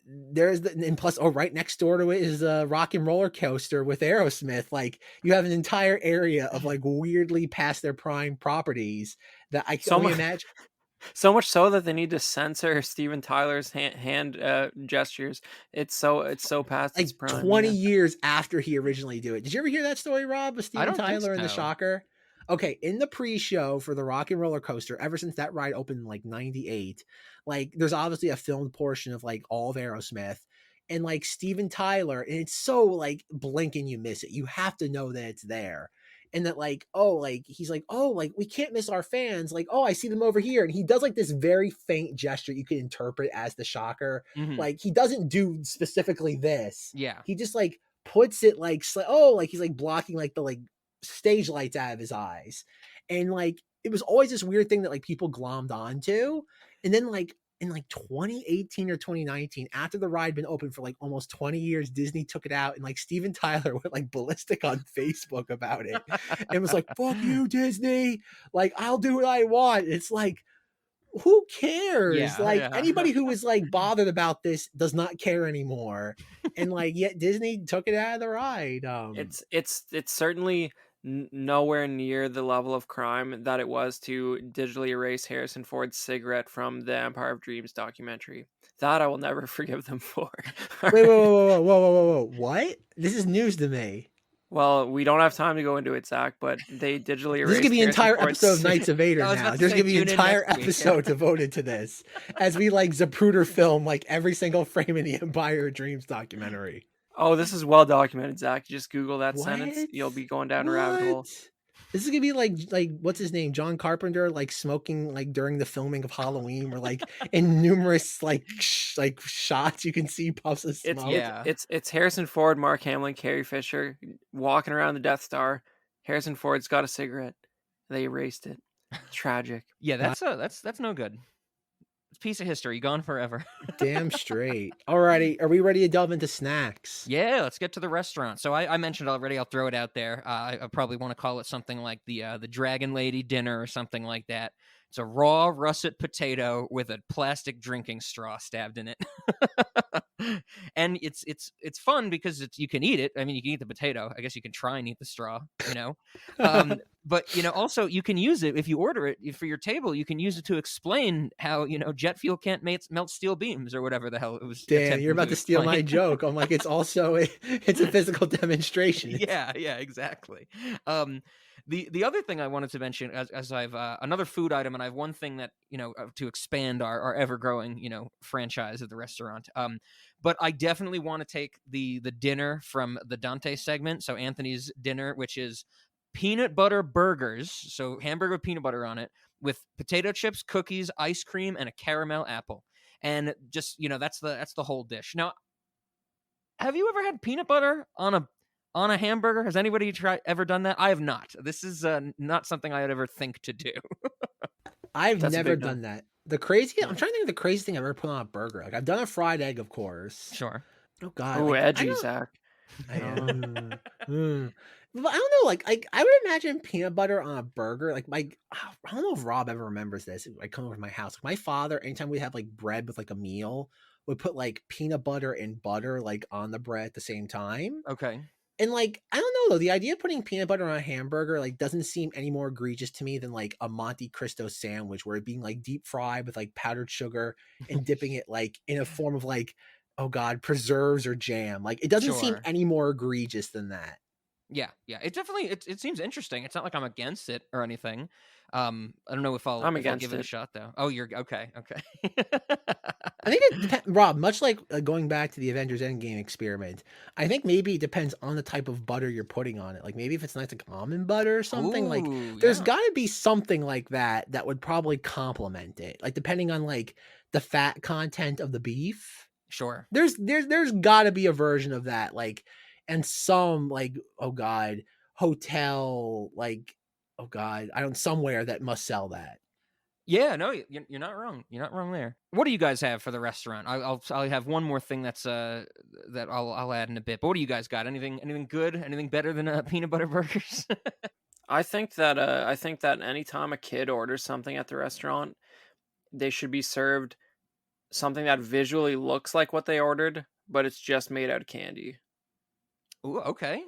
there's the, and plus, oh, right next door to it is a rock and roller coaster with Aerosmith. Like you have an entire area of like weirdly past their prime properties that I can So only much, imagine. so much so that they need to censor Steven Tyler's hand gestures. It's so past its Like prime. 20 Yeah. years after he originally did it. Did you ever hear that story, Rob, with I Steven don't think Tyler and the so. Shocker? Okay, in the pre-show for the Rock and Roller Coaster, ever since that ride opened in like 98, like there's obviously a filmed portion of like all of Aerosmith and like Steven Tyler, and it's so like blink and you miss it. You have to know that it's there. And that like, oh, like he's like, oh, like we can't miss our fans. Like, oh, I see them over here. And he does like this very faint gesture you can interpret as the Shocker. Mhm. Like he doesn't do specifically this. Yeah. He just like puts it like, oh, like he's like blocking like the like stage lights out of his eyes. And like it was always this weird thing that like people glommed onto. And then like in like 2018 or 2019, after the ride been open for like almost 20 years, Disney took it out and like Steven Tyler went like ballistic on Facebook about it and was like, fuck you, Disney. Like, I'll do what I want. It's like, who cares? Yeah, Like yeah. anybody who was like bothered about this does not care anymore. And like yet Disney took it out of the ride. It's certainly nowhere near the level of crime that it was to digitally erase Harrison Ford's cigarette from the Empire of Dreams documentary. That I will never forgive them for. Wait, whoa, Alright. whoa, whoa, whoa, whoa, whoa, whoa, what? This is news to me. Well, we don't have time to go into it, Zach, but they digitally This is gonna erased be an Harrison entire episode of Ford's Knights of Vader I was now. about to There's say, gonna be an tune in entire next week. episode devoted to this as we like Zapruder film like every single frame in the Empire of Dreams documentary. Oh, this is well documented, Zach. You just Google that What? sentence, you'll be going down a rabbit What? hole. This is gonna be like what's his name, John Carpenter, like smoking like during the filming of Halloween, where like in numerous like like shots you can see puffs of It's smoke. Yeah. it's Harrison Ford, Mark Hamill, Carrie Fisher walking around the Death Star. Harrison Ford's got a cigarette. They erased it. Tragic. Yeah, that's no good. It's a piece of history gone forever. Damn straight. Alrighty, are we ready to delve into snacks? Yeah, let's get to the restaurant. So I mentioned already. I'll throw it out there. I probably want to call it something like the Dragon Lady dinner or something like that. It's a raw russet potato with a plastic drinking straw stabbed in it, and it's fun because you can eat it. I mean, you can eat the potato. I guess you can try and eat the straw. But also you can use it if you order it for your table. You can use it to explain how jet fuel can't melt steel beams or whatever the hell it was. Damn, you're about to steal my joke. I'm like, it's also it's a physical demonstration. Yeah, exactly. The other thing I wanted to mention as I've another food item, and I have one thing that to expand our ever growing franchise of the restaurant. But I definitely want to take the dinner from the Dante segment. So Anthony's dinner, which is peanut butter burgers, so hamburger with peanut butter on it, with potato chips, cookies, ice cream, and a caramel apple. And just that's the whole dish. Now, have you ever had peanut butter on a hamburger? Has anybody ever done that? I have not. This is not something I would ever think to do. I've That's a never big no. done that. I'm trying to think of the craziest thing I've ever put on a burger. Like I've done a fried egg, of course. Sure. Oh God. Oh, like, edgy, Zach. But I don't know. Like I would imagine peanut butter on a burger. Like I don't know if Rob ever remembers this. I come over to my house. Like my father, anytime we have like bread with like a meal, would put like peanut butter and butter like on the bread at the same time. Okay. And like I don't know though, the idea of putting peanut butter on a hamburger like doesn't seem any more egregious to me than like a Monte Cristo sandwich where it being like deep fried with like powdered sugar and dipping it like in a form of like, oh God, preserves or jam. Like it doesn't seem Sure. any more egregious than that. Yeah. It definitely it seems interesting. It's not like I'm against it or anything. I don't know if I'll give it a shot though. Oh, you're okay. I think it depends, Rob. Much like going back to the Avengers Endgame experiment, I think maybe it depends on the type of butter you're putting on it. Like maybe if it's nice like almond butter or something, like Ooh, there's yeah. got to be something like that would probably complement it. Like depending on like the fat content of the beef. Sure. There's got to be a version of that. Like and some like oh God hotel like oh God I don't somewhere that must sell that. Yeah, no, you're not wrong. You're not wrong there. What do you guys have for the restaurant? I'll have one more thing that's that I'll add in a bit. But what do you guys got? Anything good? Anything better than peanut butter burgers? I think that anytime a kid orders something at the restaurant, they should be served something that visually looks like what they ordered, but it's just made out of candy. Ooh, okay.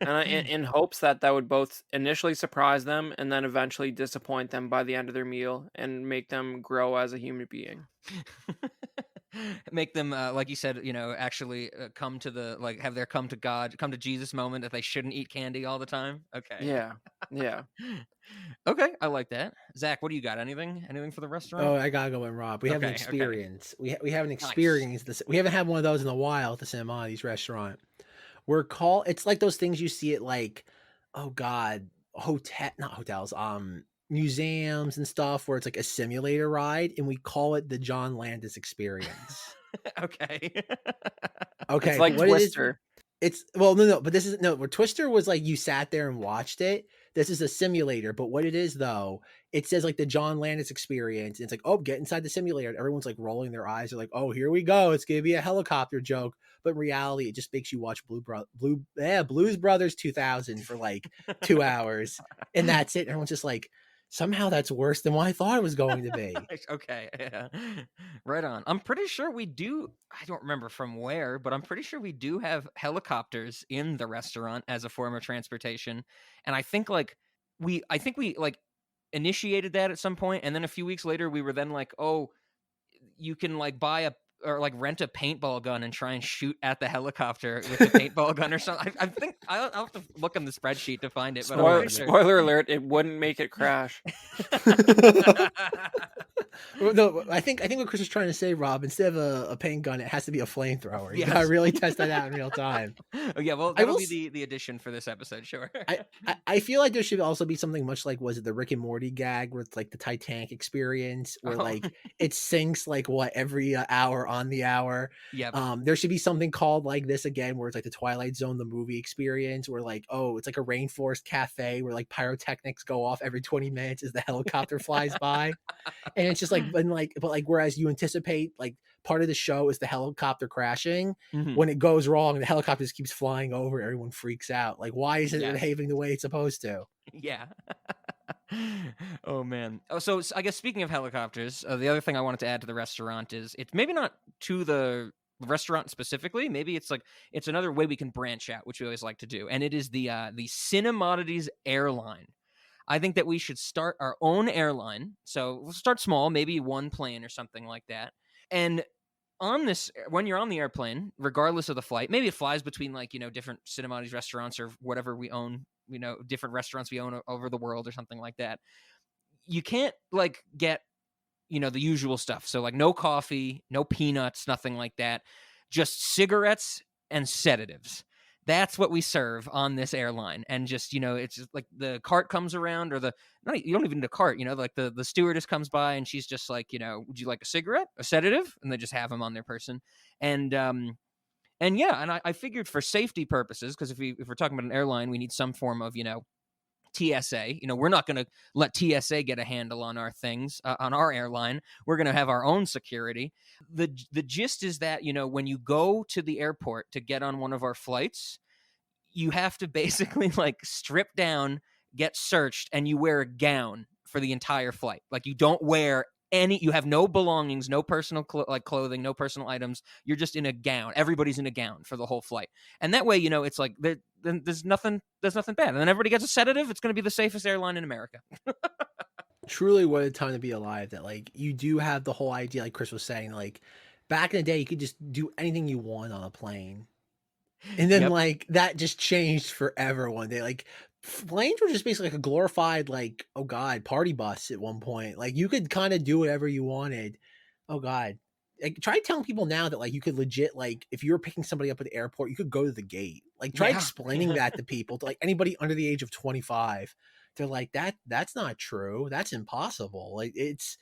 And in hopes that would both initially surprise them and then eventually disappoint them by the end of their meal and make them grow as a human being. Make them like you said, actually come to have their come to Jesus moment that they shouldn't eat candy all the time. Okay. Yeah. Okay, I like that. Zach, what do you got? Anything for the restaurant? Oh, I gotta go in, Rob. We have an Okay. experience. We haven't experienced this. We haven't had one of those in a while at the Cinemoddities restaurant. It's like those things you see at like, oh God, not hotels, museums and stuff where it's like a simulator ride, and we call it the John Landis experience. Okay. Okay, It's like what Twister. But this is where Twister was like you sat there and watched it. This is a simulator, but what it is though, it says like the John Landis experience. And it's like, oh, get inside the simulator. And everyone's like rolling their eyes. They're like, oh, here we go. It's gonna be a helicopter joke. But in reality, it just makes you watch Blues Brothers 2000 for like 2 hours, and that's it. And everyone's just like, Somehow that's worse than what I thought it was going to be. Okay, yeah. Right on. I'm pretty sure we do. I don't remember from where, but I'm pretty sure we do have helicopters in the restaurant as a form of transportation. And I think we like initiated that at some point, and then a few weeks later, we were then like, oh, you can like buy a or like rent a paintball gun and try and shoot at the helicopter with the paintball gun or something. I think I'll have to look on the spreadsheet to find it, but I'm Spoiler, pretty sure. spoiler alert, it wouldn't make it crash. No, I think what Chris is trying to say, Rob, instead of a paint gun, it has to be a flamethrower. You gotta Yes. really test that out in real time. Oh yeah, well I that'll will be the addition for this episode, sure. I feel like there should also be something much like, was it the Rick and Morty gag with like the Titanic experience, where Oh. like it sinks like what every hour on the hour. Yep. There should be something called like this again, where it's like the Twilight Zone, the movie experience, where like, oh, it's like a rainforest cafe where like pyrotechnics go off every 20 minutes as the helicopter flies by, and it's just like, but like whereas you anticipate like part of the show is the helicopter crashing. Mhm. When it goes wrong, the helicopter just keeps flying over, everyone freaks out. Like, why isn't it Yes. behaving the way it's supposed to? Yeah. Oh man. Oh, so I guess speaking of helicopters, the other thing I wanted to add to the restaurant is it's maybe not to the restaurant specifically. Maybe it's like it's another way we can branch out, which we always like to do, and it is the Cinemoddities Airline. I think that we should start our own airline. So we'll start small, maybe one plane or something like that. And on this, when you're on the airplane, regardless of the flight, maybe it flies between like, different Cinemoddities restaurants or whatever we own, different restaurants we own over the world or something like that. You can't like get, the usual stuff. So like no coffee, no peanuts, nothing like that. Just cigarettes and sedatives. That's what we serve on this airline. And just, it's just like the cart comes around or you don't even need a cart, like the stewardess comes by and she's just like, would you like a cigarette, a sedative? And they just have them on their person. And yeah, and I figured for safety purposes, because if we're talking about an airline, we need some form of, TSA. We're not going to let TSA get a handle on our things on our airline. We're going to have our own security. The gist is that, when you go to the airport to get on one of our flights, you have to basically like strip down, get searched, and you wear a gown for the entire flight. Like you don't wear you have no belongings, no personal clothing, no personal items. You're just in a gown. Everybody's in a gown for the whole flight. And that way, it's like there's nothing bad. And then everybody gets a sedative. It's going to be the safest airline in America. Truly, what a time to be alive, that like you do have the whole idea, like Chris was saying, like back in the day, you could just do anything you want on a plane. And then Yep. like that just changed forever one day. Like planes were just basically like a glorified, like, oh god, party bus at one point. Like you could kind of do whatever you wanted. Oh god. Like try telling people now that like you could legit, like if you were picking somebody up at the airport, you could go to the gate. Like try Yeah. explaining that to people, to like anybody under the age of 25. They're like, that's not true. That's impossible. Like it's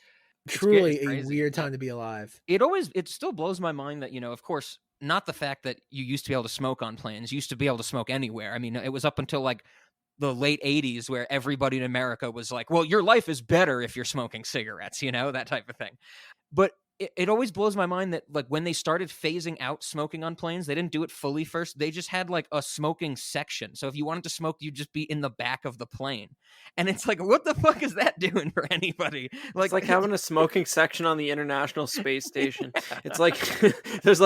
truly a crazy. weird time to be alive. It still blows my mind that, of course, not the fact that you used to be able to smoke on planes. You used to be able to smoke anywhere. I mean, it was up until like the late 80s where everybody in America was like, well, your life is better if you're smoking cigarettes, that type of thing. But it always blows my mind that like when they started phasing out smoking on planes, they didn't do it fully first. They just had like a smoking section. So if you wanted to smoke, you'd just be in the back of the plane. And it's like, what the fuck is that doing for anybody? Like, It's like having a smoking section on the International Space Station. Yeah. It's like there's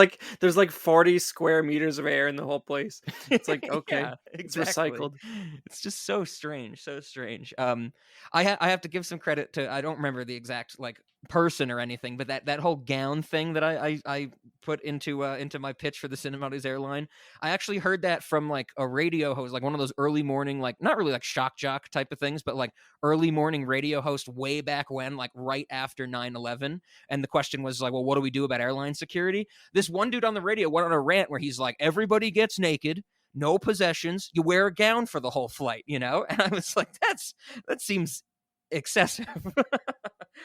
like 40 square meters of air in the whole place. It's like, okay, Yeah, it's exactly. recycled. It's just so strange, so strange. I have to give some credit to, I don't remember the exact like person or anything, but that whole gown thing that I put into my pitch for the Cinemoddities Airline, I actually heard that from like a radio host, like one of those early morning, like not really like shock jock type of things, but like early morning radio host way back when, like right after 9/11. And the question was like, well, what do we do about airline security? This one dude on the radio went on a rant where he's like, everybody gets naked, no possessions, you wear a gown for the whole flight, And I was like, that seems excessive.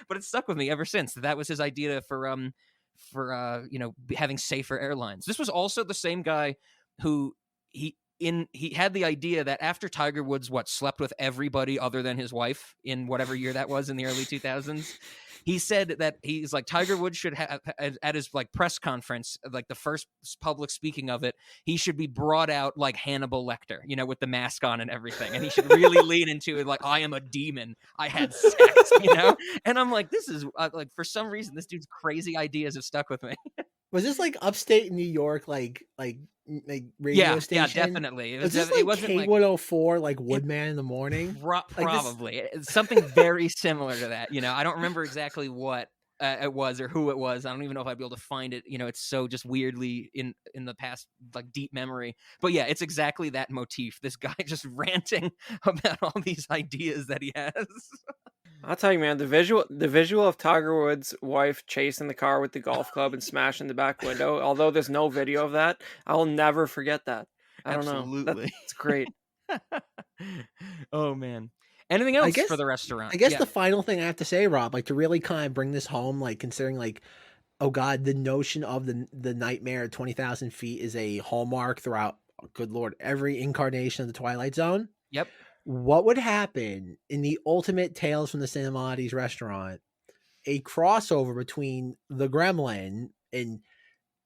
But it stuck with me ever since. That was his idea for having safer airlines. This was also the same guy who he had the idea that after Tiger Woods slept with everybody other than his wife in whatever year that was in the early 2000s, He said that he's like Tiger Woods should have at his like press conference, like the first public speaking of it, he should be brought out like Hannibal Lecter, you know, with the mask on and everything, and he should really lean into it, like I am a demon, I had sex, you know. And I'm like, this is like for some reason this dude's crazy ideas have stuck with me. Was this like upstate New York, like radio Yeah, station? definitely. Was this like It wasn't like K104, like Woodman in the morning? Like this. probably it's something very similar to that. You know, I don't remember exactly what it was or who it was. I don't even know if I'd be able to find it. You know, it's so just weirdly in the past, like deep memory. But yeah, it's exactly that motif. This guy just ranting about all these ideas that he has. I'll tell you, man, the visual of Tiger Woods' wife chasing the car with the golf club and smashing the back window, although there's no video of that, I'll never forget that. I don't know. Absolutely. That's great. Oh man. Anything else for the restaurant? I guess Yeah. the final thing I have to say, Rob, like to really kind of bring this home, like considering like, oh God, the notion of the nightmare at 20,000 feet is a hallmark throughout, good Lord, every incarnation of the Twilight Zone. Yep. What would happen in the ultimate Tales from the Cinemoddities restaurant, a crossover between the Gremlin and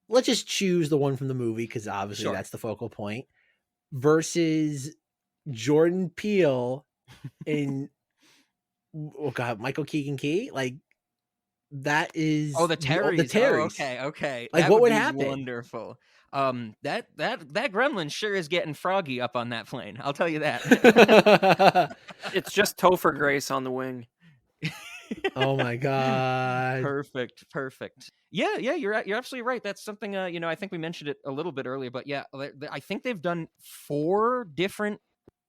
let's just choose the one from the movie because obviously Sure. that's the focal point, versus Jordan Peele in oh God, Michael Keegan Key? Like that is Oh, the Terrys. the Terrys. Oh, okay. Like That what would be happen? wonderful. That gremlin sure is getting froggy up on that plane. I'll tell you that. It's just Topher Grace on the wing. Oh my God. Perfect. Yeah, you're absolutely right. That's something you know, I think we mentioned it a little bit earlier, but yeah, I think they've done 4 different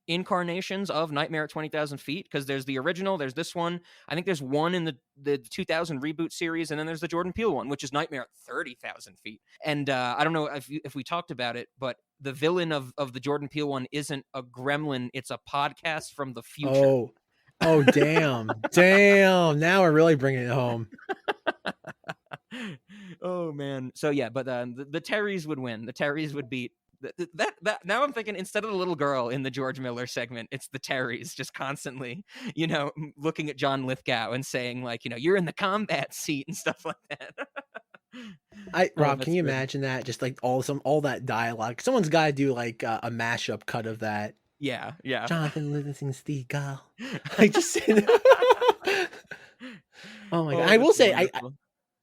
incarnations of Nightmare at 20,000 Feet, because there's the original, there's this one, I think there's one in the 2000 reboot series, and then there's the Jordan Peele one, which is Nightmare at 30,000 Feet. And I don't know if we talked about it, but the villain of the Jordan Peele one isn't a gremlin, it's a podcast from the future. Oh damn. Now we're really bringing it home. Oh man. So yeah, but the Terrys would win. The Terrys would beat that. Now I'm thinking, instead of the little girl in the George Miller segment, it's the Terrys just constantly, you know, looking at John Lithgow and saying like, you know, you're in the combat seat and stuff like that. Rob, can you good. imagine that? Just like all that dialogue. Someone's got to do like a mashup cut of that. Yeah. Jonathan Livingston Seagull. I just said. Oh my God! I will say,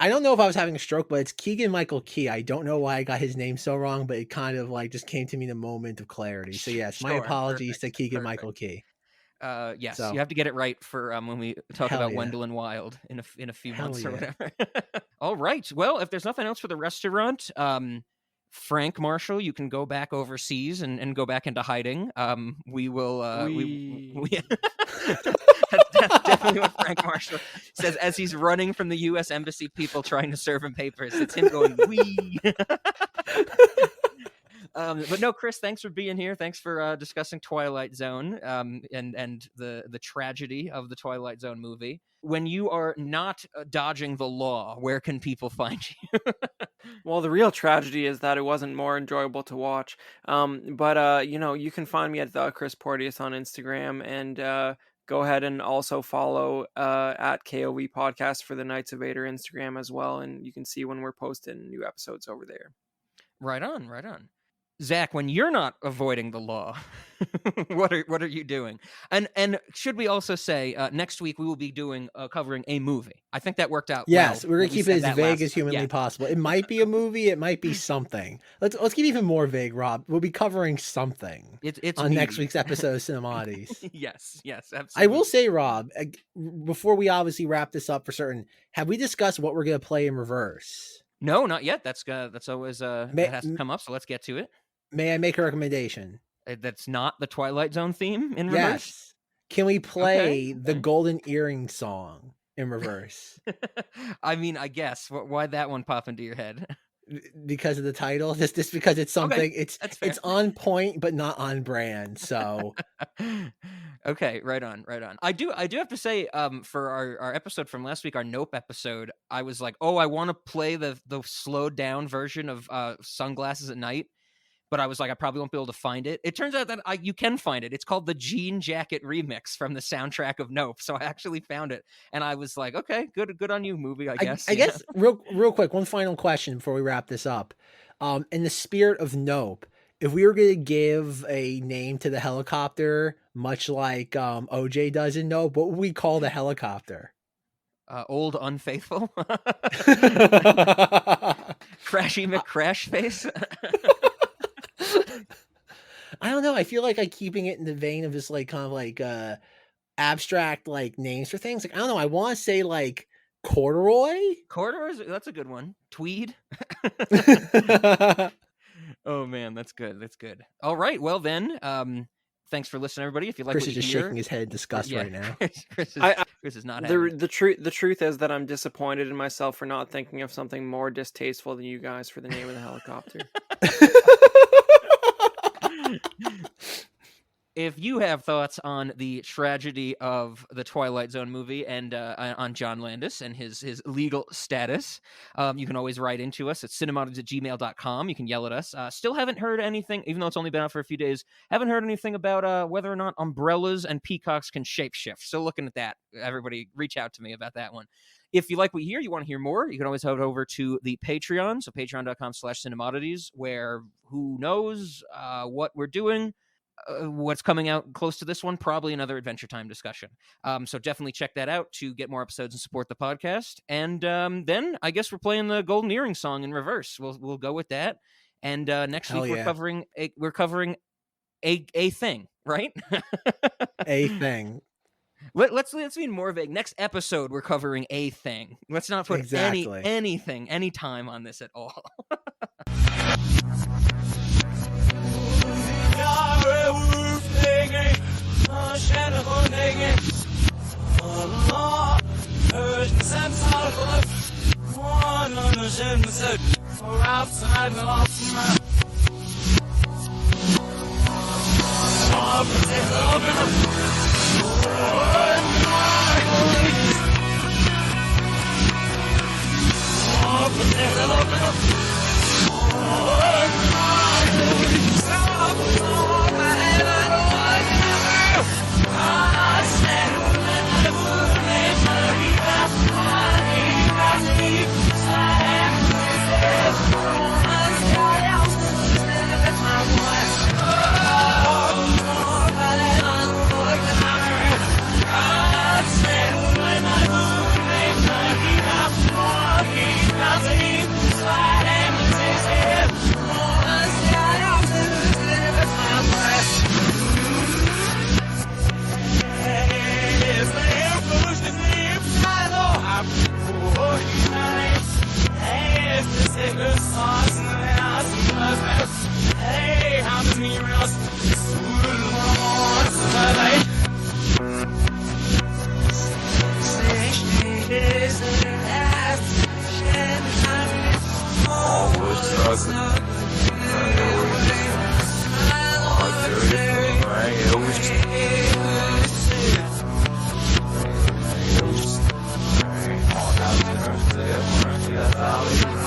I don't know if I was having a stroke, but it's Keegan Michael Key. I don't know why I got his name so wrong, but it kind of like just came to me in a moment of clarity. So yes, my apologies to Keegan Michael Key. Yes, So, you have to get it right for when we talk hell about yeah. Wendell and Wild in a few Hell months or yeah. whatever. All right. Well, if there's nothing else for the restaurant, Frank Marshall, you can go back overseas and go back into hiding. We will. We That's definitely what Frank Marshall says as he's running from the U.S. Embassy people trying to serve him papers. It's him going, wee. But no, Chris, thanks for being here. Thanks for discussing Twilight Zone and the tragedy of the Twilight Zone movie. When you are not dodging the law, where can people find you? Well, the real tragedy is that it wasn't more enjoyable to watch. But you know, you can find me at the Chris Porteous on Instagram, and go ahead and also follow at KOV Podcast for the Knights of Vader Instagram as well, and you can see when we're posting new episodes over there. Right on. Zach, when you're not avoiding the law, what are you doing? And should we also say next week we will be covering a movie? I think that worked out. Yes, well. we're gonna keep it as vague as time. humanly Yeah. possible. It might be a movie, it might be something. Let's keep it even more vague, Rob. We'll be covering something It's on next meaty. week's episode of Cinemoddities. Yes, absolutely. I will say, Rob, before we obviously wrap this up for certain, have we discussed what we're gonna play in reverse? No, not yet. That's always that has to come up. So let's get to it. May I make a recommendation? That's not the Twilight Zone theme in reverse. Yes. Can we play Okay. the Golden Earring song in reverse? I mean, I guess. Why that one pop into your head? Because of the title, just because it's something that's fair. it's on point but not on brand. So Okay, right on. I do have to say, for our episode from last week, our Nope episode, I was like, oh, I want to play the slowed down version of Sunglasses at Night, but I was like, I probably won't be able to find it. It turns out that you can find it. It's called the Jean Jacket Remix from the soundtrack of Nope. So I actually found it, and I was like, okay, good on you, movie, I guess. I guess real quick, one final question before we wrap this up. In the spirit of Nope, if we were going to give a name to the helicopter, much like OJ does in Nope, what would we call the helicopter? Old Unfaithful. Crashy McCrashface. I don't know. I feel like keeping it in the vein of just like kind of like abstract like names for things. Like, I don't know. I want to say like corduroy. Corridors, that's a good one. Tweed. Oh man, that's good. That's good. All right. Well then, thanks for listening, everybody. If you like Chris what is you just hear, shaking his head in disgust right now. Chris is not happy. The truth is that I'm disappointed in myself for not thinking of something more distasteful than you guys for the name of the helicopter. If you have thoughts on the tragedy of the Twilight Zone movie and on John Landis and his legal status, you can always write into us at cinemoddities@gmail.com. You can yell at us. Still haven't heard anything, even though it's only been out for a few days, haven't heard anything about whether or not umbrellas and peacocks can shapeshift. Still looking at that. Everybody reach out to me about that one. If you like what you hear, you want to hear more, you can always head over to the Patreon. So patreon.com/cinemoddities, where who knows what we're doing. What's coming out close to this one, probably another Adventure Time discussion. So definitely check that out to get more episodes and support the podcast. And then I guess we're playing the Golden Earring song in reverse. We'll go with that. And next week we're covering a thing, right? A thing. Let's be more vague. Next episode we're covering a thing. Let's not put any time on this at all.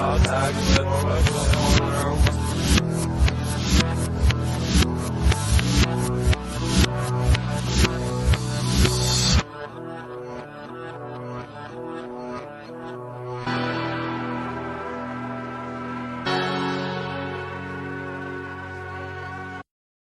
I'll